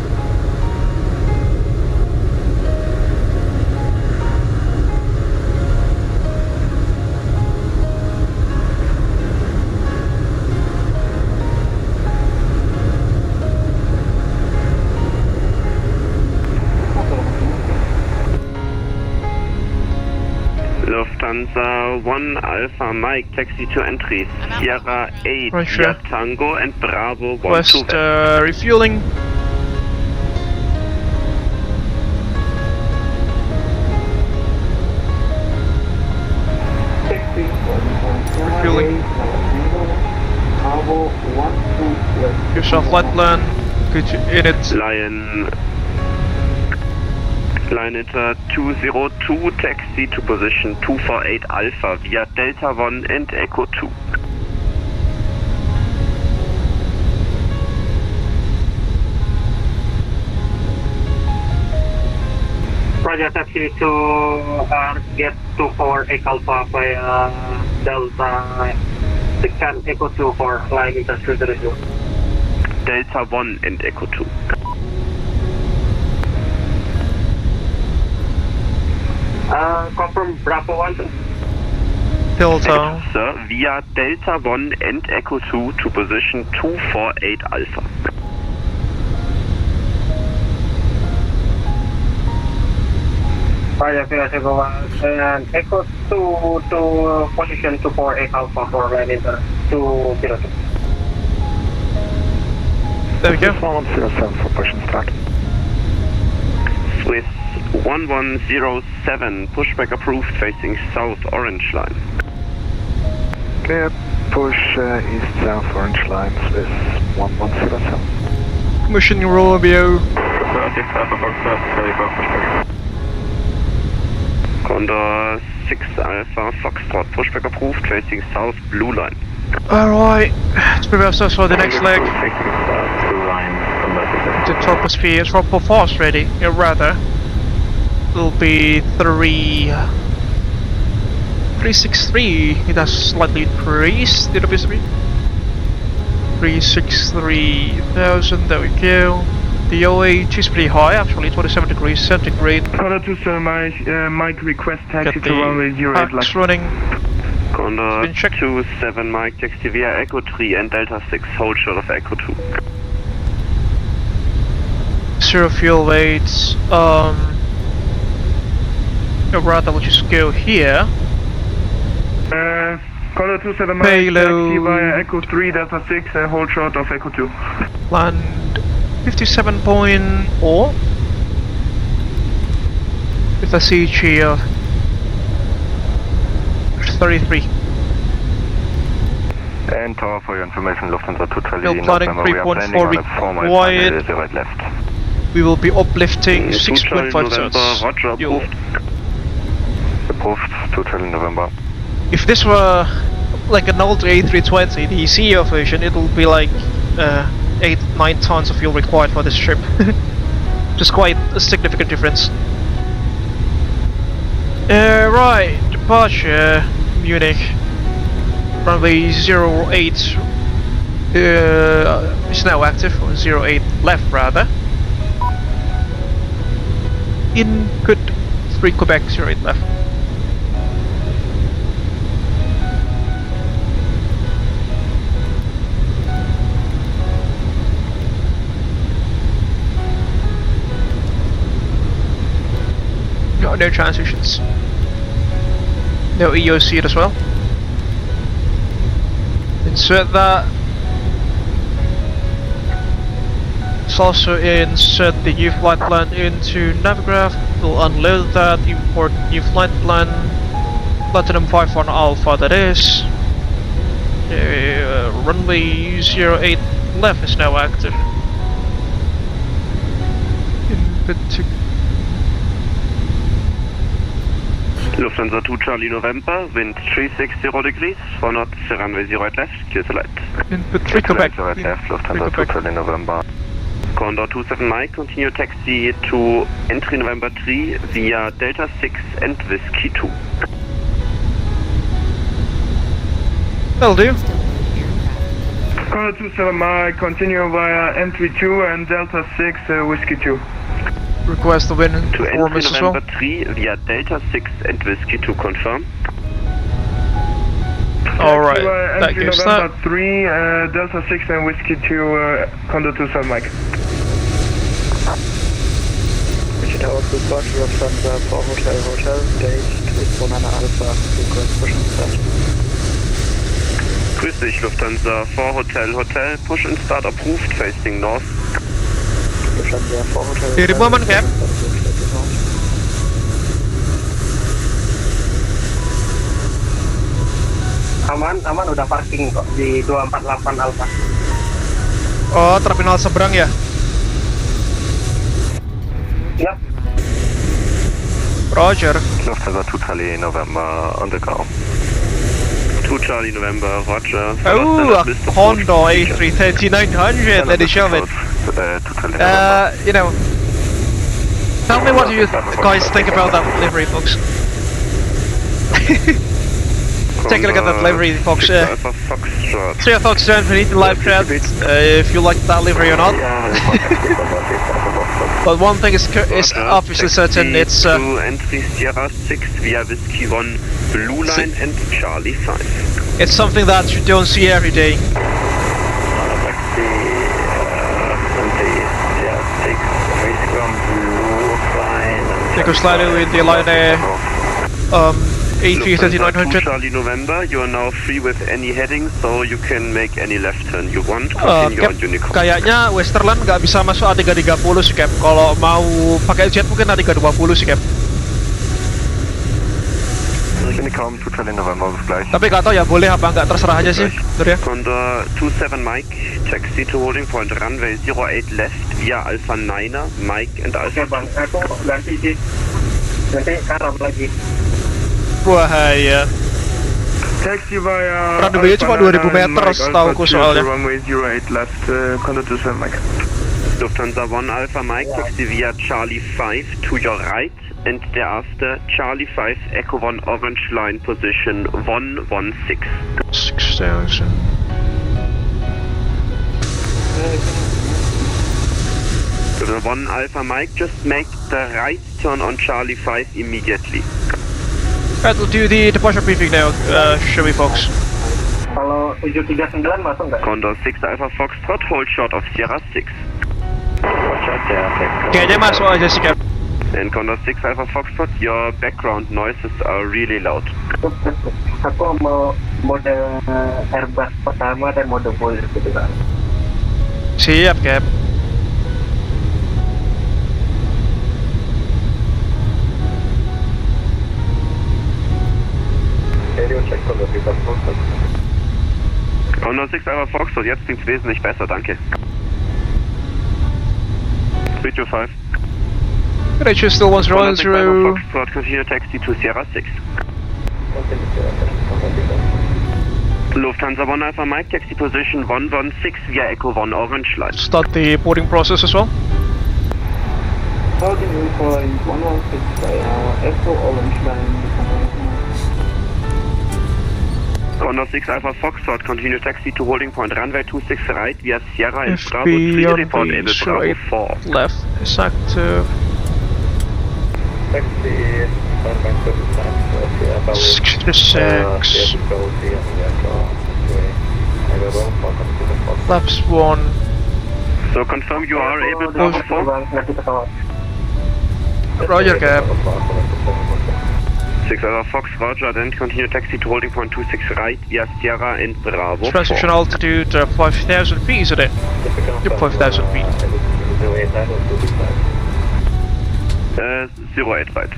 Lufthansa 1 Alpha Mike, taxi to entries, Sierra 8, Roger. Tango and Bravo 1 West refueling. Refueling. Here's our flight plan. Good in it. Liner 202, taxi to position 248 Alpha via Delta 1 and Echo 2. Roger, taxi to get 24 Echo Alpha via Delta 6 and Echo 2 for flying industry direction. Delta 1 and Echo 2. Confirm Bravo 1. Delta. Sir, via Delta 1 and Echo 2 to position 248 Alpha. Via and Echo 2 to position 248 Alpha for landing 202. There we go. 107 for push and start. Swiss 1107, pushback approved facing south orange line. Clear, push east south orange line, Swiss 1107. Mission Romeo. Condor 6 Alpha, Foxtrot, pushback approved facing south blue line. Alright, let's prepare ourselves for the next leg. The troposphere is fast ready, rather. It'll be 363. It has slightly increased, the obviously. 363,000, there we go. The OH is pretty high, actually, 27 degrees centigrade. Condor 2 Mike request taxi to runway 08 left. Running. Condor 27 Mike taxi via Echo 3 and Delta 6, hold short of Echo 2. Zero fuel weights, rather we'll just go here. Condor 27 Mike taxi via Echo 3 Delta 6 and hold short of Echo 2. Land 57.4 with a CG of 33. And tower for your information, Lufthansa 2 Charlie. Still planning 3.4 required. Left. We will be uplifting 6.5 knots. Approved, 2 Charlie November. If this were like an old A320, the CEO version, it'll be like 8-9 tons of fuel required for this trip. Just quite a significant difference. Right, departure Munich. Runway 08 is now active, or 08 left rather. Input 3 Quebec 08 left. No transitions. No EOC as well. Insert that. Let's also insert the new flight plan into Navigraph. We'll unload that, import new flight plan. Platinum 51 Alpha that is. Runway 08 left is now active. Lufthansa 2 Charlie November, wind 360 degrees, 4 knots, runway 08 left, clear to light. Input 3 Quebec. Left, Lufthansa 2 Charlie November. Condor 27 Mike, continue taxi to entry November 3 via Delta 6 and Whiskey 2. That'll do. Condor 27 Mike, continue via entry 2 and Delta 6, Whiskey 2. Request the wind to performance entry as well. November 3 via Delta 6 and Whiskey 2 confirm. Alright, that entry gives November that. 3, Delta 6 and Whiskey 2, Condor 27 Mike. Richard Tower to departure of Lufthansa for Hotel, date 21 Alpha, request push and start. Grüß dich Lufthansa 4 Hotel, push and start approved facing north. Lufthansa 4 Hotel. Di moment cap. Aman udah parking kok di 248 Alpha. Oh, terminal seberang ya? Yep. Roger. Lufthansa 2 Charlie November on the go. 2 Charlie November, Roger. Oh, a Honda A330-900, ladies and gentlemen. You know, tell me what you guys think about that livery, folks. Take a look at that livery, folks. 3 Foxtrot, we need the live chat if you like that livery or not. But one thing is obviously certain, it's to entry Sierra 6 via Whiskey 1, Blue Line and Charlie 5. It's something that you don't see every day. Nicholas Lalu in the airliner A33900. Charlie November, you are now free with any heading, so you can make any left turn you want. Continue on Unicorn. Kayaknya Westerland nggak bisa masuk A330 sih Cap. Kalau mau pakai jet mungkin A320 sih Cap. Unicorn to Charlie November, bis gleich. Tapi nggak tahu ya boleh apa nggak, terserah aja sih. Condor 27 Mike, taxi to holding point runway 08 left via Alpha 9er, Mike and Alpha. Oke bang, aku ganti karam lagi. Bahaya. Taxi via Runway-nya cuma 2000 meter setauku soalnya. Runway 08 left, Condor 27 Mike. Lufthansa 1 Alpha Mike, taxi via Charlie 5 to your right. And thereafter, Charlie 5 Echo 1 Orange Line position 116. 6000. The 1 Alpha Mike, just make the right turn on Charlie 5 immediately. Right, we'll do the departure briefing now, shall we Fox? Kalau 739 masuk nggak? Condor 6 Alpha Foxtrot, hold short of Sierra 6. Kayaknya masuk aja sih Cap. And Condor 6 Alpha Foxtrot, your background noises are really loud. Aku mau mode Airbus pertama dan mode full gitu kan. Siap Cap. Condor 6 Alpha Foxtrot, jetzt klingt's wesentlich besser, danke. 325. Rachel still 110. Foxtrot, continue taxi to Sierra 6. Lufthansa 1 Alpha Mike, taxi position 116 via Echo 1 Orange Line. Start the boarding process as well. Holding point 116 via Echo Orange Line. Condor 6 Alpha Foxtrot, continue taxi to holding point runway 26 right via Sierra and Bravo 3, report Abel Bravo 4. Left is active. Taxi 66. Flaps 1. So confirm you are able to Bravo 4? Roger Cap. 6 Alpha Fox, roger, then continue taxi to holding point 26 right via Sierra and Bravo 4. Transition altitude 5000 feet, isn't it? Yep, 5000 feet. 08 right.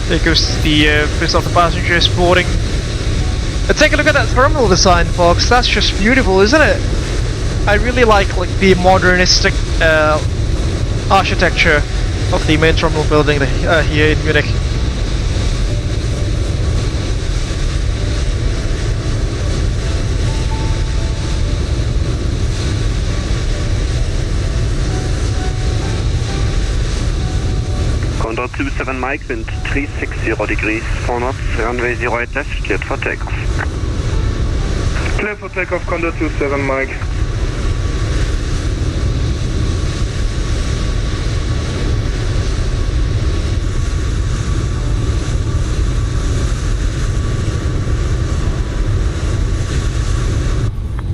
There goes the first of the passengers boarding. Take a look at that terminal design, folks. That's just beautiful, isn't it? I really like the modernistic architecture of the main terminal building here in Munich. Condor 27 Mike, wind 360 degrees, 4 knots, runway 08 left, cleared for takeoff. Clear for takeoff, Condor 27 Mike.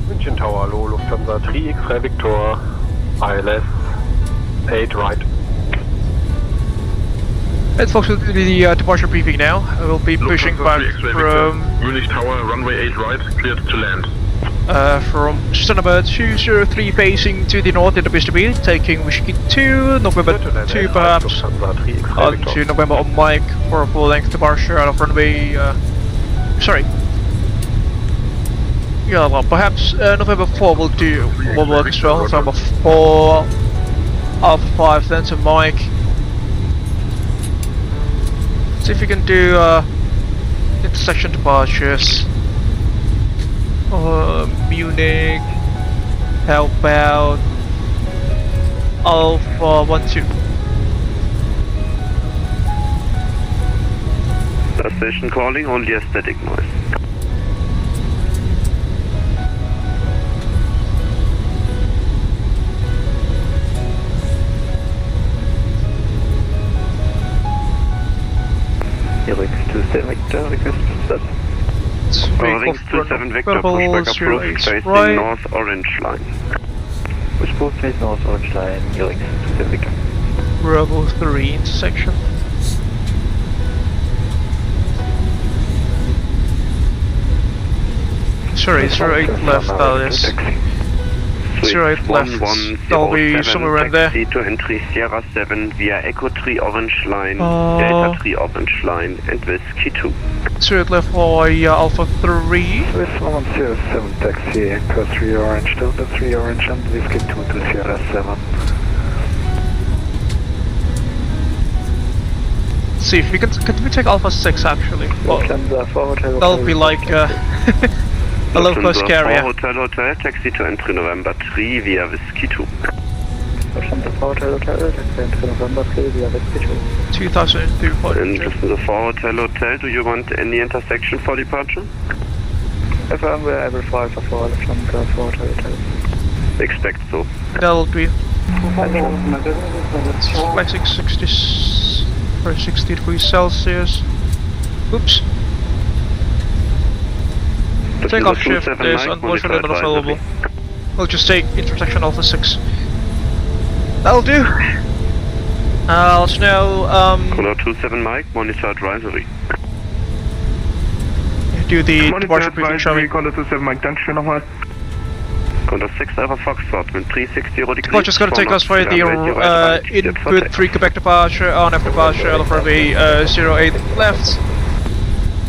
München Tower, hallo, Lufthansa 3 X-Ray Victor, ILS 8 right. Let's focus on the departure briefing now. I will be pushing back from Munich Tower, runway 8 right, cleared to land. From just number 203 facing to the north in the Bishop, taking Whiskey 2, November 2 perhaps, on to November on Mike for a full length departure out of runway, sorry. Yeah, well, perhaps November 4 will work as well. November 4, Alpha 5 then to Mike. See if we can do intersection departures. Munich, how about Alpha 1-2? Station calling, only a static noise. Eric to Victor, request to stop. Takeoff Wings 27 Victor, pushback approved, facing right. North Orange Line. Pushback facing North Orange Line, Eurings 27 Victor. Bravo 3 intersection. Sorry, 08 left, that is. 08 left, that'll be somewhere around there. Taxi to entry Sierra 7 via Echo 3 Orange Line, Delta 3 Orange Line, and Whiskey 2. 08 left via Alpha 3. Swiss 107 taxi, Echo 3 Orange, Delta 3 Orange, and Whiskey 2 to Sierra 7. See if we can we take Alpha 6 actually? Well, that'll be like a low cost carrier. Hotel, taxi to entry November 3 via Whiskey 2. Hotel, taxi entry November 3 via Whiskey 2. 2002. And listen to 4 Hotel, do you want any intersection for departure? If I'm able fly for 4 Hotel. Expect so. That'll be like 60 degrees Celsius. Oops. Takeoff shift is unfortunately not available. We'll just take intersection Alpha 6. That'll do. I'll know, Condor 27 Mike, monitor advisory. Do the departure briefing, shall we? Condor 27 Mike, danke nochmal. Condor 6 Alpha Foxtrot, wind 360 degrees. Well, just gonna take us for the input 3 Quebec departure, on F departure, Alpha Runway 08 left.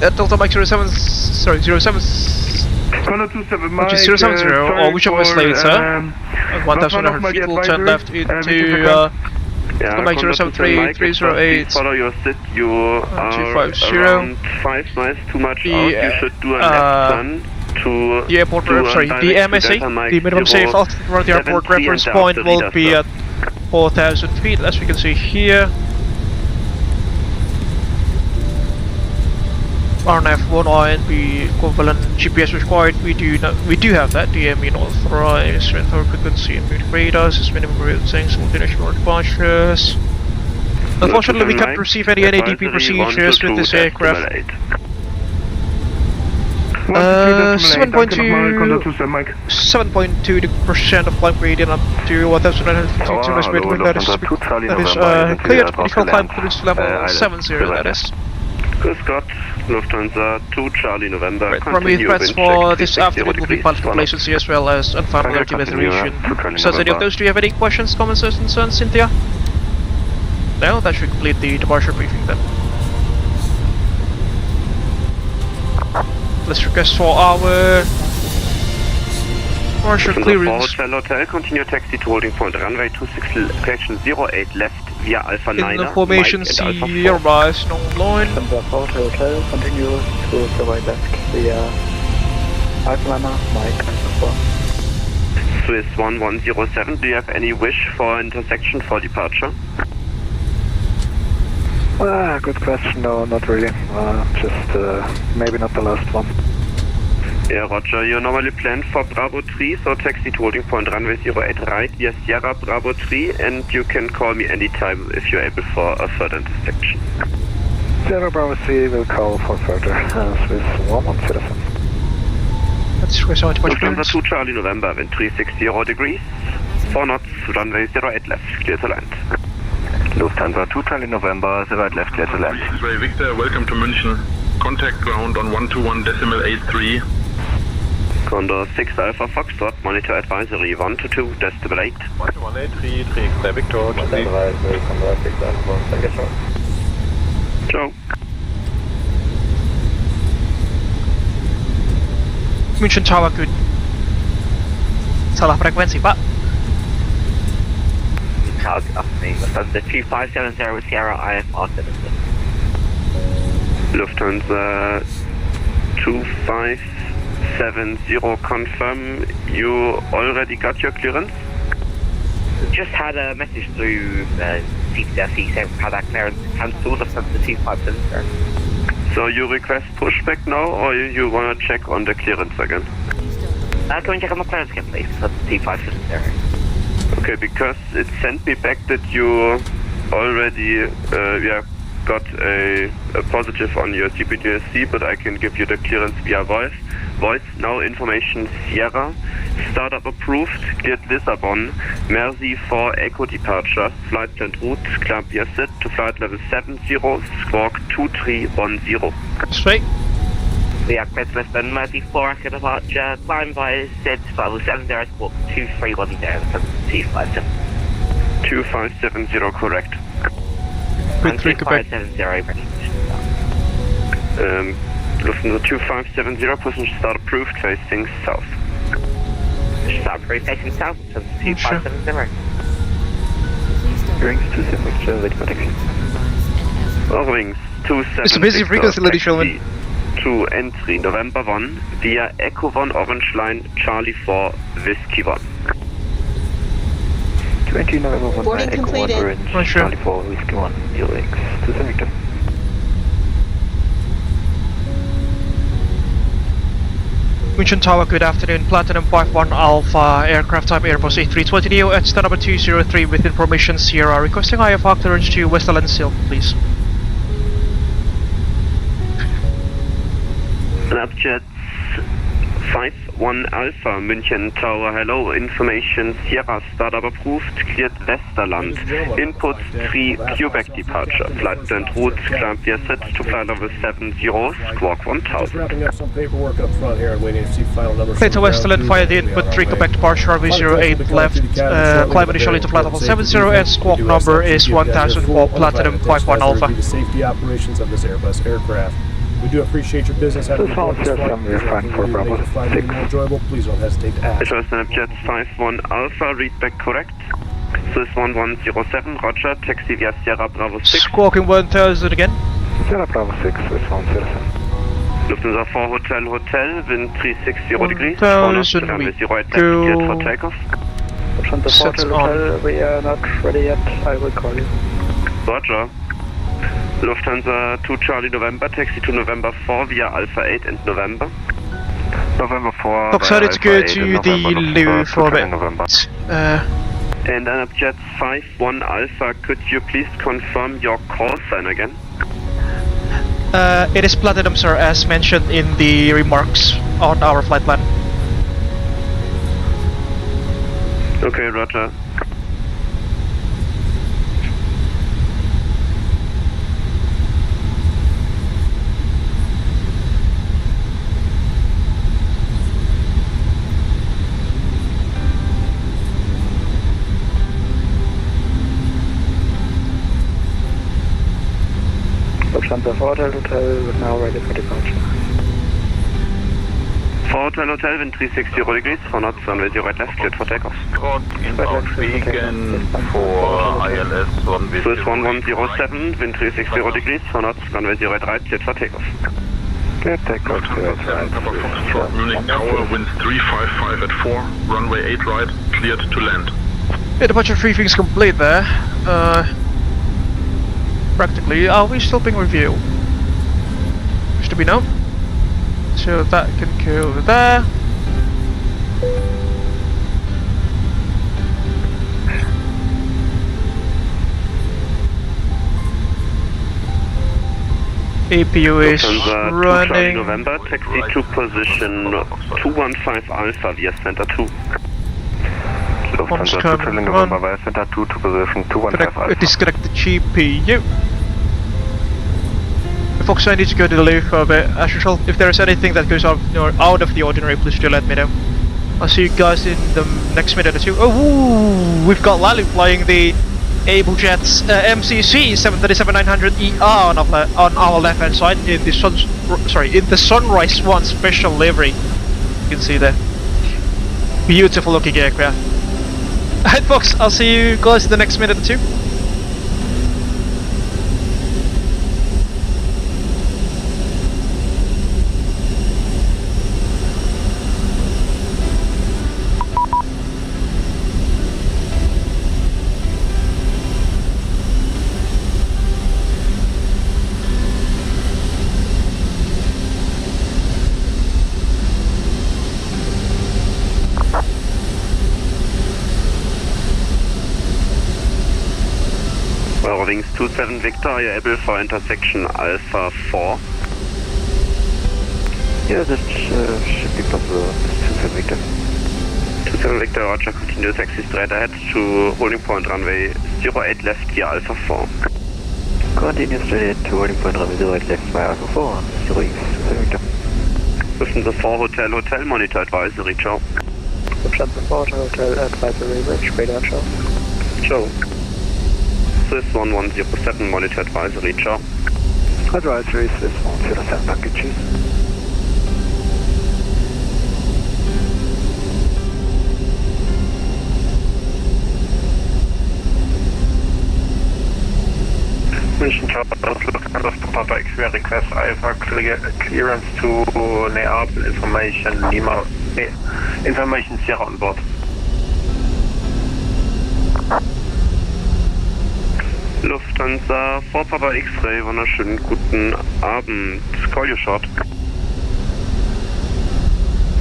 Delta Mike 07, sorry, 07. Condor 27 Mike, 070, or whichever is later. 1,100 feet will turn left into Mike 073, 308. Follow your sit, you are around 5 miles too much out. You should do a left turn to the airport, sorry, the MSA, the minimum safe altitude around the airport reference point will be at 4,000 feet, as we can see here. RNF 19 equivalent GPS required. We do have that. DME authorized, rental frequency and moving radars is minimum routing, simultaneous short departures. Unfortunately, we can't receive any NADP procedures with this aircraft. 7.2% of climb gradient up to 1,952 meters. That is cleared. Default climb cruise level 70. That is. Good Scott, Lufthansa 2 Charlie November. Right, primary threats for this afternoon will be pilot complacency as well as unfamiliarity with aviation. So, any of those, do you have any questions, comments, or concerns, Cynthia? No? That should complete the departure briefing then. Let's request for our departure clearance. Hotel, continue taxi to holding point runway 26 direction 08 left via Alpha 9. In the formation Airbus, no line. Hotel, continue to the right left via Alpha 9, Mike 4. Swiss 1107, do you have any wish for intersection for departure? Good question, no, not really. Just maybe not the last one. Yeah, roger. You normally plan for Bravo 3, so taxi to holding point runway 08 right via Sierra Bravo 3, and you can call me anytime if you're able for a further intersection. Sierra Bravo 3 will call for further Swiss 1107. That's Swiss Lufthansa 2 Charlie November, wind 360 degrees, 4 knots, runway 08 left, clear to land. Lufthansa 2 Charlie November, 08 left, clear to land. X-ray Victor, welcome to München. Contact ground on 121.83. Condor 6 Alpha Foxtrot, monitor advisory 122, decimal 8. 12183, 3X Victor, advisory, Condor 6 Alpha, thank you, Ciao. München Tower, good. Salah frekuensi, Pak. The 2570 with Sierra IFR 70. Lufthansa 2570, confirm you already got your clearance? Just had a message through CTC saying had that clearance cancelled from the 2570. So you request pushback now, or you want to check on the clearance again? Can we check on the clearance again, please, for the 2570? Okay, because it sent me back that you already got a positive on your CPDSC, but I can give you the clearance via voice. Now information Sierra, startup approved, cleared Lissabon, Merci for Echo departure, flight plan route, climb via Sylt to flight level 70, squawk 2310. Straight. Yeah, Christmas and Merci for Echo departure, climb via Sylt, level 70, squawk 2310, 257. 2570, correct. With 3 Quebec. 2570, Lufthansa 2570, passenger start approved, facing south. Start approved, facing south, 2570. Wings 27, ready for taxi. Wings 27. It's a busy frequency, ladies and gentlemen. To entry, November 1, via Echo 1 Orange Line, Charlie 4, Whiskey 1. 20 November 1, Boarding Echo completed. 1 Orange, Charlie 4, Whiskey 1, 0X, to the victim. Munich Tower, good afternoon. Platinum 51 Alpha, aircraft type Airbus A320neo at stand number 203 with information Sierra, requesting IFR clearance to Westerland Sylt, please. Abel Jets 51 Alpha, Munich Tower, hello, information Sierra, startup approved, cleared Westerland, input 3 Quebec departure, flight plan route, climb via Sylt to flight level 70, squawk 1000. Wrapping up some paperwork up front here and waiting to see final numbers. Clear to Westerland via the input 3 Quebec departure, RV08 left, climb initially to flight level 70 and squawk number is 1000 for Platinum 51 Alpha. The safety operations of this Airbus aircraft. We do appreciate your business. Having you aboard this flight. If you make the flight even more enjoyable, please don't hesitate to ask. Abel Jets 51 Alpha, read back correct. This is 1107, roger, taxi via Sierra Bravo 6. Squawking 1000 again. Sierra Bravo 6, this 107. Lufthansa 4 Hotel, wind 360 degrees. 1000 we go. For takeoff. Sets on. We are not ready yet, I will call you. Roger. Lufthansa 2 Charlie November, taxi to November 4 via Alpha 8 and November. November 4. Decided to go to the Lalu for a bit. And Abel Jets 51 Alpha, could you please confirm your call sign again? It is Platinum, sir, as mentioned in the remarks on our flight plan. Okay, roger. Lufthansa 4 Hotel is now ready for departure. 4 Hotel, wind 360 degrees, 4 knots, runway 08 left, cleared for takeoff. Inbound vegan for ILS 1 So it's 1107, wind 360 degrees, 4 knots, runway 08 right, cleared for takeoff. Cleared takeoff, Munich Tower, wind 355 at 4, runway 8 right, cleared to land. Yeah, departure briefing's complete there. Practically, are we still being reviewed? Wish to be no. So that can go over there. APU is running. November, taxi to position 215 Alpha via Center 2. One's coming on. Via Center 2 to position 215 Alpha. Disconnect the GPU. Folks, I need to go to the Lalu for a bit. As usual, if there is anything that goes out of the ordinary, please do let me know. I'll see you guys in the next minute or two. Oh, we've got Lalu flying the Abel Jets MCC 737-900ER on our left-hand side in the Sunrise 1 special livery. You can see there. Beautiful looking aircraft. Alright, folks, I'll see you guys in the next minute or two. Wings 27 Victor, are you able for intersection Alpha 4? Yeah, that should be possible. 27 Victor. 27 Victor, Roger, continue taxi straight ahead to holding point runway 08 left via Alpha 4. Continue straight ahead to holding point runway 08 left via Alpha 4, 0x, 27 Victor. Lufthansa 4 Hotel, monitor advisory, ciao. Lufthansa 4 Hotel, advisory, bridge, radar, ciao. Ciao. Swiss 1107, monitor advisory, ciao. Advisory, Swiss 107, packages. Mission Lufthansa Papa X-ray request Alpha clearance to Neapel, information Sierra on board. Lufthansa 4 Papa X-ray, wunderschönen guten Abend. Call you short.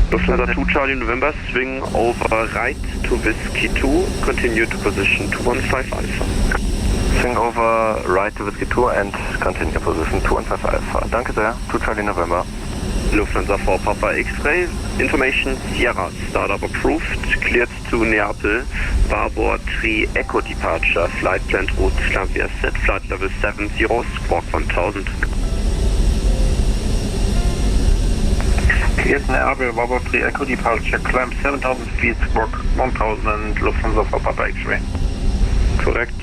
Lufthansa 2 Charlie November, swing over right to Whiskey 2, continue to position 215 Alpha. Swing over right to Whiskey 2 and continue position 215 Alpha. Danke sehr, 2 Charlie November. Lufthansa 4 Papa X-ray, information Sierra, startup approved, cleared to Neapel, Barboard 3 Echo departure, flight planned route Columbia set, flight level 70, squawk 1000. Cleared Neapel, Barboard 3 Echo departure, climb 7000 feet, squawk 1000, Lufthansa 4 Papa X-ray. Correct.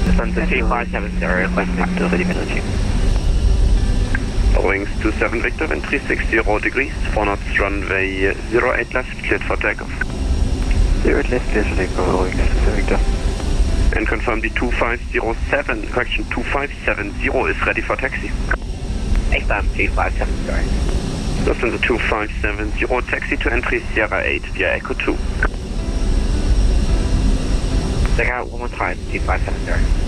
Lufthansa 3570, requesting ready energy. Wings 27 Victor, wind 360 degrees, 4 knots, runway 08 left, cleared for takeoff. 08 left, cleared for takeoff, Wings 27 Victor. And confirm the 2507, correction 2570 is ready for taxi. Expand 257, sorry. Lufthansa 2570, taxi to entry Sierra 8 via Echo 2. Check out one more time, 2570.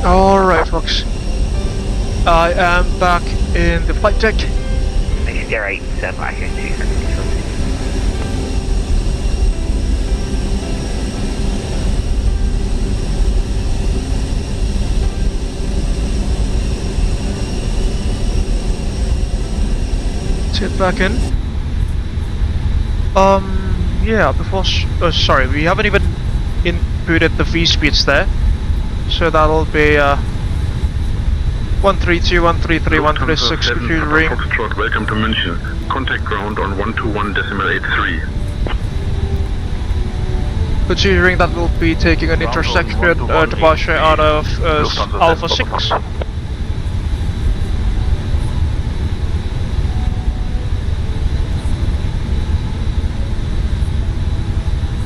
Alright folks, I am back in the flight deck. Sierra 8, set back in 270. Sit back in. Yeah, sorry, we haven't even inputted the V speeds there. So that'll be 132, 133, 136, computer ring. Foxtrot, welcome to München. Contact ground on 121.83. Computer ring that will be taking an intersection departure out of Alpha 6.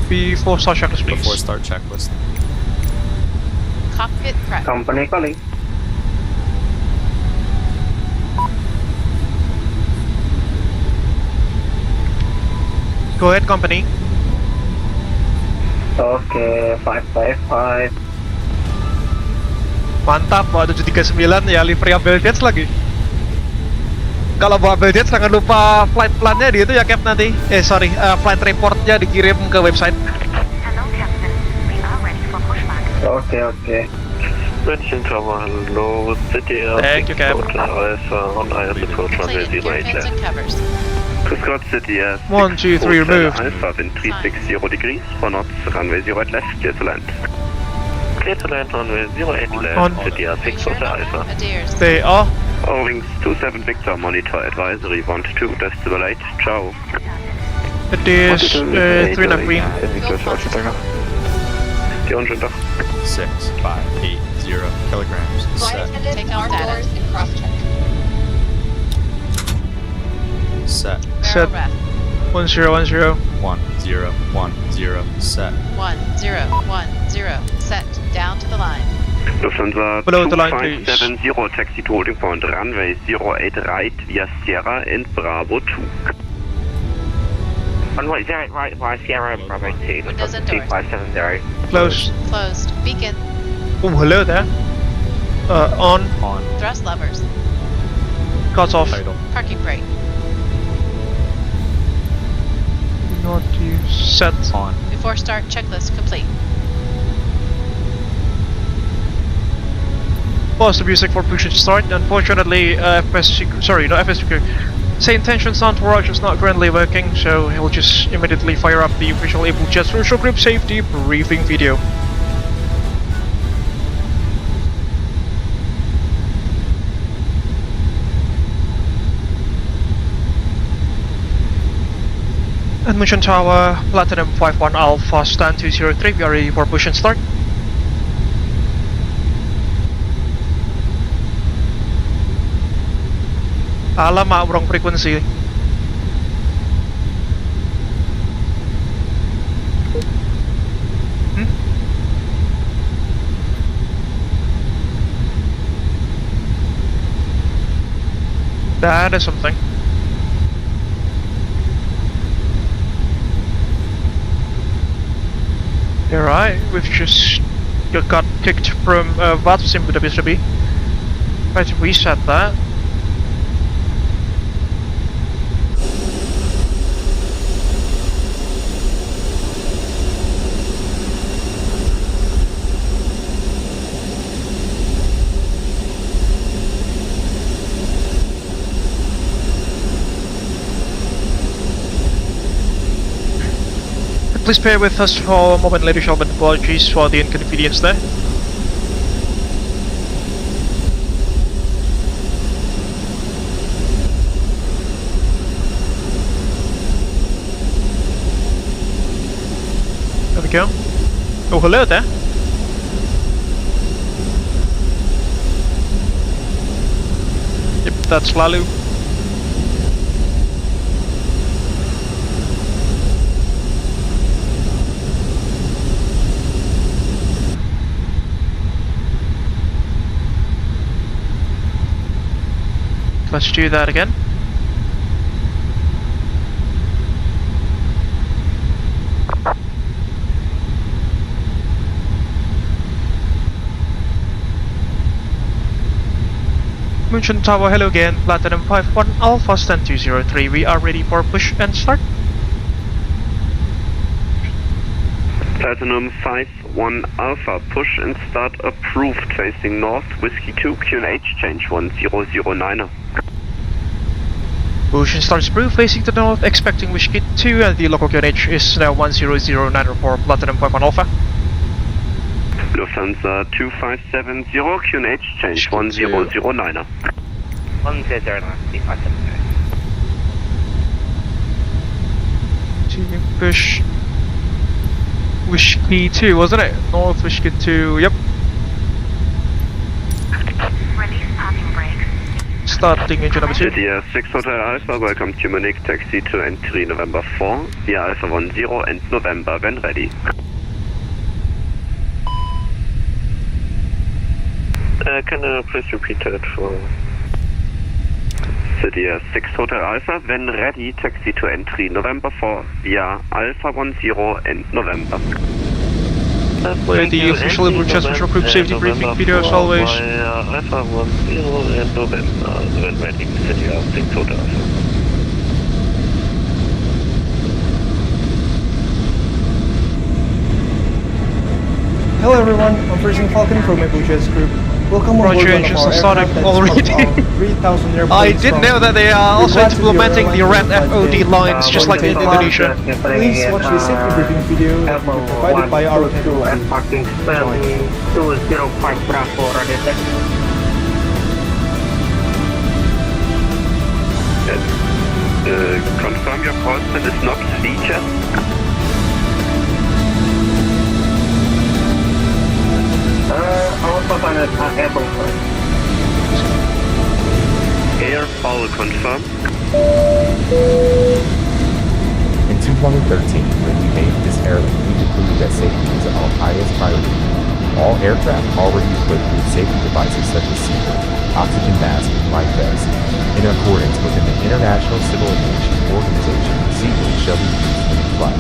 Before start checklist, please. Before start checklist. Cockpit prep. Company calling. Go ahead, company. Okay, 555. Mantap, bawa 739 ya, livery Abel Jets lagi. Kalau bawa Abel Jets jangan lupa flight plan-nya di itu ya Cap nanti. Flight report-nya dikirim ke website. Okay. München Tower, hello, City Air. Thank you, Cap. Alpha on IS approach runway 08 left. Scott City Air. 1, 2, 3, remove. Alpha, wind 360 degrees, 4 knots, runway 08 left, clear to land. Clear to land, runway 08 left, City Air 6 Hotel Alpha. They are. Wings 27 Victor, monitor advisory 12 decimal 8, ciao. It is 3 Queen. 6580 kilograms. Set. Take off status. Set. Set. 1010. 1010. Set. 1010. Set. Down to the line. Lufthansa Below the line, please. 2570, taxi to holding point runway 08 right via Sierra and Bravo 2. Runway 0 right by Sierra Bravo 2. Windows and doors. 2570. Closed. Closed. Beacon. Oh, hello there. On. Thrust levers. Cuts off. Parking brake. Not use set. On. Before start, checklist complete. Pause the music for push and start. Unfortunately, SayIntentions Entourage is not currently working, so he'll just immediately fire up the official Abel Jets Virtual Group safety briefing video. And Mission Tower, Platinum 51 Alpha, stand 203, we are ready for push and start. Alamak, wrong frequency. That is something. Alright, we've just got kicked from VATSIM to WSB. Try to reset that. Please bear with us for a moment, ladies and gentlemen. Apologies for the inconvenience there. There we go. Oh, hello there. Yep, that's Lalu. Let's do that again. Munchen Tower, hello again. Platinum 51 Alpha, stand 203. We are ready for push and start. Platinum 51 Alpha, push and start approved, facing north, Whiskey 2, QNH, change 1009. Push and start is approved, facing to the north, expecting Whiskey 2, and the local QNH is now 1009 for Platinum 51 Alpha. Lufthansa 2570, QNH, change 1009. 1009, push Whiskey 2, wasn't it? North Whiskey 2, yep. Release parking brakes. Starting engine number 2. City 6 Hotel Alpha, welcome to Munich, taxi to entry November 4, via Alpha 10 and November when ready. Can you please repeat that for... City 6 Hotel Alpha, when ready, taxi to entry November 4, via Alpha 10 and November. The official Abel Jets Virtual Group safety briefing video as always. Alpha 10 and November, when ready, City 6 Hotel Alpha. Hello everyone, I'm Freezing Falcon from Abel Jets Group. Welcome on board one of our aircraft that's already. 3,000 airplanes. I didn't know that they are also implementing the red FOD lines just like in Indonesia. Please watch the safety briefing video that will be provided by our crew. Parking spelling 205 Bravo ready. Confirm your call that is not VJet. Also on Apple. Air all confirm. In 2013, when we made this airline, we concluded that safety is our highest priority. All aircraft already equipped with safety devices such as seatbelt, oxygen mask, and life vests. In accordance with an International Civil Aviation Organization, seatbelt shall be used in flight.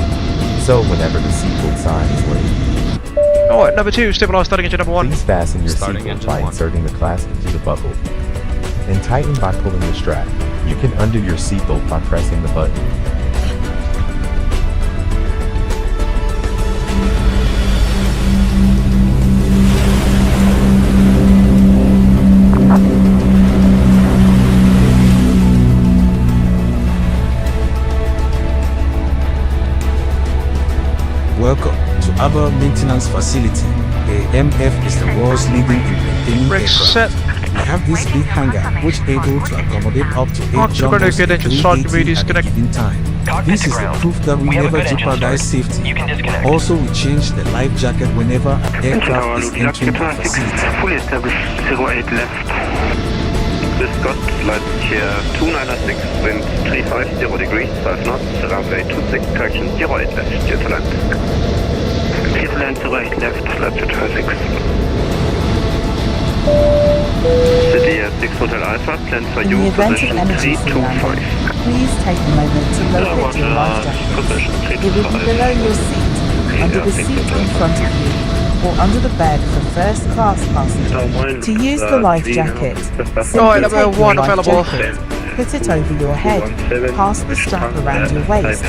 So whenever the seatbelt sign is waved. Alright, number 2, stabilize starting engine number 1. Please fasten your seatbelt by inserting the clasp into the buckle. And tighten by pulling the strap. You can undo your seatbelt by pressing the button. Welcome to Abel Maintenance Facility. AMF is the world's leading in maintaining aircraft. We have this big hangar which is able to accommodate up to 8 jumpers at 380 at a given time. This is the proof that we never jeopardize safety. Also, we change the life jacket whenever an aircraft is entering the facility. Fully established 08 left. This Scott, flight here 296, wind 350 degrees, 5 knots, runway 26, correction 08 left, clear to land. Clear to land 08 left, latitude 26. City 6 Hotel Alpha, plan for In you, the event of position emergency 325. landing, please take a moment to locate your life jacket. It will be below your seat, under the seat in front of you, or under the bed for first class passengers. To use the life jacket, simply take your life jacket, put it over your head, pass the strap around your waist,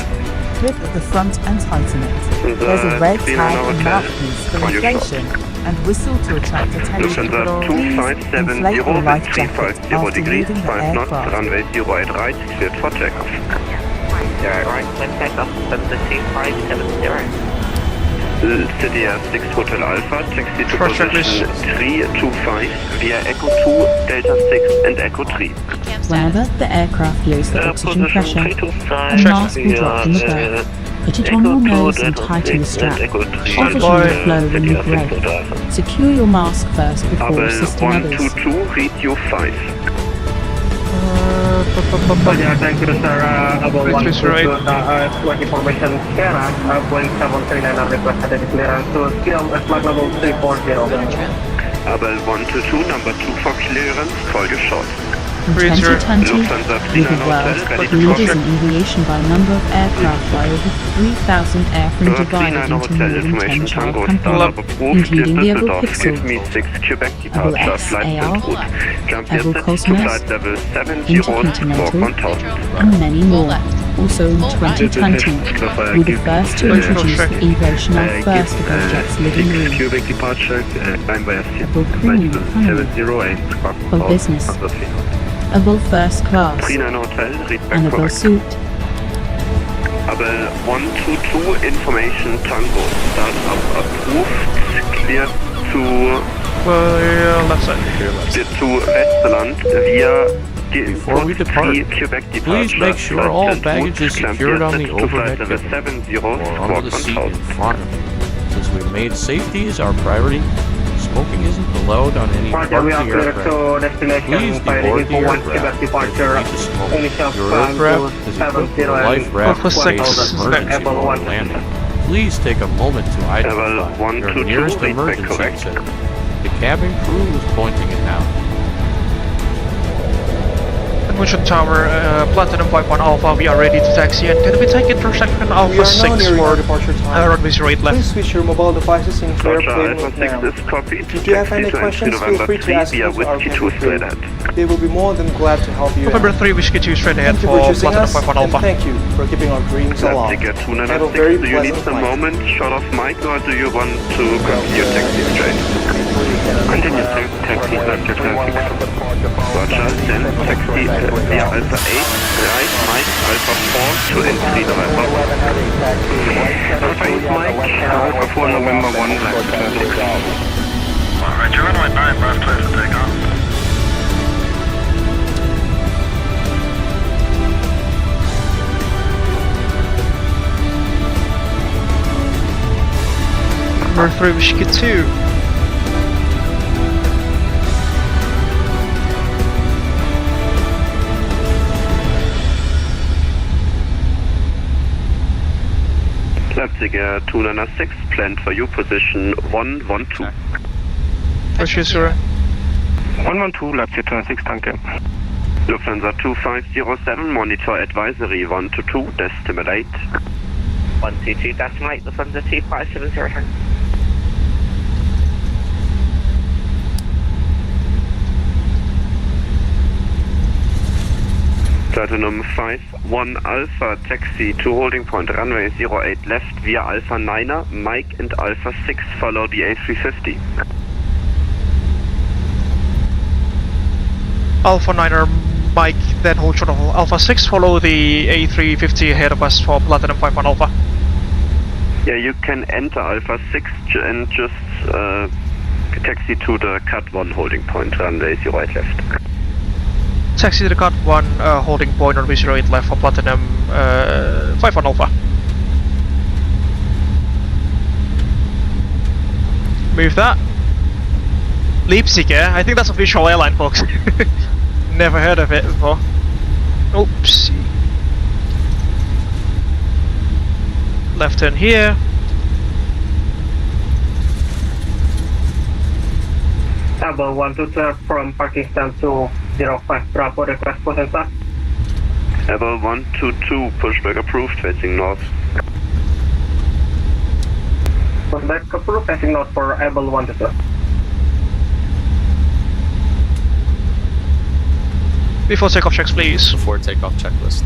clip at the front and tighten it. There's a red tag and mouthpiece for inflation, and whistle to attract attention. Please inflate your life jacket after leaving the 5 knots, aircraft. runway 08 right, cleared for takeoff. Yeah, right, when takeoff, 72570. City 6 Hotel Alpha, taxi to position 325 via Echo 2, Delta 6 and Echo 3. Whenever the aircraft loses the oxygen pressure, a mask will drop from the berth. Put it on your nose and tighten the strap. Oxygen will flow when you breathe. Secure your mask first before assisting others. 122, read you 5. Thank you, sir. About 1 information Sierra, Boeing 739 requested clearance to flight level 340. Abel 122, number 2 for clearance, call you short. In 2020, we did well, leaders in aviation by number of aircraft by over 3,000 airframe divided into more than 10 child companies, including the Abel Pixel, Abel X AR, Abel Cosmos, Intercontinental, and many more. Also in 2020, we were the first to introduce the aviation our first Abel Jets living room, Abel Premium Economy, Abel Business, Abel First Class, and Abel Sylt. Abel 122, information Tango, start up approved, clear to... left side. Clear to Westland via... Before we depart, please make sure all baggage is secured on the overhead cabin or under the seat in front. Since we've made safety as our priority, smoking isn't allowed on any part of the aircraft. Please deboard the aircraft if you need to smoke. Your aircraft is equipped with a life raft in case of emergency or landing. Please take a moment to identify your nearest emergency exit. The cabin crew is pointing it out. Mission Tower, Platinum 51 Alpha, we are ready to taxi and can we take intersection Alpha 6 for runway 08 left? Please switch your mobile devices into airplane mode now. If you have any questions, feel free to ask them to our cabin crew. They will be more than glad to help you November out. 3, Whiskey 2 straight ahead Thank you for for choosing Platinum us, 51 and Alpha. thank you for keeping our dreams alive. Have a very Do you need pleasant a flight. moment, short of mic, or do you want to continue taxi straight? Continue taxi left to 26. Roger, then taxi via Alpha 8, right, Mike, Alpha 4 to entry November 1. Alpha 8, Mike, Alpha 4, November 1, left to 26. Roger, runway 9, left clear for takeoff. Number 3, Whiskey 2. Leipzig 296, planned for you, position 112. Roger, sir. 112, Leipzig 296, danke. Lufthansa 2507, monitor advisory 122, decimal 8. 122, decimal 8, Lufthansa 2570, return. Platinum 51 Alpha, taxi to holding point, runway 08 left, via Alpha 9er, Mike and Alpha 6, follow the A350. Alpha 9er, Mike, then hold short of Alpha 6, follow the A350 ahead of us for Platinum 51 Alpha. Yeah, you can enter Alpha 6 and just taxi to the Cut 1 holding point, runway 08 left. Taxi to the Cut 1 holding point on V08 left for Platinum 51 Alpha. Move that. Leipzig, yeah? I think that's a visual airline, folks. Never heard of it before. Oops. Left turn here. Abel 122 from parking stand to 05 Bravo, request push and start. Abel 122, pushback approved, facing north. Pushback approved, facing north for Abel 122. Before takeoff checks, please. Before takeoff checklist.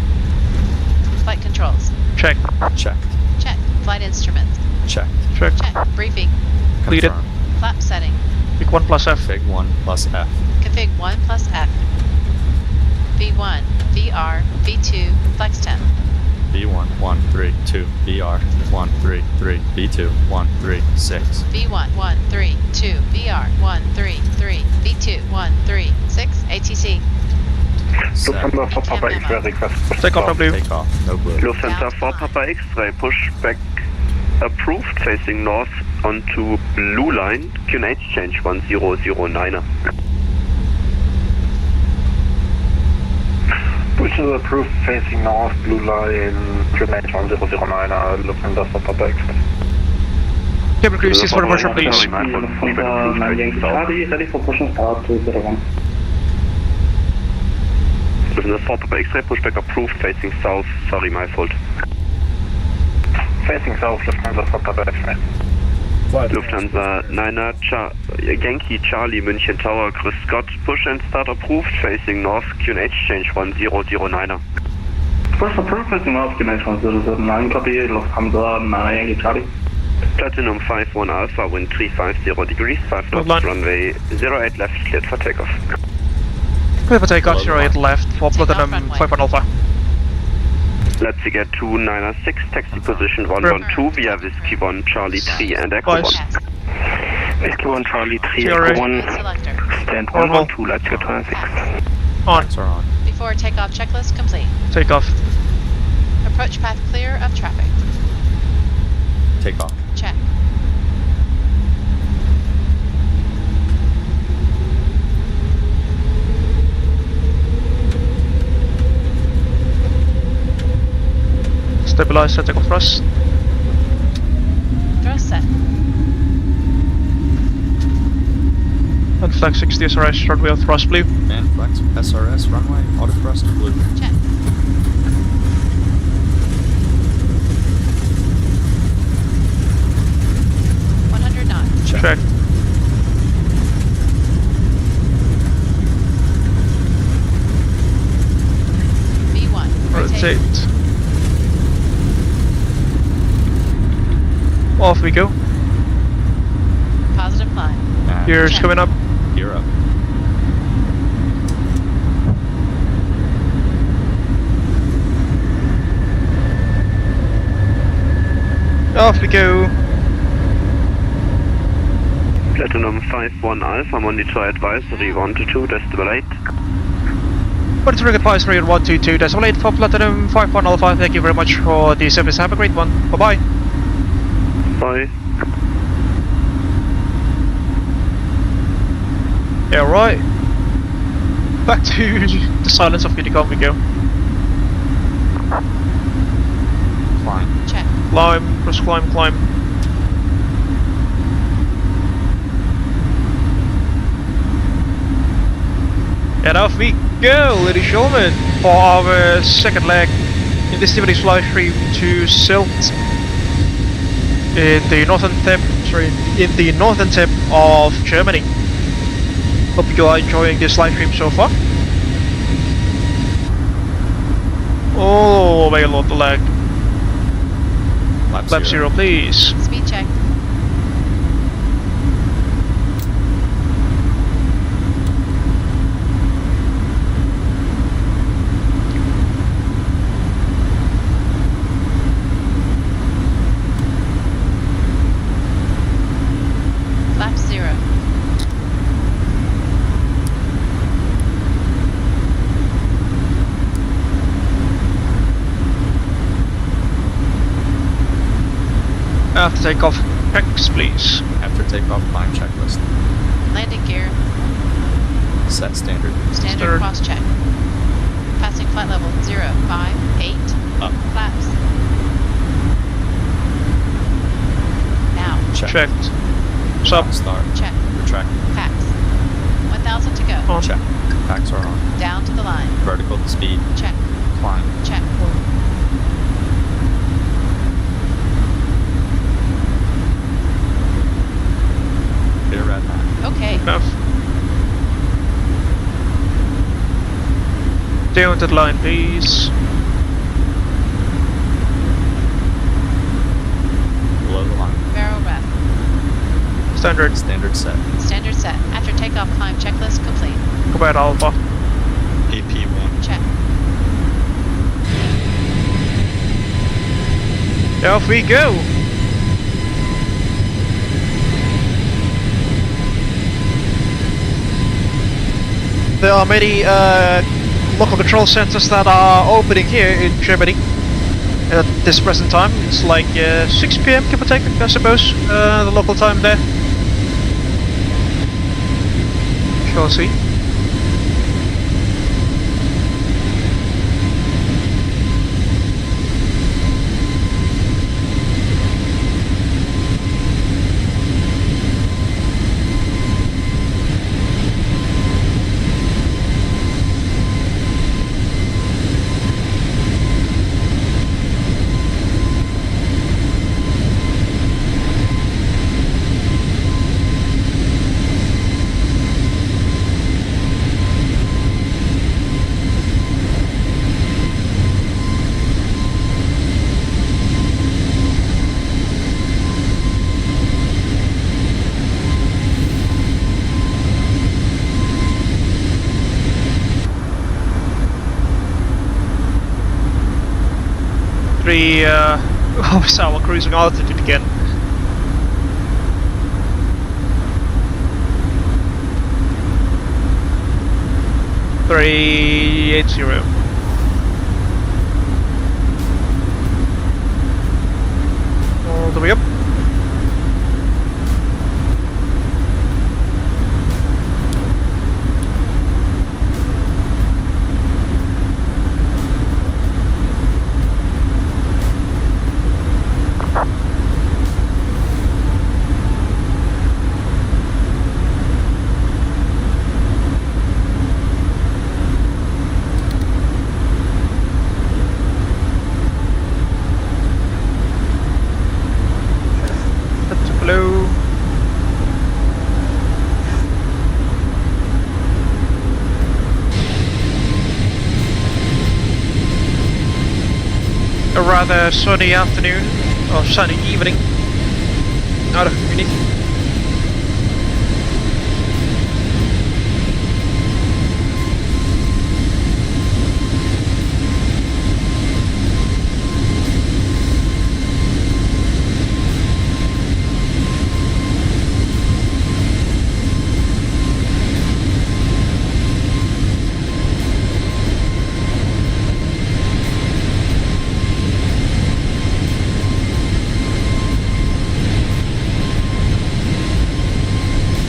Flight controls. Check. Checked. Check. Flight instruments. Checked. Check. Check. Briefing. Completed. Flap setting. Big 1 plus F. Config 1 plus F. Config 1 plus F. V1, VR, V2, flex temp. V1, 1, 3, 2, VR, 1, 3, 3, V2, 1, 3, 6. V1, 1, 3, 2, VR, 1, 3, 3, V2, 1, 3, 6, ATC. Lufthansa 4 Papa X-ray request. Takeoff, no blue. Takeoff, no blue. Lufthansa 4 Papa X-ray, pushback approved, facing north onto blue line, QNH change 1009er. Push is approved, facing north, blue line, QNH 1009er, Lufthansa 4 Papa X-ray. Cabin crew, cease for departure, please. Ready for push and start to 01. Lufthansa 4 Papa X-ray, pushback approved, facing south, sorry, my fault. Facing south, Lufthansa 4 Papa X-ray. Lufthansa 9er, Yankee Charlie München Tower, Chris Scott, push and start approved, facing north, QNH change 1009er. Push approved, facing north, QNH 1009, copy, Lufthansa 9 Yankee Charlie. Platinum 51 Alpha, wind 350 degrees, 5 knots, runway 08 left, cleared for takeoff. Clear for takeoff, 08 left for Platinum 51 Alpha. Let's get 296, taxi position 112 via Whiskey 1, Charlie 3 and Echo 1. Whiskey 1, Charlie 3, Echo 1, stand 112, let's get 296. On. Before takeoff checklist complete. Takeoff. Approach path clear of traffic. Takeoff. Check. Stabilize, setting of thrust. Thrust set. And flex 60 SRS, runway of thrust blue. And flex SRS, runway, auto thrust blue. Check. Check. V1. Rotate. Off we go. Positive climb. And Gears coming up. Gear up. Off we go. Platinum 51 Alpha, monitor advisory 122, decimal 8. Monitoring advisory on 122, decimal 8 for Platinum 51 Alpha. Thank you very much for the service. Have a great one. Bye bye. Bye. Yeah, right. Back to the silence of Unicom we go. Climb. Check. Climb, cross climb, climb. And off we go, ladies and gentlemen, for our second leg in this evening's live stream to Sylt in the northern tip of Germany. Hope you are enjoying this live stream so far. Oh, way along the leg. Lap 0, please. Speed check. Lap 0. After takeoff, checks please. After takeoff, climb checklist. Landing gear. Set standard. Standard cross check. Passing flight level 0, 5, 8. Up. Flaps. Now. Check. Checked. Sub. Start. Check. Retract. Packs. 1,000 to go. On. Check. Packs are on. Down to the line. Vertical speed. Check. Climb. Check. Get a red line. Okay. Enough. Down to the line, please. Below the line. Barrel rep. Standard. Standard set. Standard set. After takeoff, climb checklist complete. Combat Alpha. AP1. Check. Off we go. There are many local control centers that are opening here in Germany at this present time. It's like 6 PM give or take, I suppose, the local time there. Shall see. So our cruising altitude again. $380. All the way up. A rather sunny afternoon, or sunny evening, out of Munich.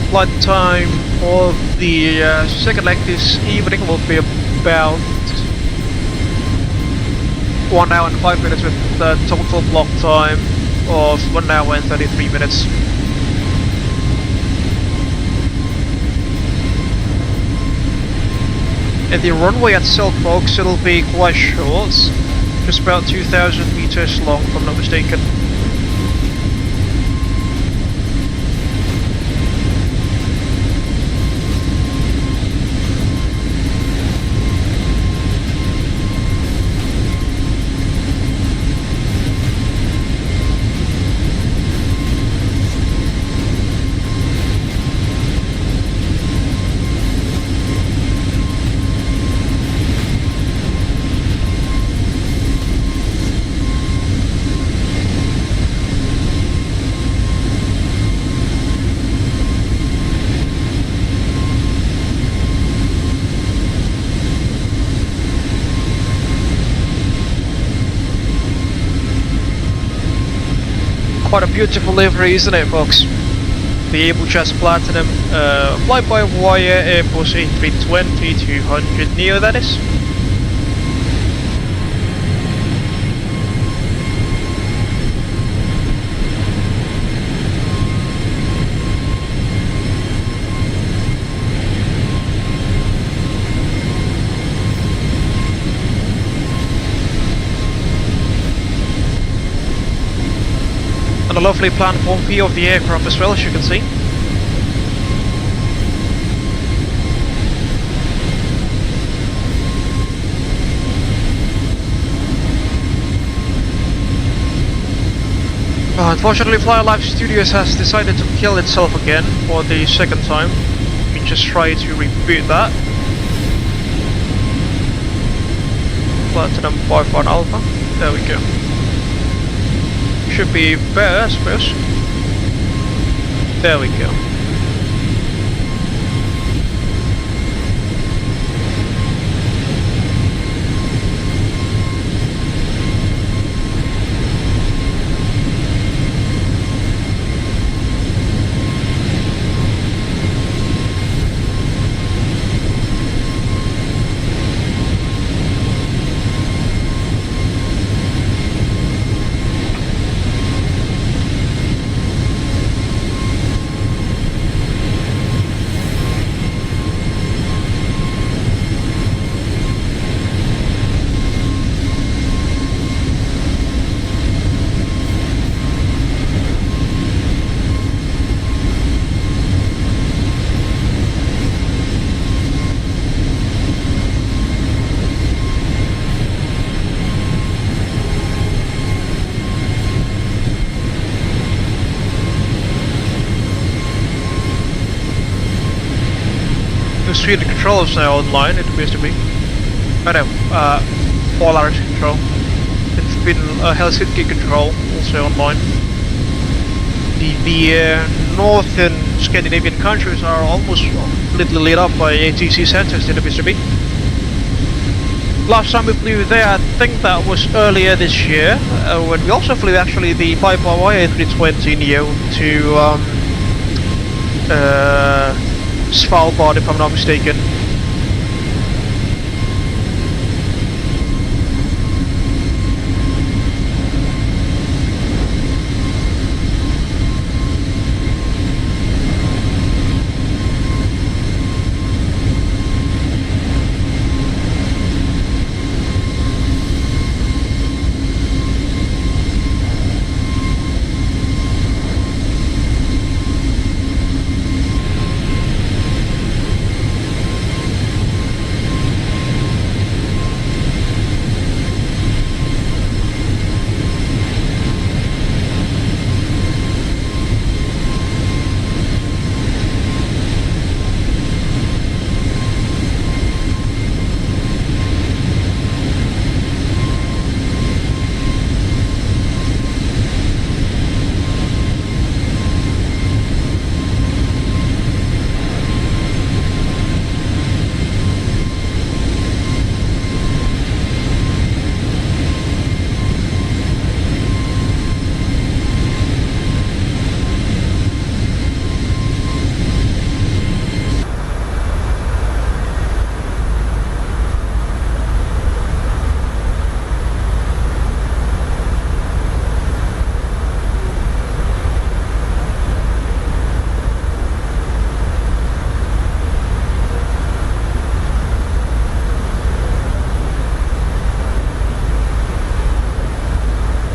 Flight time of the second leg this evening will be about 1 hour and 5 minutes with the total block time of 1 hour and 33 minutes. And the runway at Sylt, folks, it'll be quite short, just about 2,000 meters long, if I'm not mistaken. Quite a beautiful livery, isn't it, folks? The Abel Jets Platinum, fly-by-wire Airbus A320-200 Neo, that is. A lovely platform view of the aircraft as well, as you can see. Unfortunately, Fly Live Studios has decided to kill itself again for the second time. We just try to reboot that. Platinum 5-1 Alpha. There we go. Should be better, I suppose. There we go. The controls now online, it appears to be. I know, Polaris control. It's been Helsinki control, also online. The northern Scandinavian countries are almost completely lit up by ATC centers, it appears to be. Last time we flew there, I think that was earlier this year, when we also flew actually the fly-by-wire A320 Neo to Svalbard, if I'm not mistaken.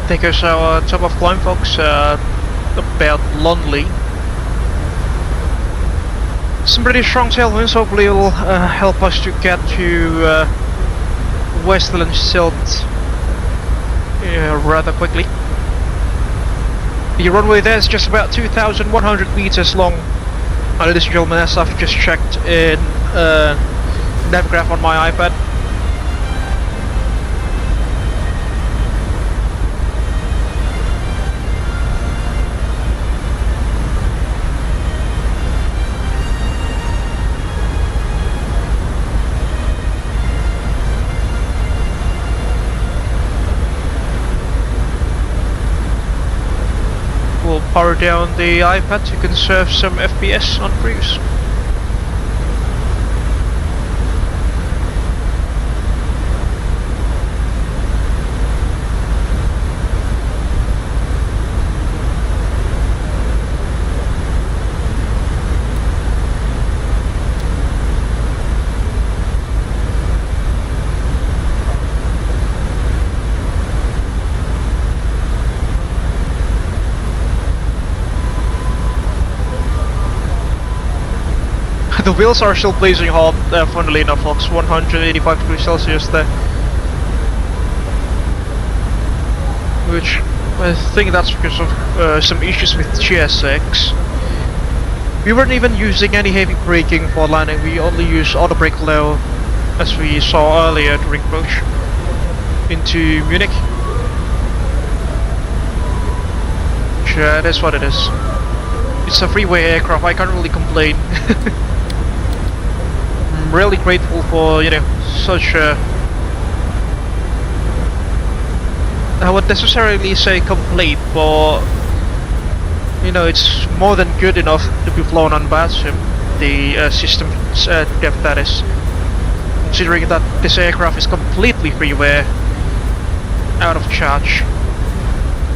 There goes our top of climb, folks, about Lonely. Some pretty strong tailwinds, hopefully it will help us to get to Westland Sylt rather quickly. The runway there is just about 2,100 meters long. Ladies and gentlemen, as I've just checked in Navgraph on my iPad. We'll power down the iPad to conserve some FPS on cruise. The wheels are still blazing hot, funnily enough, folks. 185 degrees Celsius there. Which, I think that's because of some issues with GSX. We weren't even using any heavy braking for landing, we only used auto brake low, as we saw earlier during approach into Munich. Which, that's what it is. It's a freeway aircraft, I can't really complain. I'm really grateful for, you know, such a... I wouldn't necessarily say complete, but you know, it's more than good enough to be flown on VATSIM, the system depth that is. Considering that this aircraft is completely freeware, out of charge,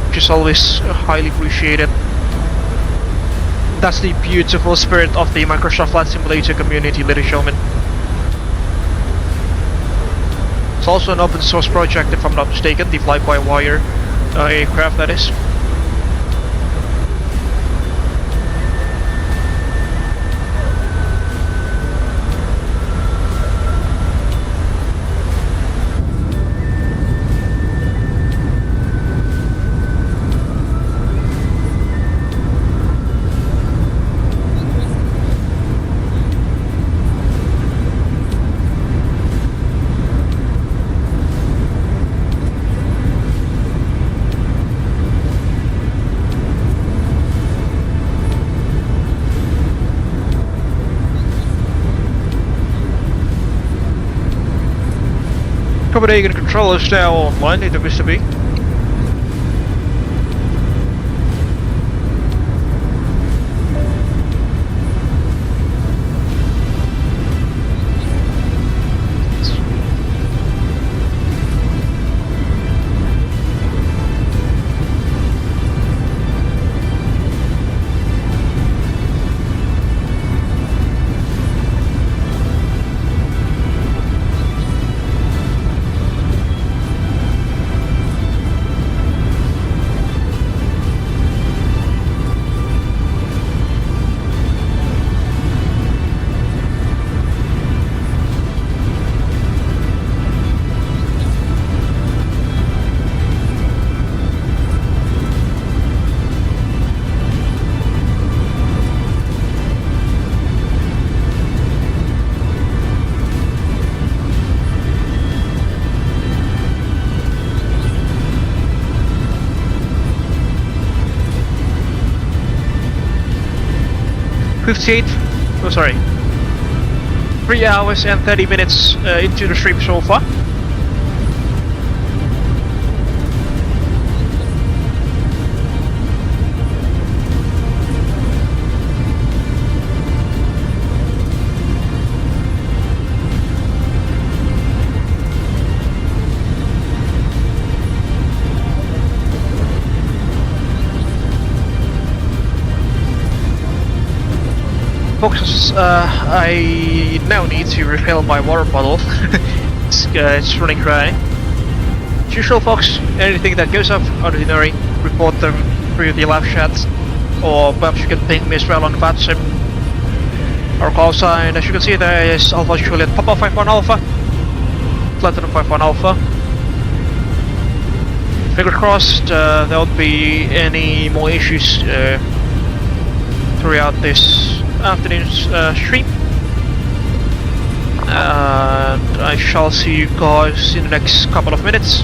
which is always highly appreciated. That's the beautiful spirit of the Microsoft Flight Simulator community, ladies and gentlemen. It's also an open source project, if I'm not mistaken, the flybywire aircraft that is. Copenhagen control is now online, it appears to be. Oh, sorry. 3 hours and 30 minutes into the stream so far. Folks, I now need to refill my water bottle. It's running dry. As usual, folks, anything that goes off ordinary, report them through the live chat, or perhaps you can ping me as well on VATSIM. Our call sign, as you can see, there is Alpha Juliet Papa 51 Alpha, Platinum 51 Alpha. Fingers crossed there won't be any more issues throughout this afternoon's stream. And I shall see you guys in the next couple of minutes.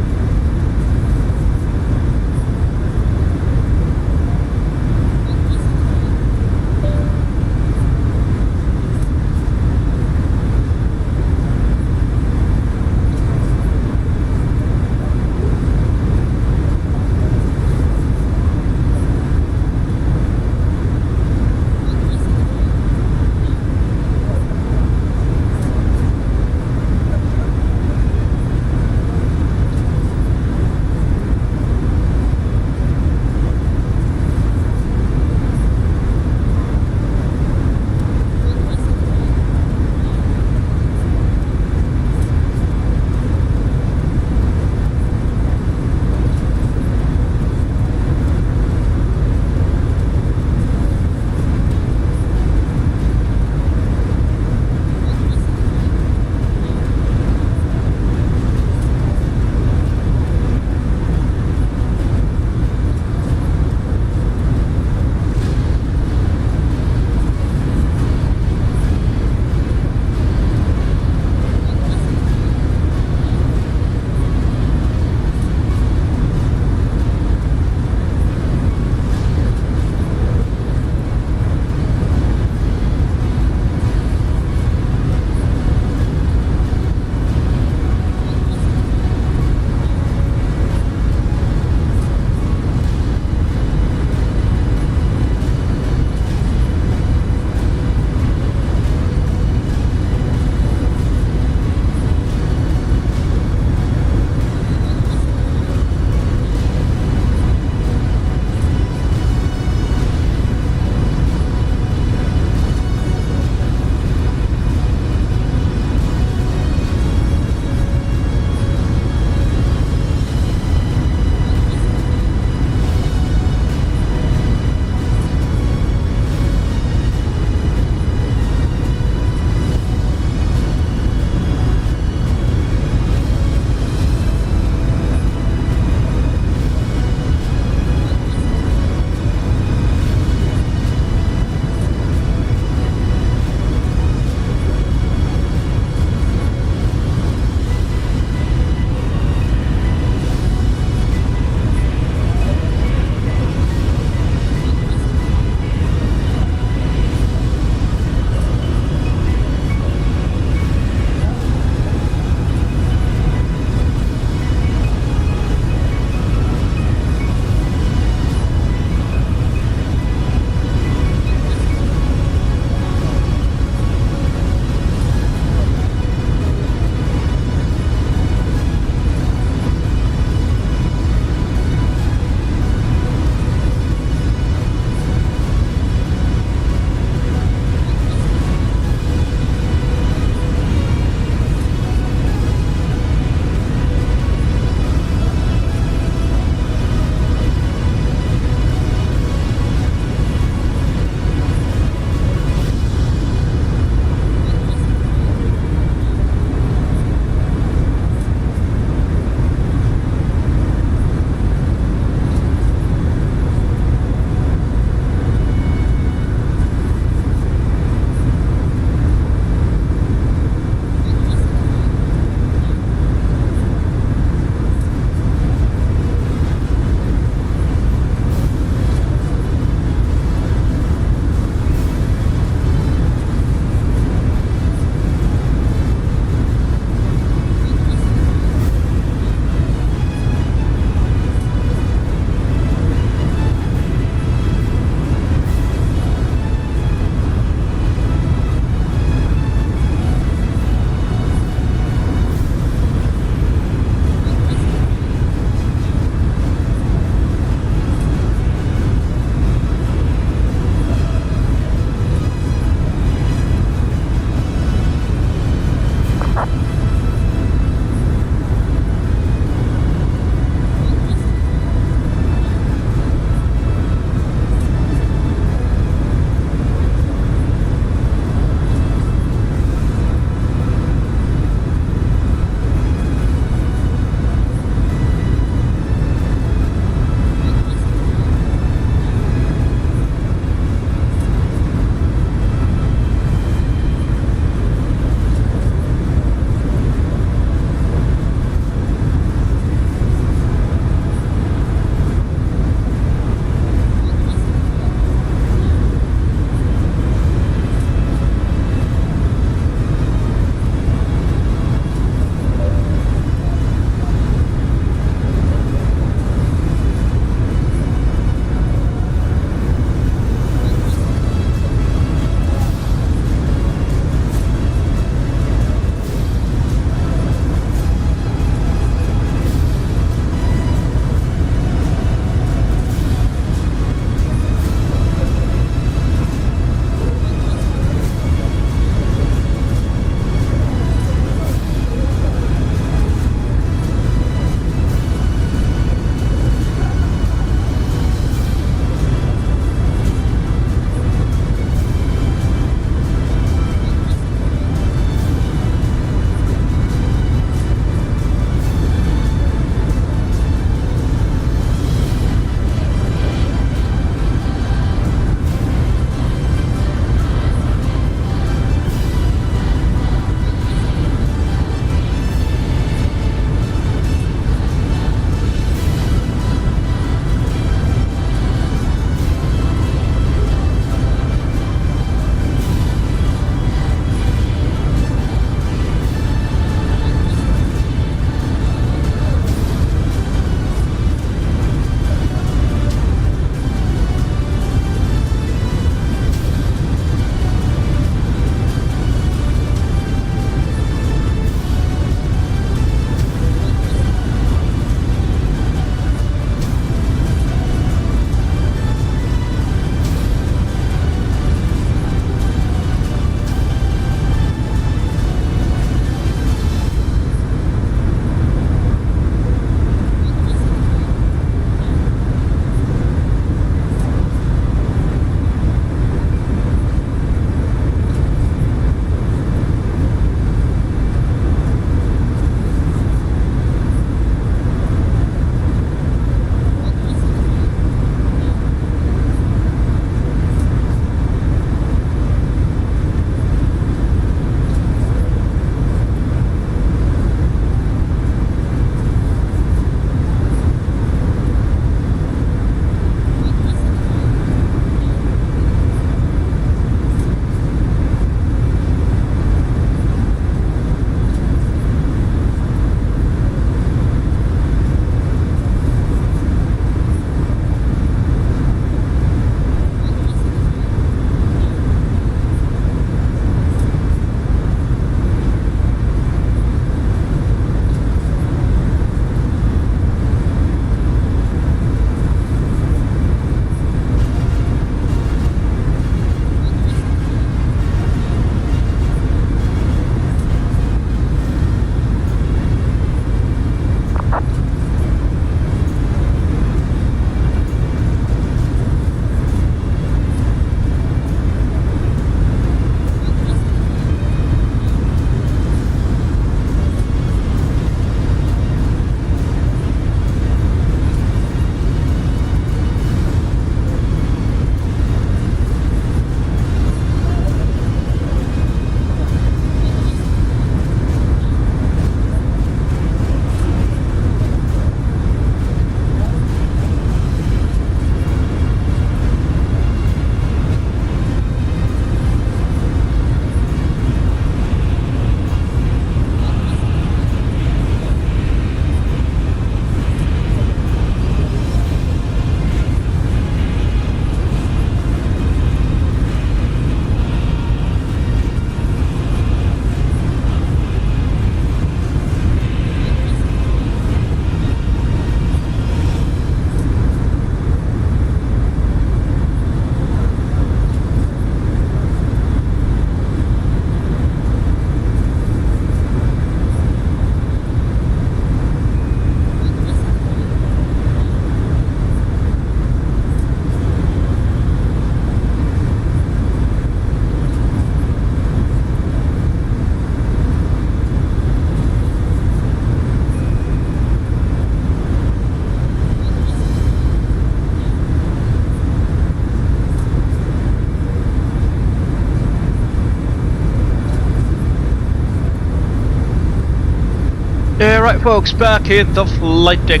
Alright folks, back in the flight deck.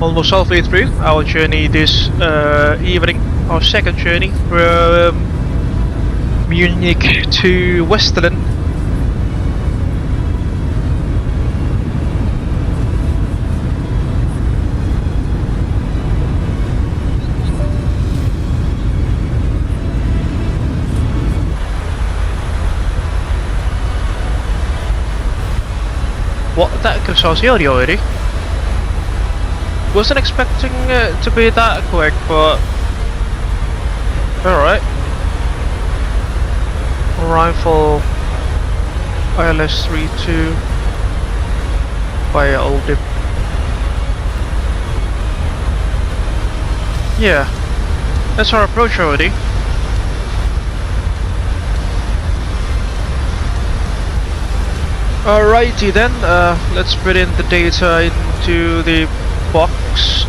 Almost halfway through our journey this evening, our second journey from Munich to Westerland. What, that could sound early already? Wasn't expecting it to be that quick, but alright. Rifle ILS 32 via old dip. Yeah, that's our approach already. Alrighty then, let's put in the data into the box.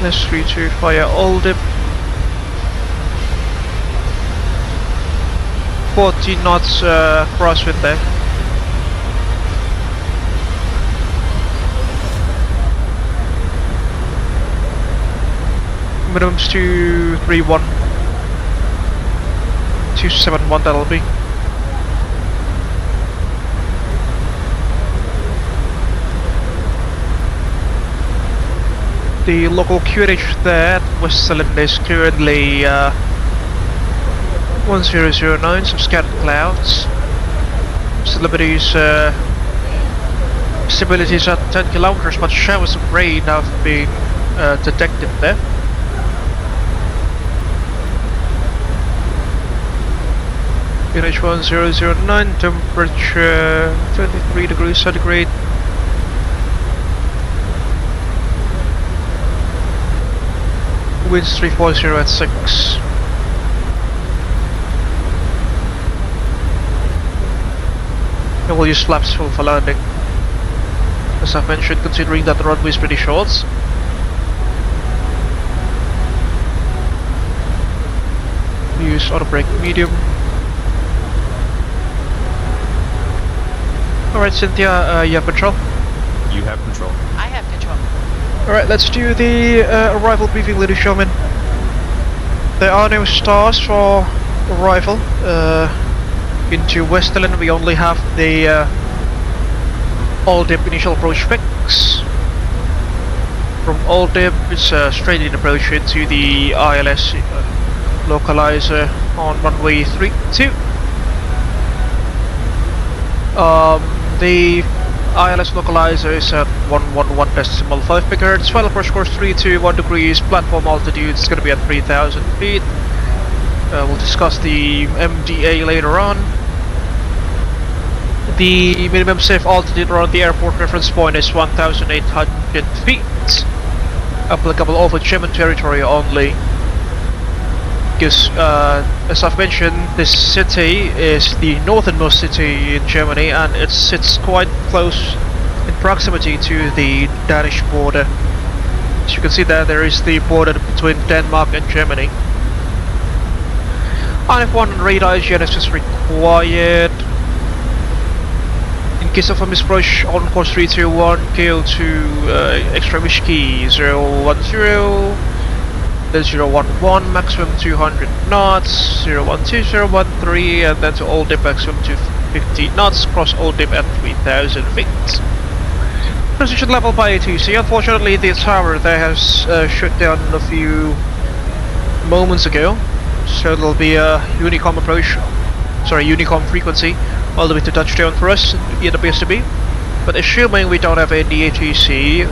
Let's retrieve via old dip. 40 knots crosswind there. Minimum's 231. 271 that'll be. The local QNH there at Westerland is currently 1009, some scattered clouds. Stabilities at 10 kilometers, but showers of rain have been detected there. QNH 1009, temperature 23 degrees centigrade. Winds 340 at 6. And we'll use flaps full for landing. As I've mentioned, considering that the runway is pretty short. We use auto brake medium. Alright Cynthia, you have control? You have control. I have control. Alright, let's do the arrival briefing, ladies and gentlemen. There are no stars for arrival into Westerland. We only have the Old Dip initial approach fix. From Old Dip, it's a straight in approach into the ILS localizer on runway 32. The ILS localizer is at 111.5 megahertz, final approach course 321 degrees, platform altitude is going to be at 3000 feet. We'll discuss the MDA later on. The minimum safe altitude around the airport reference point is 1800 feet. Applicable over German territory only. Because, as I've mentioned, this city is the northernmost city in Germany and it sits quite close in proximity to the Danish border. As you can see there is the border between Denmark and Germany. INF1 radar IGNS is required. In case of a misapproach on course 321, go to extra Whiskey 010. Then 011, maximum 200 knots, 012, 013, and then to Old Dip maximum 250 knots, cross Old Dip at 3000 feet. Precision level by ATC. Unfortunately, the tower there has shut down a few moments ago, so there'll be a Unicom approach, Unicom frequency all the way to touchdown for us, it appears to be. But assuming we don't have any ATC,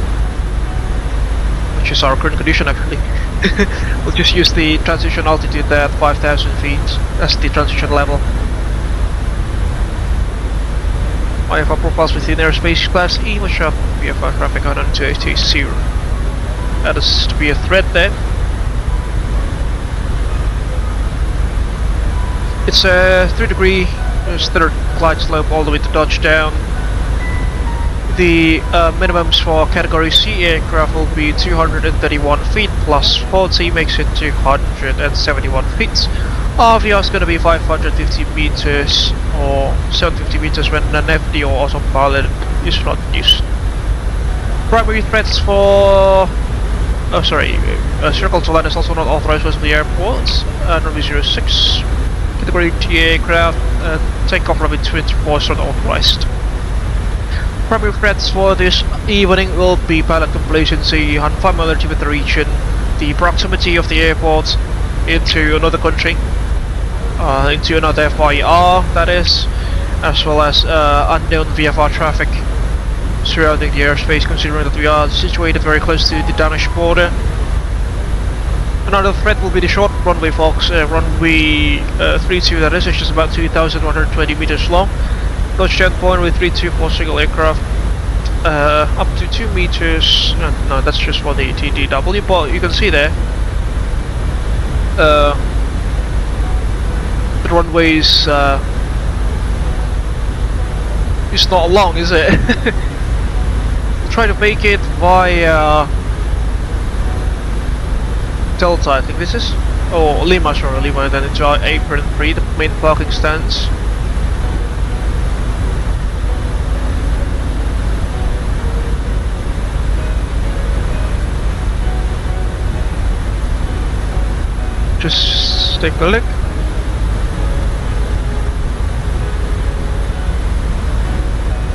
which is our current condition actually, we'll just use the transition altitude there at 5000 feet as the transition level. IFR profiles within airspace class E, which have VFR traffic on to ATC. That is to be a threat there. It's a 3-degree standard glide slope all the way to touchdown. The minimums for category C aircraft will be 231 feet plus 40 makes it 271 feet. RVR is going to be 550 meters or 750 meters when an FD or autopilot is not used. Primary threats for... circle to land is also not authorized with the airports. Runway 06. Category T aircraft, takeoff runway 24 is not authorized. Primary threats for this evening will be pilot complacency, unfamiliarity with the region, the proximity of the airport into another country, into another FIR that is, as well as unknown VFR traffic surrounding the airspace, considering that we are situated very close to the Danish border. Another threat will be the short runway, folks. Runway 32, that is, it's just about 2,120 meters long. Touchdown point with 324 single aircraft, up to 2 meters. No, that's just for the TDW, but you can see there. The runway's it's not long, is it? We'll try to make it via Delta, I think this is, or Lima, sorry, Lima, and then into our apron 3, the main parking stands. Just take a look.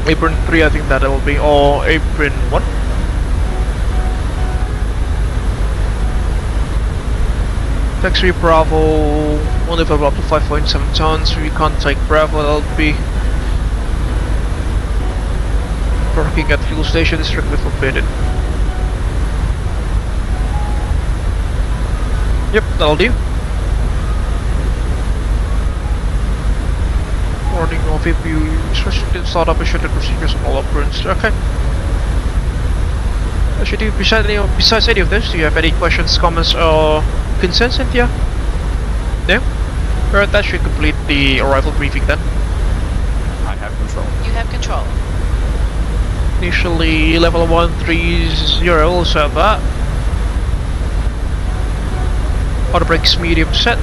Apron 3, I think that will be, or apron 1. Taxi Bravo, only for up to 5.7 tons. We can't take Bravo, that'll be parking at fuel station is strictly forbidden. Yep, that'll do. Warning of if you restricted startup issued procedures on all operants. Okay. Should you, besides any of this, do you have any questions, comments, or concerns, Cynthia? No? Alright, that should complete the arrival briefing then. I have control. You have control. Initially level 130, also have that. Auto brakes medium set.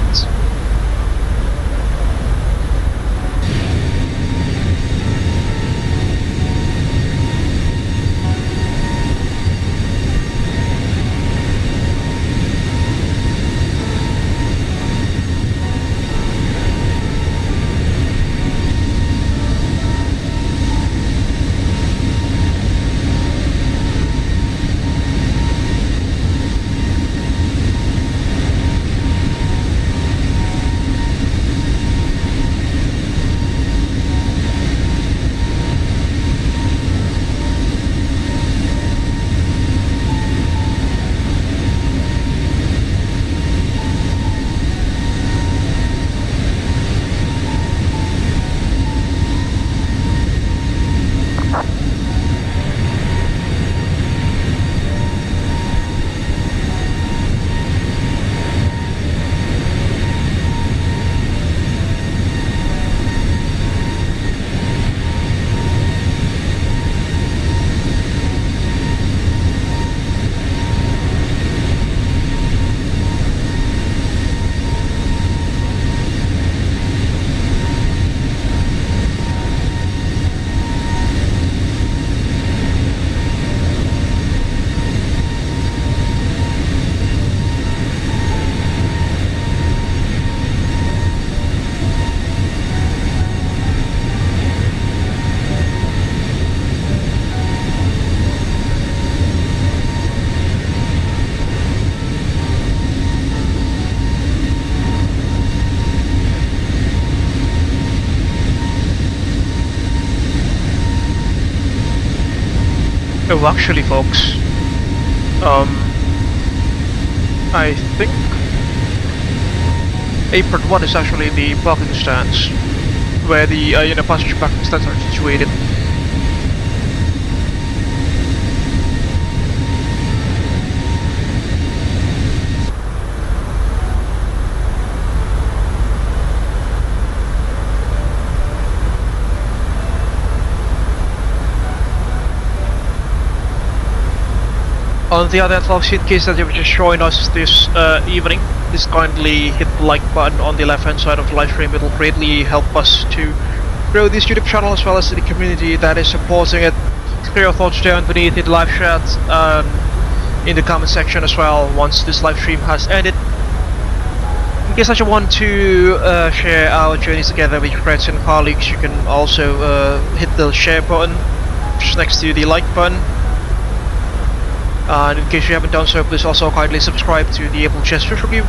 Oh, actually, folks, I think apron 1 is actually the parking stands where the passenger parking stands are situated. On the other hand, folks, in case that you've just joined us this evening, please kindly hit like button on the left hand side of the live stream. It will greatly help us to grow this YouTube channel as well as the community that is supporting it. Share your thoughts down beneath in the live chat and in the comment section as well once this live stream has ended. In case that you want to share our journeys together with your friends and colleagues, you can also hit the share button just next to the like button. And in case you haven't done so, please also kindly subscribe to the Abel Jets Virtual Group.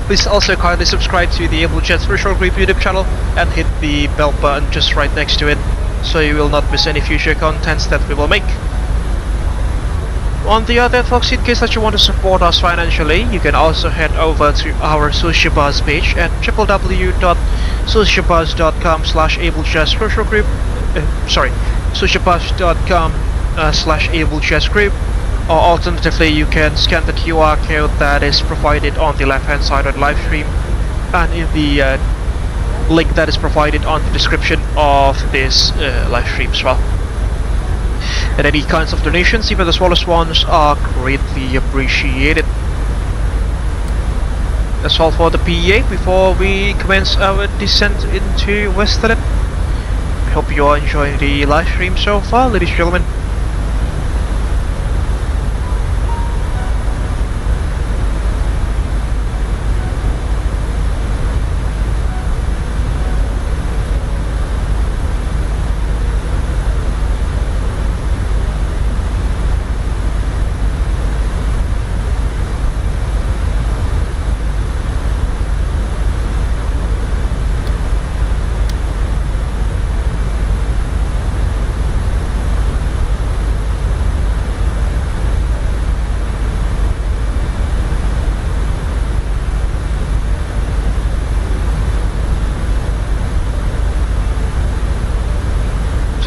Please also kindly subscribe to the Abel Jets Virtual Group YouTube channel and hit the bell button just right next to it, so you will not miss any future contents that we will make. On the other, folks, in case that you want to support us financially, you can also head over to our Social Buzz page at www.socialbuzz.com/Abel Jets Virtual Group. socialbuzz.com/Abel Jets Group, or alternatively you can scan the QR code that is provided on the left hand side of the live stream and in the link that is provided on the description of this live stream as well. And any kinds of donations, even the smallest ones, are greatly appreciated. That's all for the PEA before we commence our descent into Westerland. I hope you are enjoying the live stream so far, ladies and gentlemen.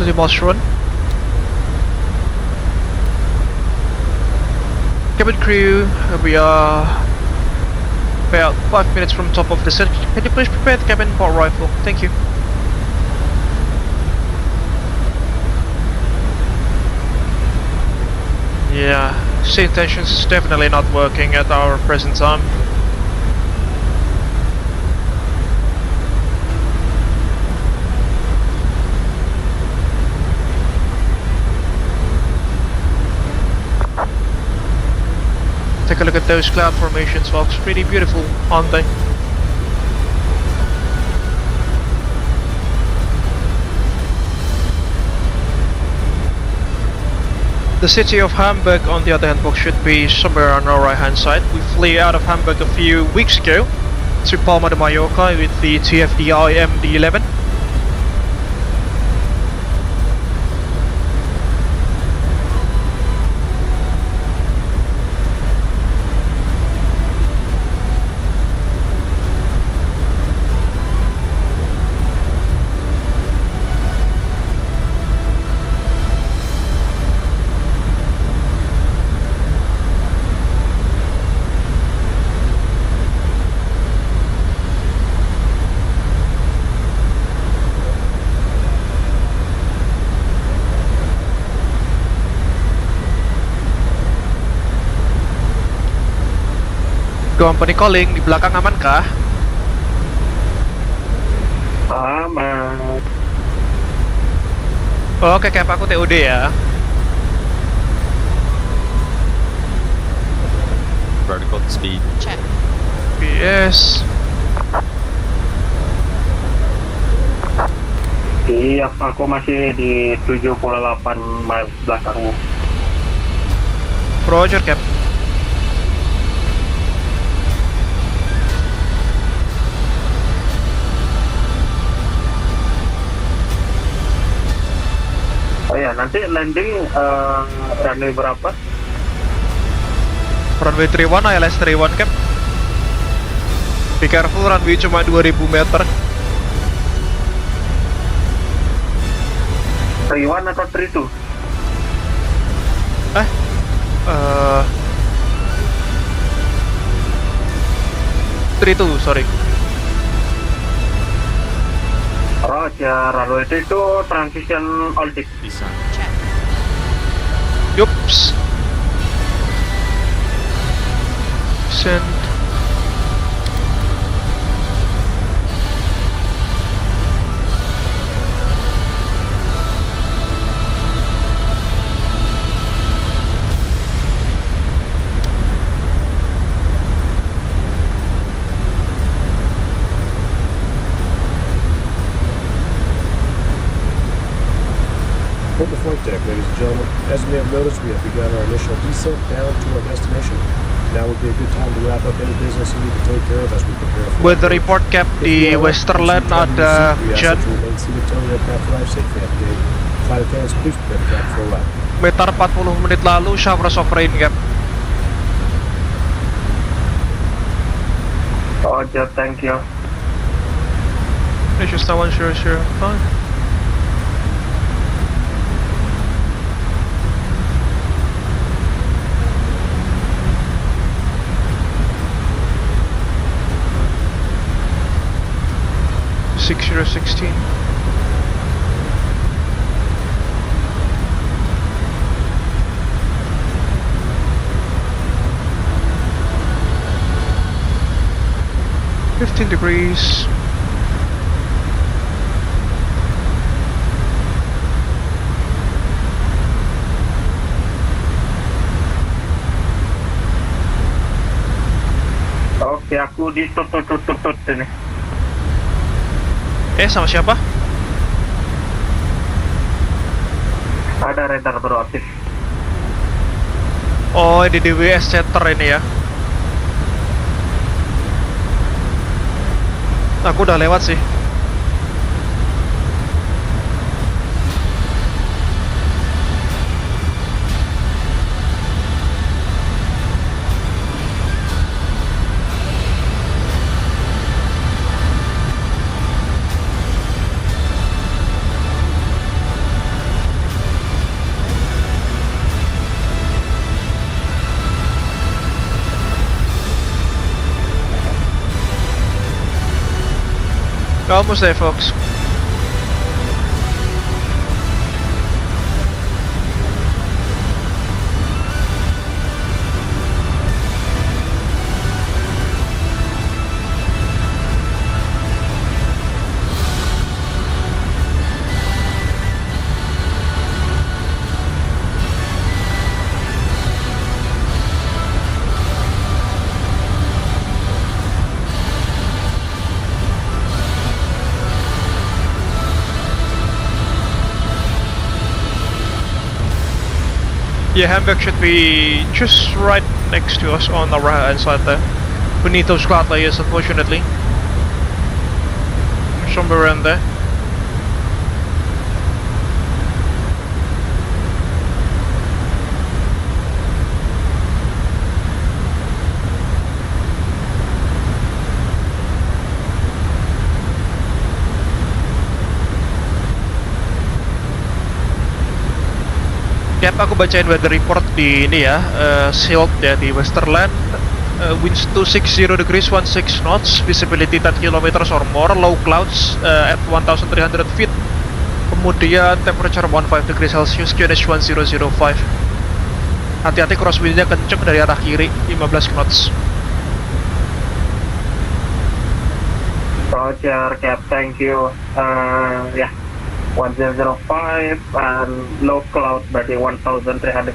The must run. Cabin crew, we are about 5 minutes from top of the set. Can you please prepare the cabin for arrival? Thank you. Yeah, SayIntentions is definitely not working at our present time. Take a look at those cloud formations, folks. Pretty beautiful, aren't they? The city of Hamburg, on the other hand, folks, should be somewhere on our right hand side. We flew out of Hamburg a few weeks ago to Palma de Mallorca with the TFDI MD-11. Company calling, di belakang aman kah? Aman. Oke, kayak aku TOD ya. Vertical speed. Check. Yes. Iya, aku masih di 78 miles belakangmu. Roger, Cap. Oh ya, nanti landing runway berapa? Runway 31, ILS 31, Cap. Be careful, runway cuma 2000 meter. 31 atau 32? 32, sorry. Roger, runway itu transition all dip. Yups. Send. the flight deck, ladies and gentlemen. As you may have noticed, we have begun our initial descent down to our destination. Now would be a good time to wrap up any business you need to take care of as we prepare for With the report cap di Westerland ada jet. Flight attendants, please prepare the cap for a lap. Meter 40 menit lalu, showers of rain cap. Roger, thank you. It's just 1005. (6016). (15°). Oke, aku ditutut ini. Sama siapa? Ada radar baru aktif. Oh, di DWS Center ini ya. Aku udah lewat sih. Almost there, folks. Yeah, Hamburg should be just right next to us on the right hand side there. We need those cloud layers, unfortunately. Somewhere around there. Yap, aku bacain weather report di ini ya, Sylt ya di Westerland. Winds 260 degrees 16 knots, visibility 10 km or more, low clouds at 1300 feet. Kemudian temperature 15 degrees Celsius, QNH 1005. Hati-hati crosswindnya kenceng dari arah kiri, 15 knots. Roger, Cap, thank you. Yeah. 1005 and low cloud berarti 1300.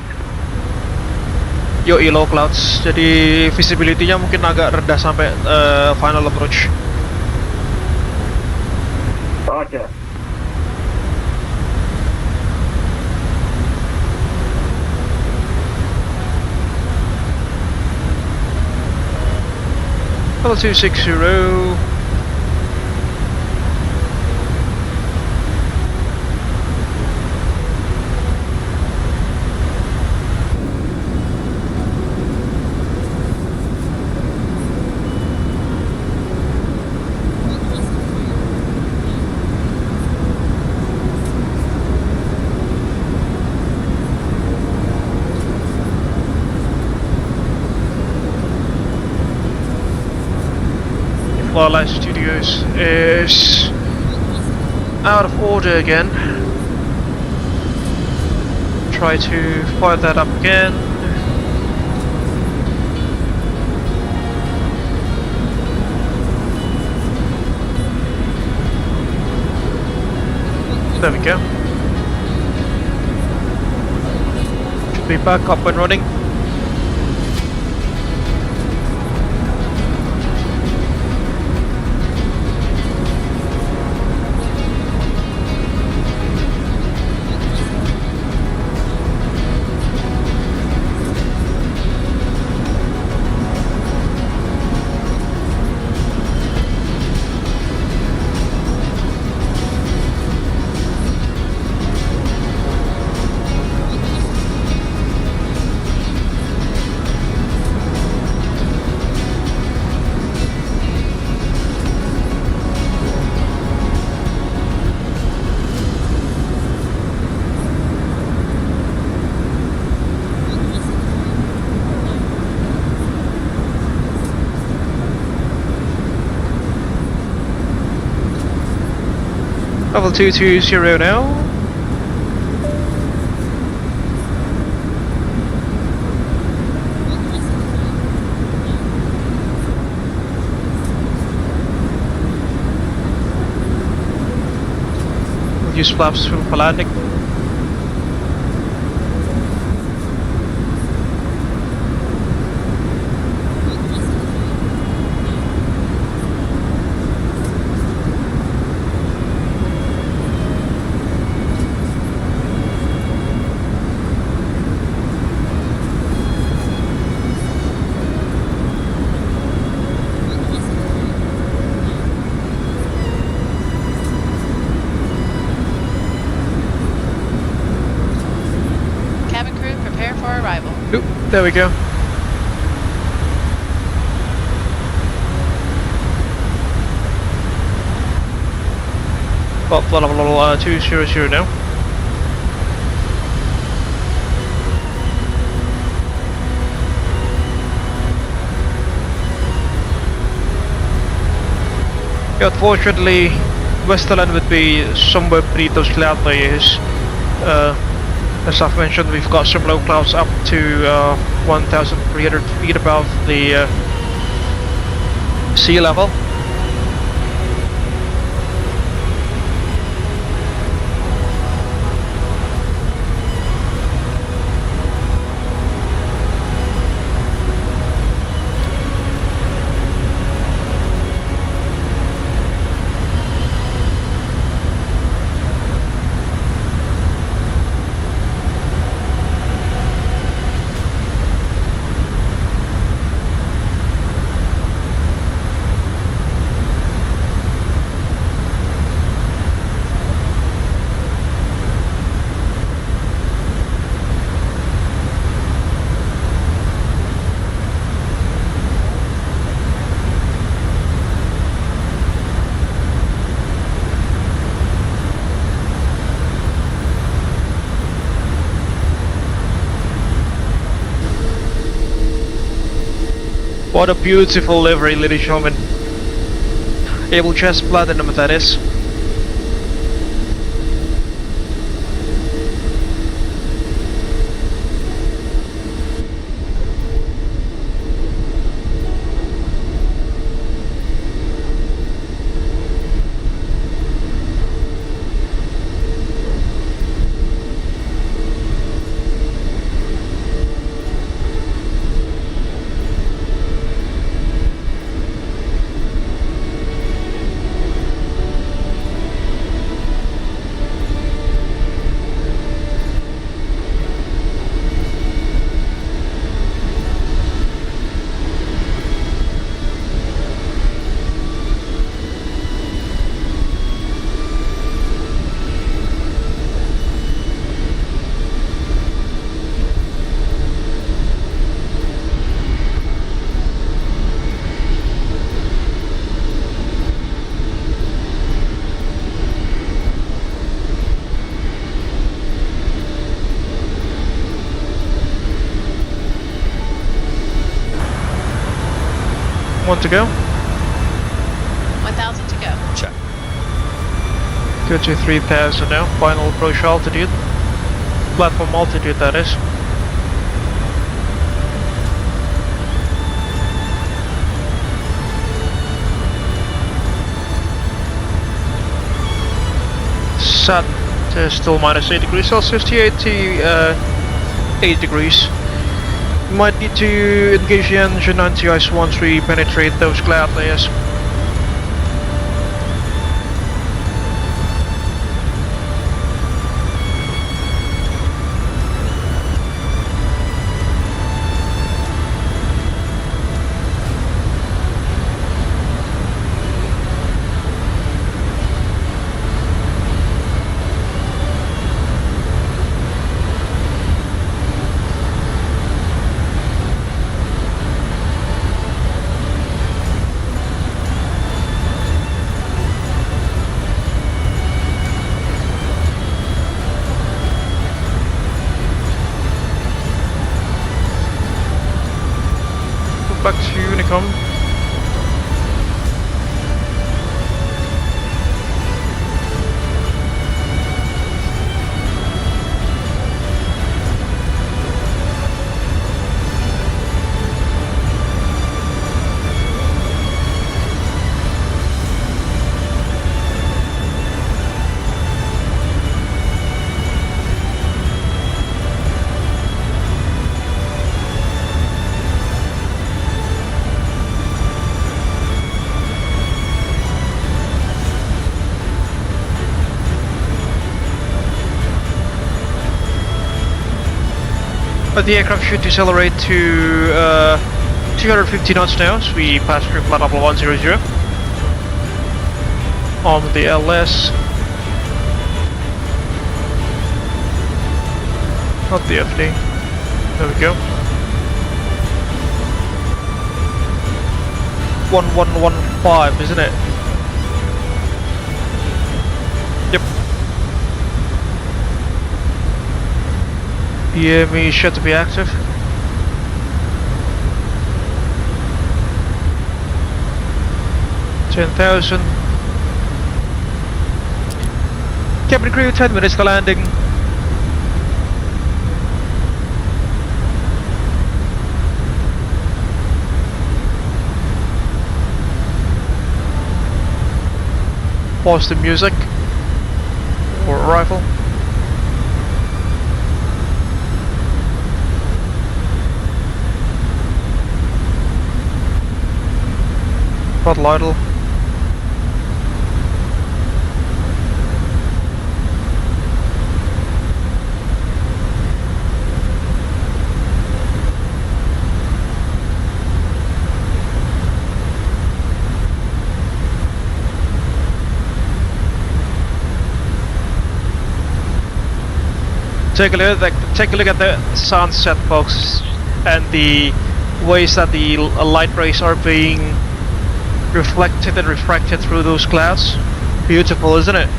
Yoi, low clouds, jadi visibility-nya mungkin agak rendah sampai final approach. Roger. Level 260. Wildlife Studios is out of order again. Try to fire that up again. There we go. Should be back up and running. Level 220 now. Use flaps for landing. There we go. Well, level 200 now. Yeah, unfortunately, Westerland would be somewhere beneath those cloud layers. As I've mentioned, we've got some low clouds up to 1,300 feet above the sea level. What a beautiful livery, ladies and gentlemen. Abel Jets Platinum, that is. One to go. 1,000 to go. Check. Go to 3,000 now. Final approach altitude. Platform altitude, that is. Sun still minus 8 degrees Celsius to 8 degrees. Might need to engage the engine anti-ice once we penetrate those cloud layers. But the aircraft should decelerate to 250 knots now as we pass through flight level 100. On the LS. Not the FD. There we go. 1115, isn't it? Yep. PME should to be active. $10,000. Cabin crew, 10 minutes to landing. Pause the music or arrival. Throttle idle. Take a look at the sunset, folks, and the ways that the light rays are being reflected and refracted through those clouds. Beautiful, isn't it?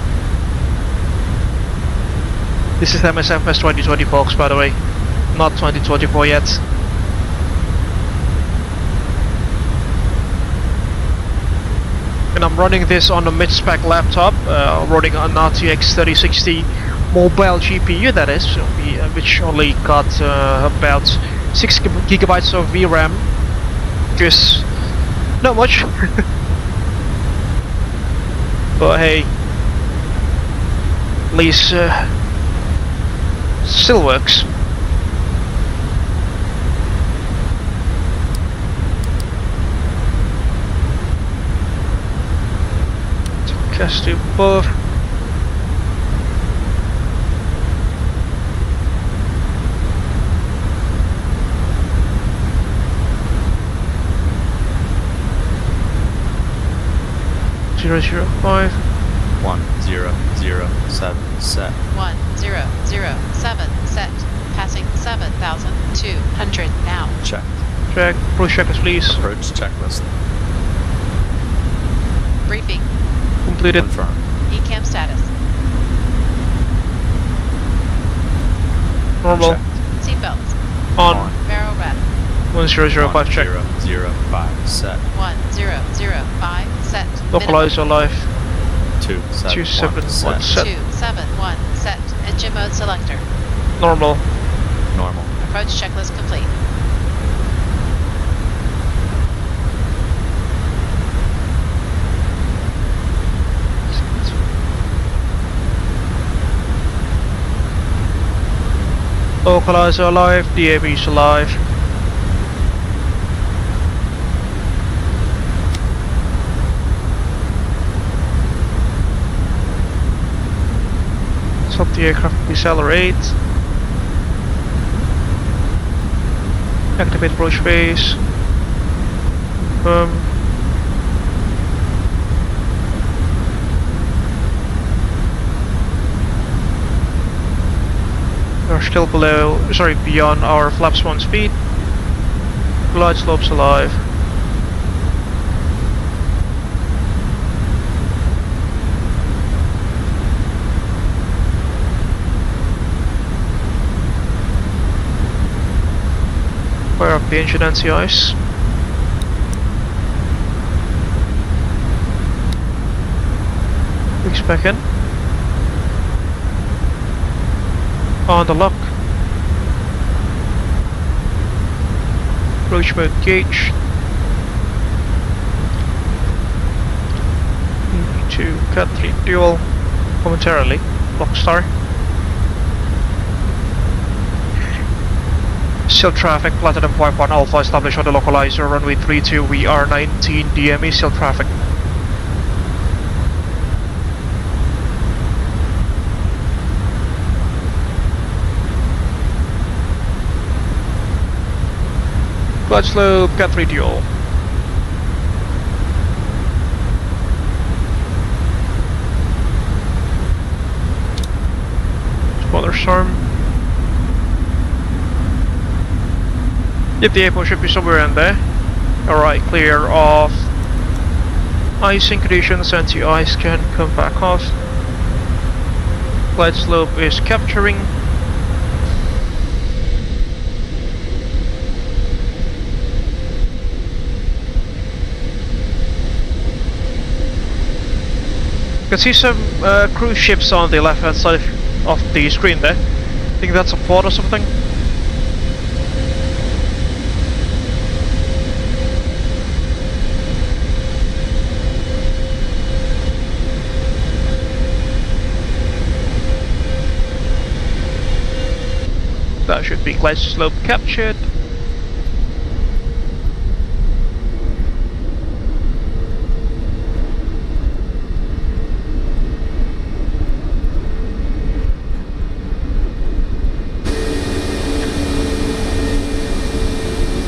This is MSFS 2020, folks, by the way, not 2024 yet. And I'm running this on a mid-spec laptop, running an RTX 3060 mobile GPU, that is, which only got about 6 gigabytes of VRAM, just not much. But hey, at least still works. Cast to above. Zero, 1007 set. 1007 set. Passing 7,200 now. Check. Check. Approach checklist, please. Approach checklist. Briefing. Completed. Confirmed. ECAM status. Normal. Checked. Seatbelts. On. Barrel rep. 1005 check. 1005 set. 1005 set. Localize your life. 271 set. 271 set. Engine mode selector. Normal. Normal. Approach checklist complete. Localizer alive, DAB is alive. Stop the aircraft, decelerate. Activate approach phase. We're still beyond our flaps 1 speed. Glide slopes alive. Fire up the engine anti-ice. Fix back in. On the lock. Approach mode gauge. To cut 3 dual momentarily. Lock star. Sylt traffic, Platinum 5-1 Alpha established on the localizer, runway 32, we are 19 DME, Sylt traffic. Glide slope, cat 3 to all. Spoiler storm. Yep, the airport should be somewhere in there. Alright, clear of icing conditions, anti-ice can come back off. Glide slope is capturing. You can see some cruise ships on the left hand side of the screen there. I think that's a port or something. That should be glide slope captured.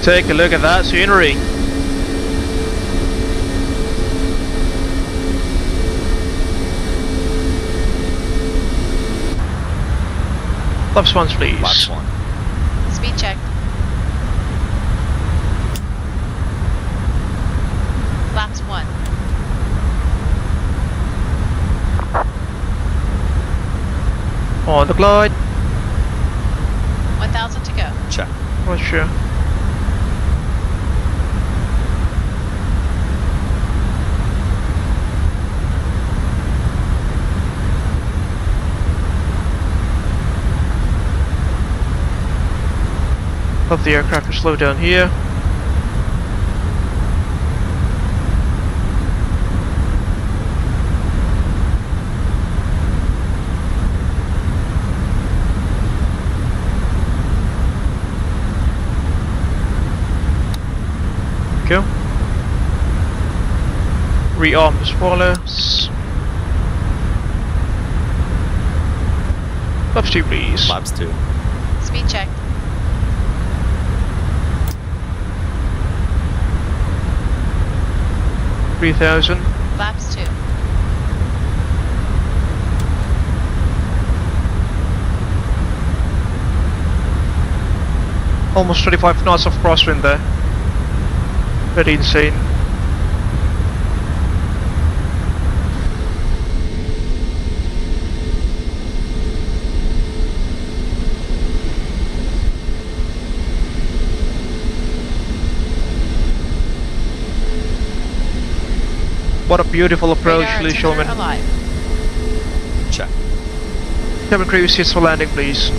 Take a look at that scenery. Flaps once, please. Flaps 1. Speed check. Flaps 1. On the glide. 1,000 to go. Check. Not sure. Of the aircraft to slow down here. Go. Rearm the spoilers. Flaps 2, please. Flaps 2. Speed check. $3,000. Flaps 2. Almost 25 knots of crosswind there. Very insane. What a beautiful approach, ladies and gentlemen. Alive. Check. Cabin crew, seats for landing, please.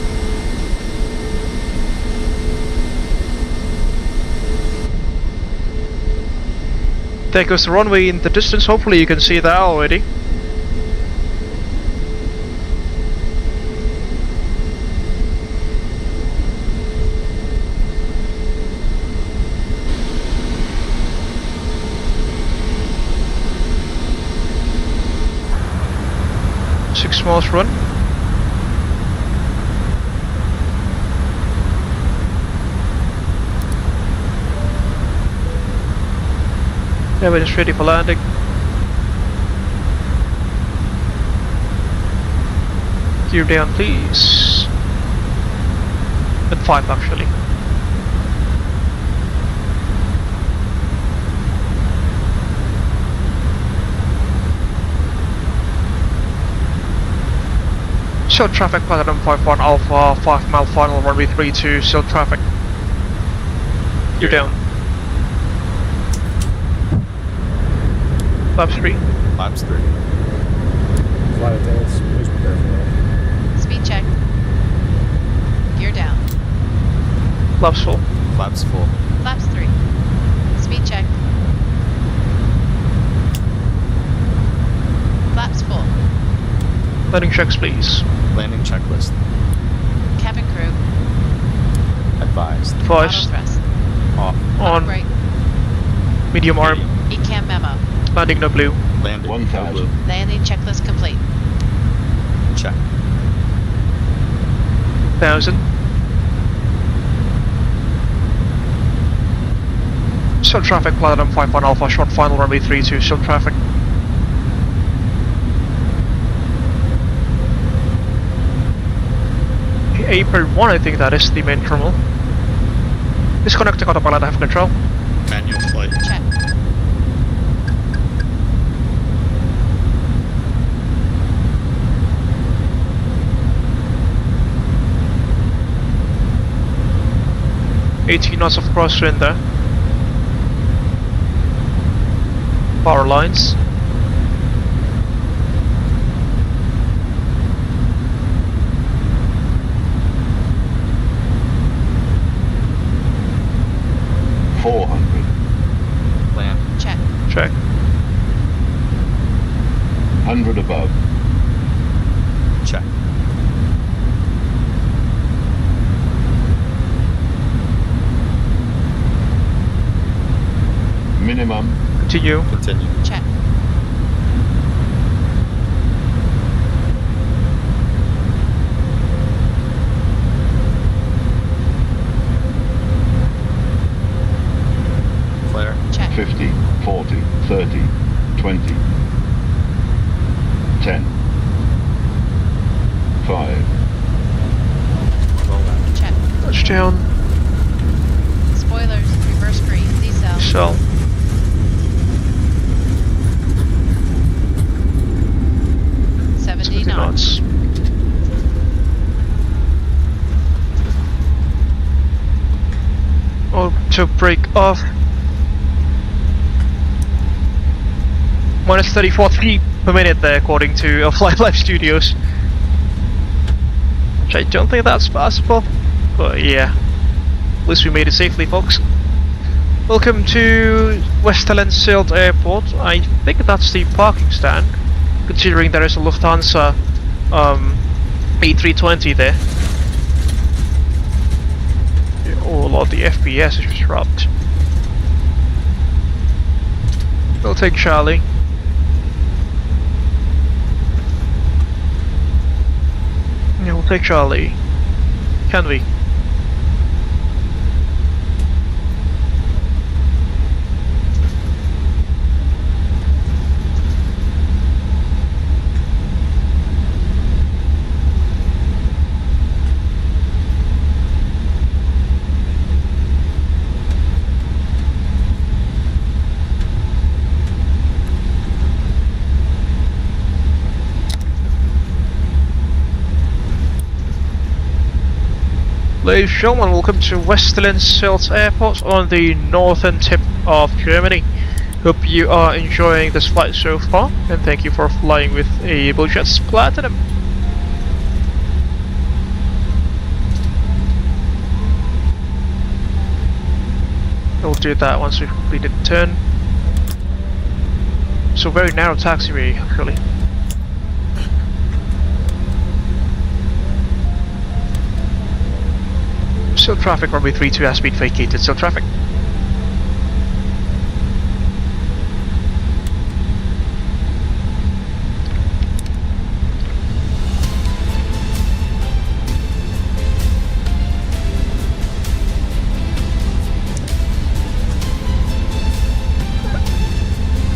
There goes the runway in the distance. Hopefully you can see that already. Six miles run. Airway is ready for landing. Gear down, please. At 5 actually. Sylt traffic, Platinum 51 Alpha, 5 mile final, runway 32, Sylt traffic. You're down. Flaps 3. Flaps 3. Flight attendants, please prepare for that. Speed check. Gear down. Flaps full. Flaps full. Flaps 3. Speed check. Flaps full. Landing checks, please. Landing checklist. Cabin crew. Advised. Advised. Auto thrust. Off. On. Brake. Medium arm. ECAM memo. Landing no blue. Landing. 1,000. Landing checklist complete. Check. 1,000. Sylt traffic, Platinum 51 Alpha, short final runway 32, Sylt traffic. April 1, I think that is the main terminal. Disconnecting autopilot, I have control. Manual flight. Check. $18 knots of crosswind there. Power lines. Land. Check. Check. 100 above. Check. Minimum. Continue. Continue. Check. Flare. Check. 50, 40, 30, 20, 10, 5. Roll back. Check. Touchdown. Spoilers. Reverse green. Decel. So. $70 knots. To break off. Minus 34 feet per minute there, according to Flight Life Studios. Which I don't think that's possible. But yeah. At least we made it safely, folks. Welcome to Westerland Sylt Airport. I think that's the parking stand, considering there is a Lufthansa A320 there. Oh lord, the FPS is just dropped. We'll take Charlie. Yeah, we'll take Charlie. Can we? Ladies and gentlemen, welcome to Westerland Sylt Airport on the northern tip of Germany. Hope you are enjoying this flight so far, and thank you for flying with Abel Jets Platinum. We'll do that once we've completed the turn. So very narrow taxiway actually. Sylt traffic, runway 32 has been vacated. Sylt traffic.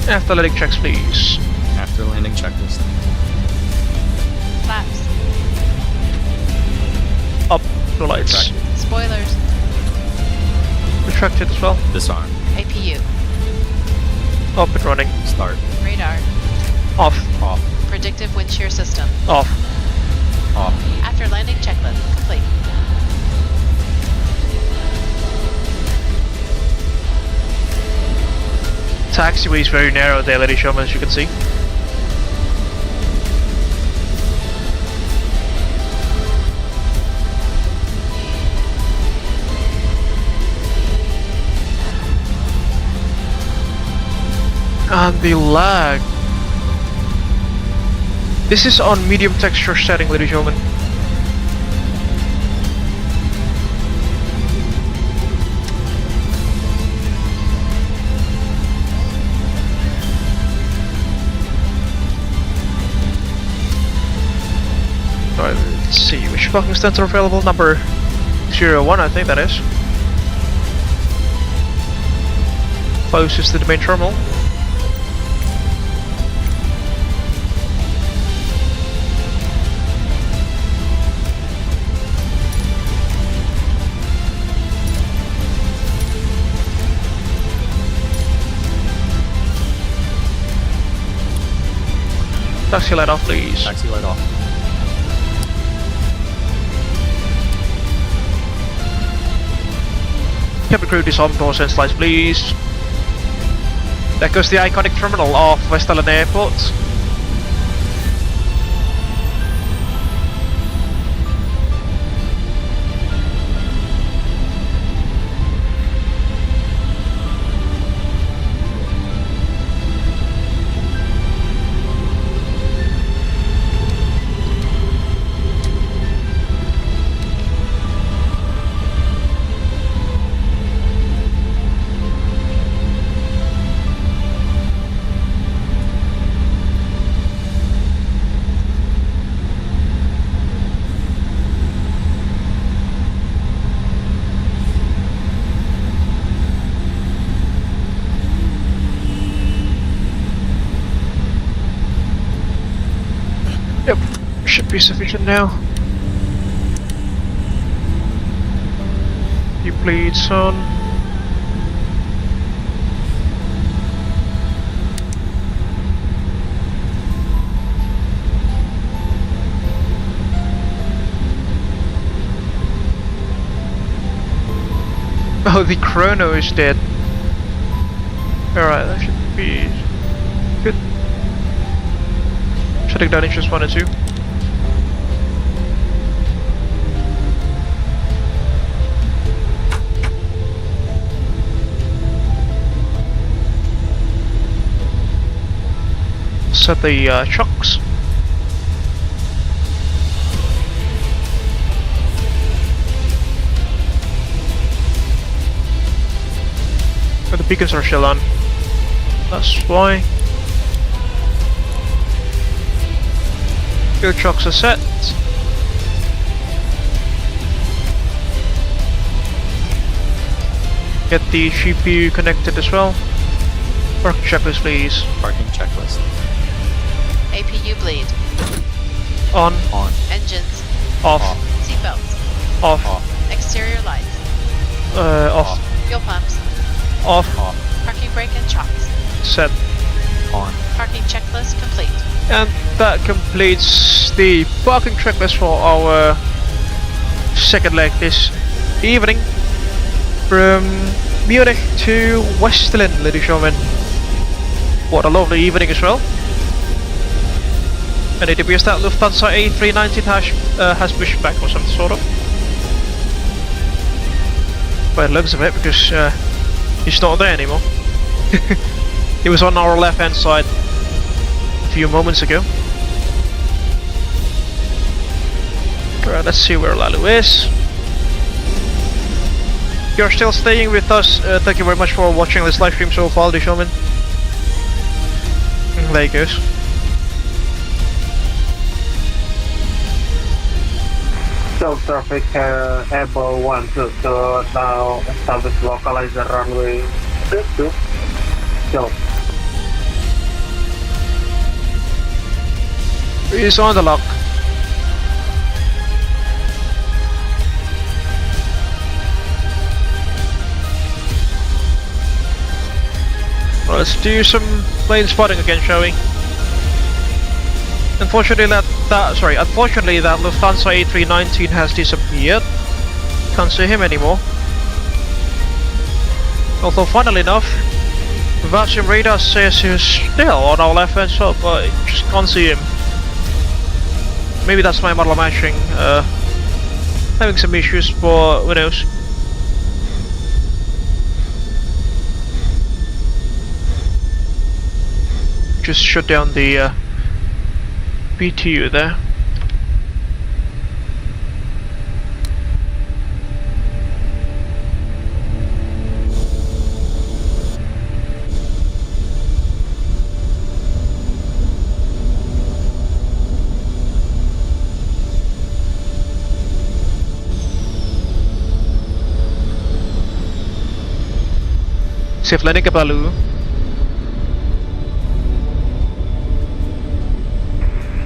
After landing checks, please. After landing checklist. Flaps. Up, no lights. Retracted. Spoilers. Retracted as well. Disarm. APU. Up and running. Start. Radar. Off. Off. Predictive wind shear system. Off. Off. After landing checklist complete. Taxiway is very narrow there, ladies and gentlemen, as you can see. And the lag. This is on medium texture setting, ladies and gentlemen. Alright, let's see, which parking stands are available? Number 01, I think that is. closest to the main terminal. Taxi light off, please. Taxi light off. Cabin crew disarm doors and slides, please. There goes the iconic terminal of Westland Airport. Yep, should be sufficient now. You bleed, son. Oh, the chrono is dead. Alright, that should be good. Shutting down engines 1 and 2. Set the chocks. But the beacons are still on. That's why. Your chocks are set. Get the GPU connected as well. Parking checklist, please. Parking checklist. APU bleed. On. On. Engines. Off. Seatbelts. Off. Exterior lights. Off. Fuel pumps. Off. Parking brake and chocks. Set. On. Parking checklist complete. And that completes the parking checklist for our second leg this evening. From Munich to Westland, ladies and gentlemen. What a lovely evening as well. And it appears that Lufthansa A319 has pushed back or some sort of. By the looks of it, because he's not there anymore. He was on our left hand side a few moments ago. Alright, let's see where Lalu is. If you're still staying with us, thank you very much for watching this live stream so far, ladies and gentlemen. There he goes. South traffic Abel 1 to now establish localizer runway 22. Go. He's on the lock. Well, let's do some plane spotting again, shall we? Unfortunately that Lufthansa A319 has disappeared. Can't see him anymore. Although funnily enough, VATSIM radar says he's still on our left hand side, but I just can't see him. Maybe that's my model matching having some issues, but who knows. Just shut down the BTU there. Safe landing at Lalu.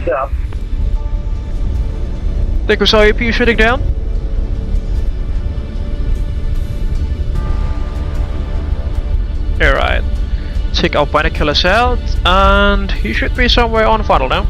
Siap. Take us IAP shooting down. Alright. Take our binoculars out, and he should be somewhere on funnel now.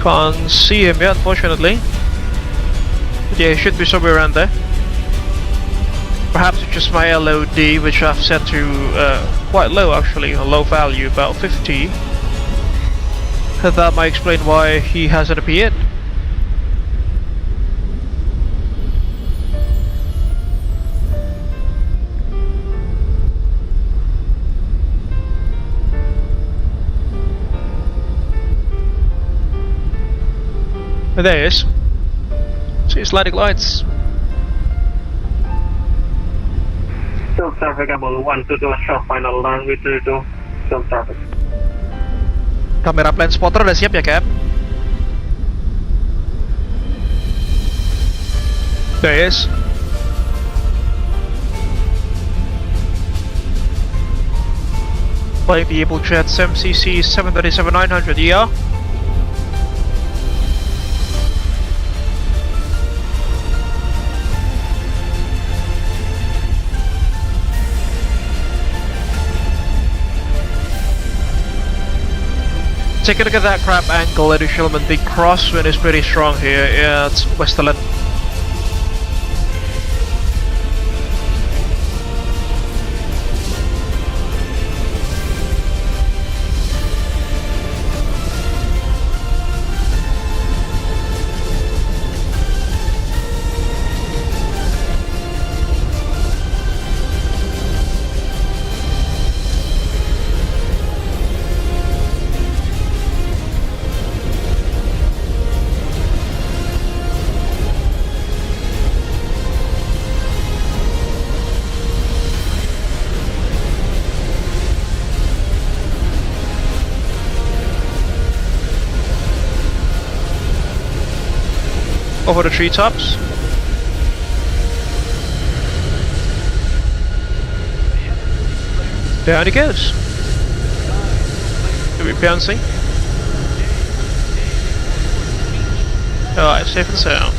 Can't see him yet, unfortunately. But yeah, he should be somewhere around there. Perhaps it's just my LOD, which I've set to quite low actually, a low value, about 50. That might explain why he hasn't appeared. There he is. See his sliding lights. Sylt traffic Abel 122, short final line with 22. Sylt traffic. Kamera plane spotter udah siap ya, Cap? There he is. Flying the Abel Jets MCC 737-900 ER. Take a look at that crab angle, ladies and gentlemen. The crosswind is pretty strong here at Westerland. Over the treetops. Down he goes. Do we bouncing? Alright, safe and sound.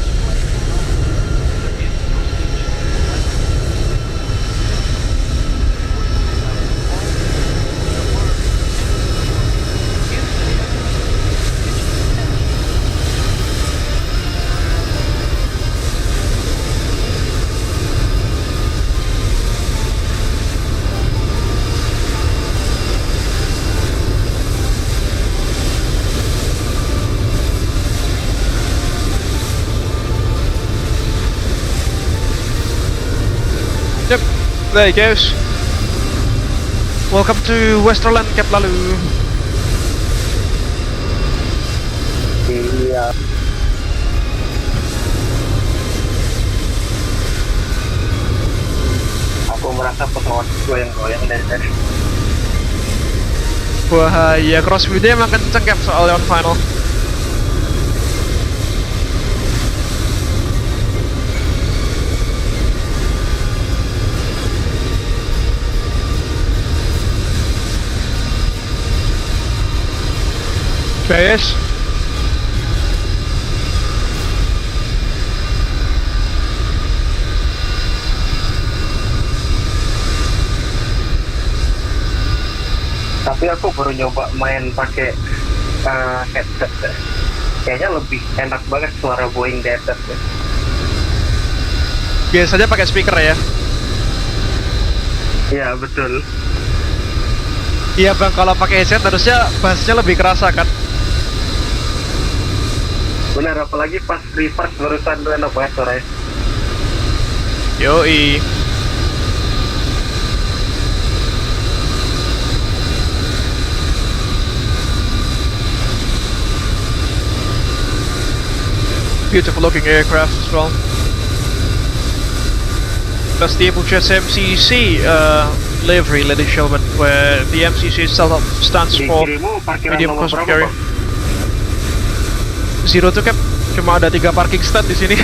Yep, there he goes. Welcome to Westerland, Cap Lalu. Iya. Aku merasa pesawat goyang-goyang dari tadi. Wah, ya crosswind-nya emang kenceng Cap soalnya on final. PS. Tapi aku baru nyoba main pakai headset deh. Kayaknya lebih enak banget suara Boeing di headset deh. Biasanya pakai speaker ya? Iya betul. Iya bang, kalau pakai headset harusnya bassnya lebih kerasa kan? Benar, apalagi pas reverse barusan dengan operator ya. Yoi. Beautiful looking aircraft as well. That's the Abel Jets MCC livery, ladies and gentlemen, where the MCC itself stands for Medium Cosmic Carrier. 02 Cap, cuma ada 3 parking stand di sini.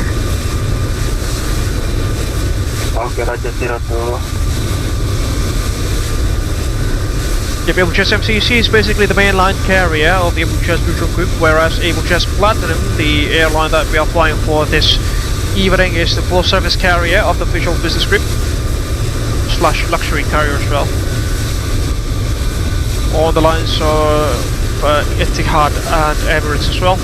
Oke, Raja 02. The Abel Jets MCC is basically the mainline carrier of the Abel Jets Virtual Group, whereas Abel Jets Platinum, the airline that we are flying for this evening, is the full service carrier of the Visual Business Group / luxury carrier as well. On the lines are Etihad and Emirates as well.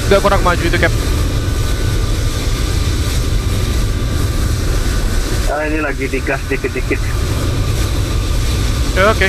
Gak kurang maju itu Cap. Ini lagi digas dikit-dikit. Oke.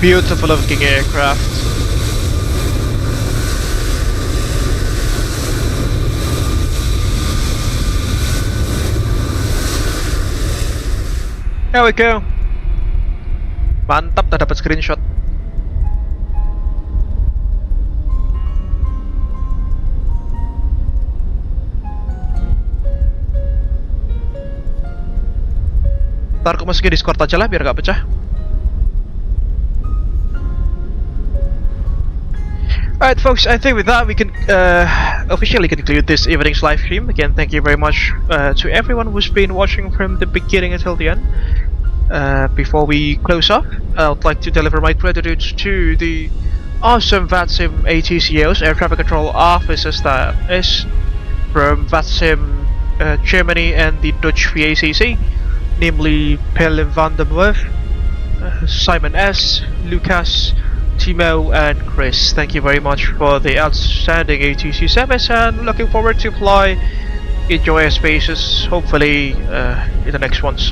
Beautiful looking aircraft. There we go. Mantap, dah dapat screenshot. Ntar aku masukin Discord aja lah biar gak pecah. Alright folks, I think with that we can officially conclude this evening's live stream. Again, thank you very much to everyone who's been watching from the beginning until the end. Before we close off, I would like to deliver my gratitude to the awesome VATSIM ATCOs, Air Traffic Control Officers, that is from VATSIM Germany and the Dutch VACC, namely Pelle van der Werf, Simon S, Lukacs, Timo and Chris. Thank you very much for the outstanding ATC service, and looking forward to fly in your airspaces, hopefully in the next ones.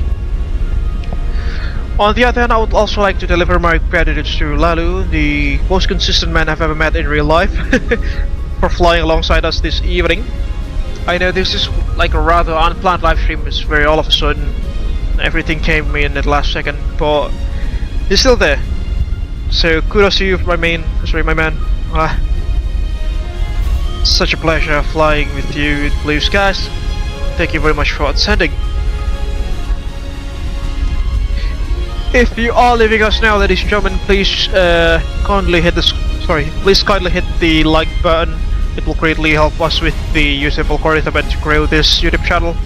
On the other hand, I would also like to deliver my gratitude to Lalu, the most consistent man I've ever met in real life, for flying alongside us this evening. I know this is like a rather unplanned live stream, it's very all of a sudden, everything came in at the last second, but he's still there. So kudos to you, my man. Such a pleasure flying with you in blue skies. Thank you very much for attending. If you are leaving us now, ladies and gentlemen, please kindly hit the like button. It will greatly help us with the user algorithm and to grow this YouTube channel,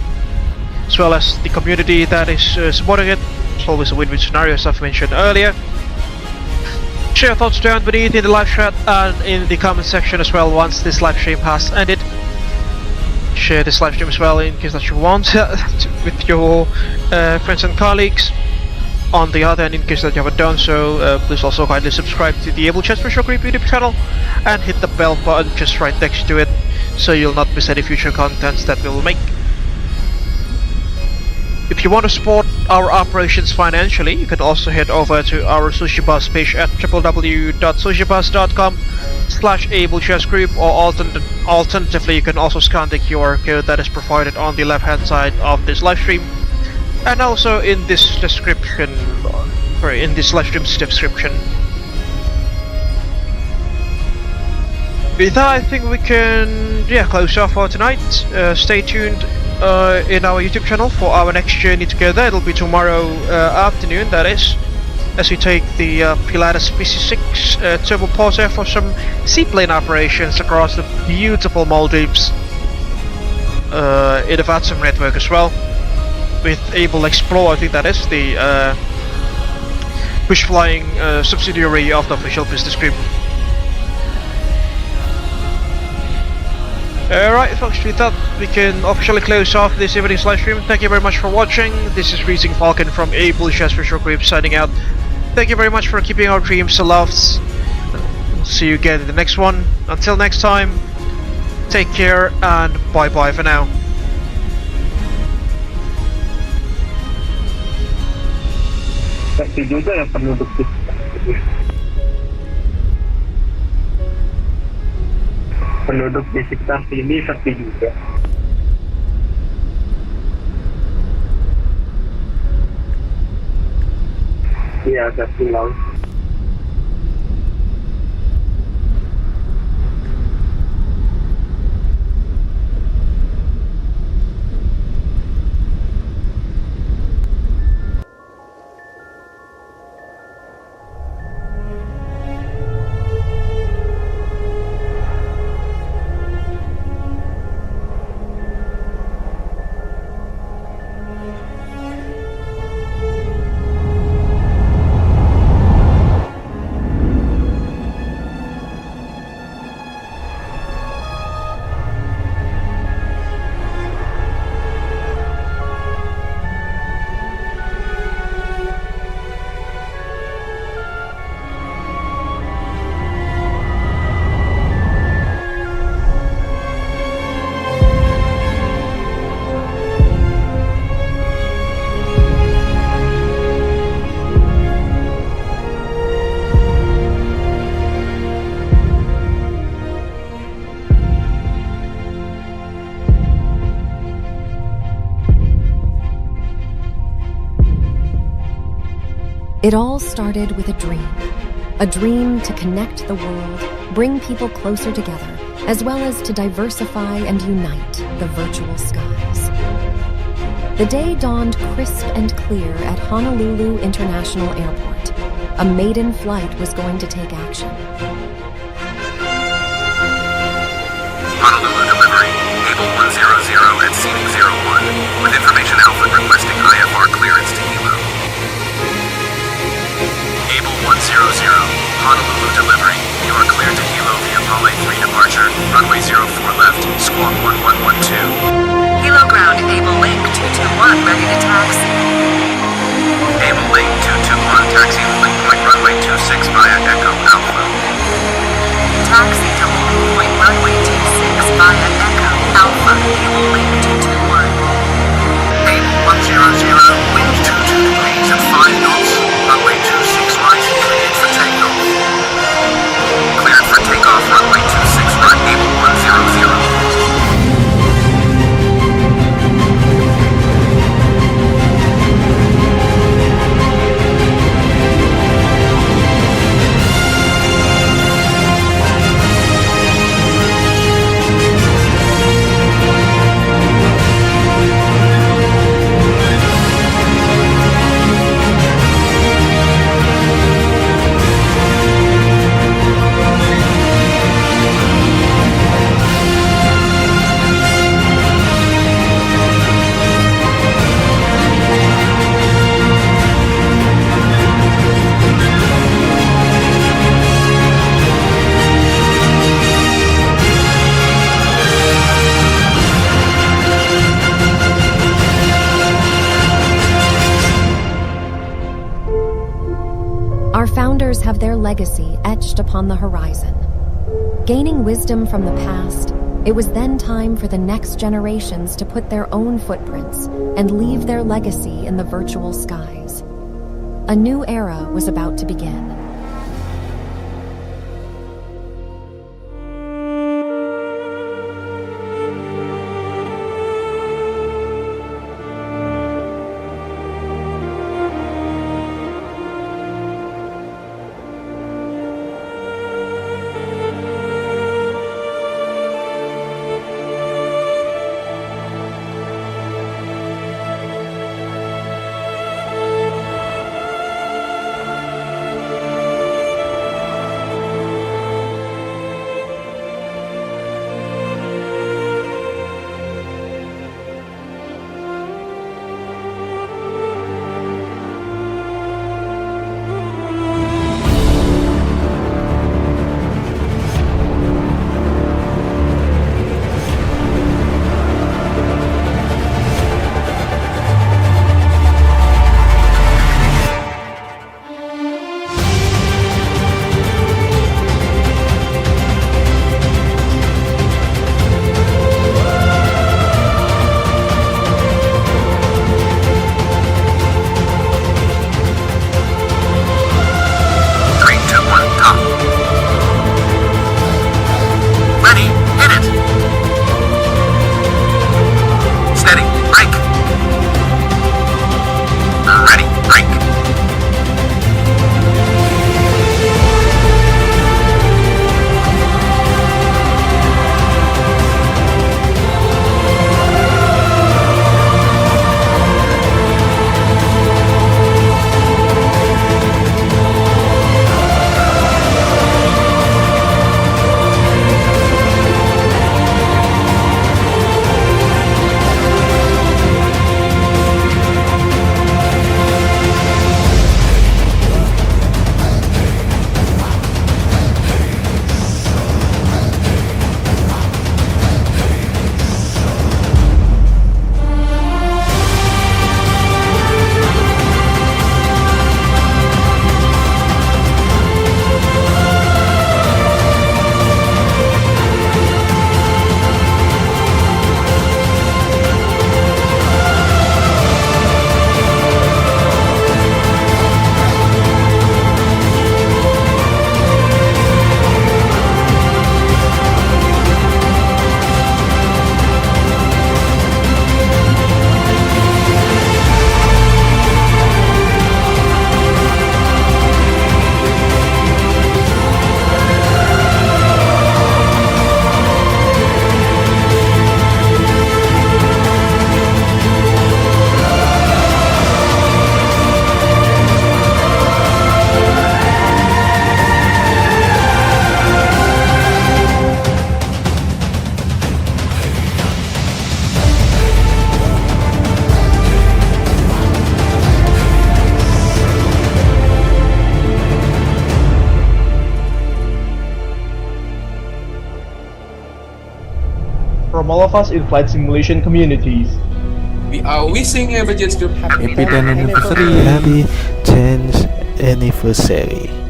as well as the community that is supporting it. It's always a win-win scenario, as I've mentioned earlier. Share your thoughts down beneath in the live chat and in the comment section as well once this live stream has ended. share this live stream as well in case that you want with your friends and colleagues. On the other hand, in case that you haven't done so, please also kindly subscribe to the Abel Jets Virtual Group YouTube channel and hit the bell button just right next to it so you'll not miss any future contents that we will make. If you want to support our operations financially, you can also head over to our Sushi Bus page at www.sushibus.com/AbelJetsGroup, or alternatively you can also scan the QR code that is provided on the left hand side of this live stream, and also in this description, in this live stream's description. With that, I think we can close off for tonight. Stay tuned in our YouTube channel for our next journey together. It'll be tomorrow afternoon, that is, as we take the Pilatus PC-6 turbo Porter for some seaplane operations across the beautiful Maldives in the VATSIM network as well, with Abel Explore. I think that is the push flying subsidiary of the official business group. Alright folks, with that we can officially close off this evening's live stream. Thank you very much for watching. This is Reaching Falcon from Abel Jets Virtual Group signing out. Thank you very much for keeping our dreams aloft. We'll see you again in the next one. Until next time, take care and bye bye for now. Pasti juga yang penduduk di sekitar sini sepi juga. Iya, agak pulau. It all started with a dream to connect the world, bring people closer together, as well as to diversify and unite the virtual skies. The day dawned crisp and clear at Honolulu International Airport. A maiden flight was going to take action. Honolulu delivery, Abel 100 at seating 01, with information Alpha requesting IFR clearance to Hilo. Abel 100, Honolulu delivery, you are cleared to Hilo via Pelle 3 departure, runway 04 left, squawk 1112. Hilo ground, Abel Link 221, ready to taxi. Abel Link 221, taxi Link point runway 26 via Echo Alpha. Taxi to Link point runway 26 via Echo Alpha, Abel Link 221. Abel 100, wind 22 degrees at 5 knots, runway 26 right, cleared for takeoff. have their legacy etched upon the horizon. Gaining wisdom from the past, it was then time for the next generations to put their own footprints and leave their legacy in the virtual skies. A new era was about to begin. from all of us in flight simulation communities. We are wishing Abel Jets Group happy 10th anniversary. Happy 10th anniversary.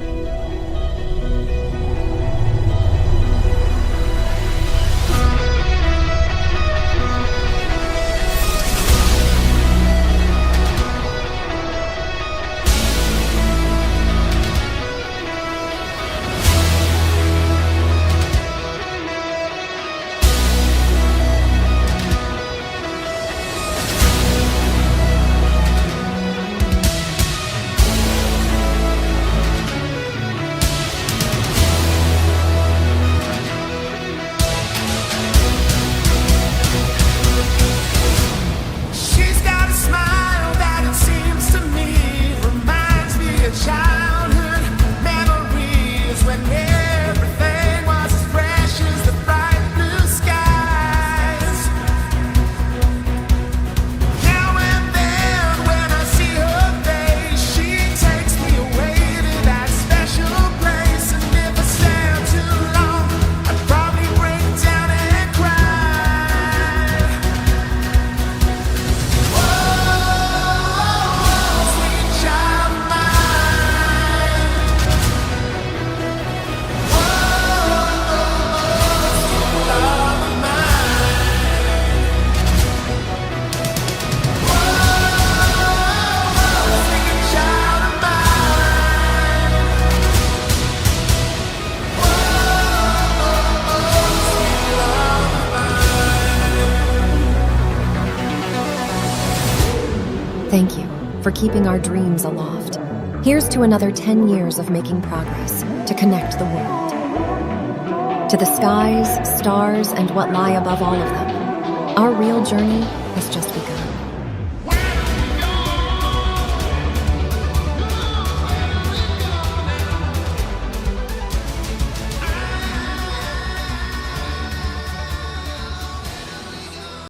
Thank you for keeping our dreams aloft. Here's to another 10 years of making progress to connect the world. To the skies, stars, and what lie above all of them, our real journey has just begun.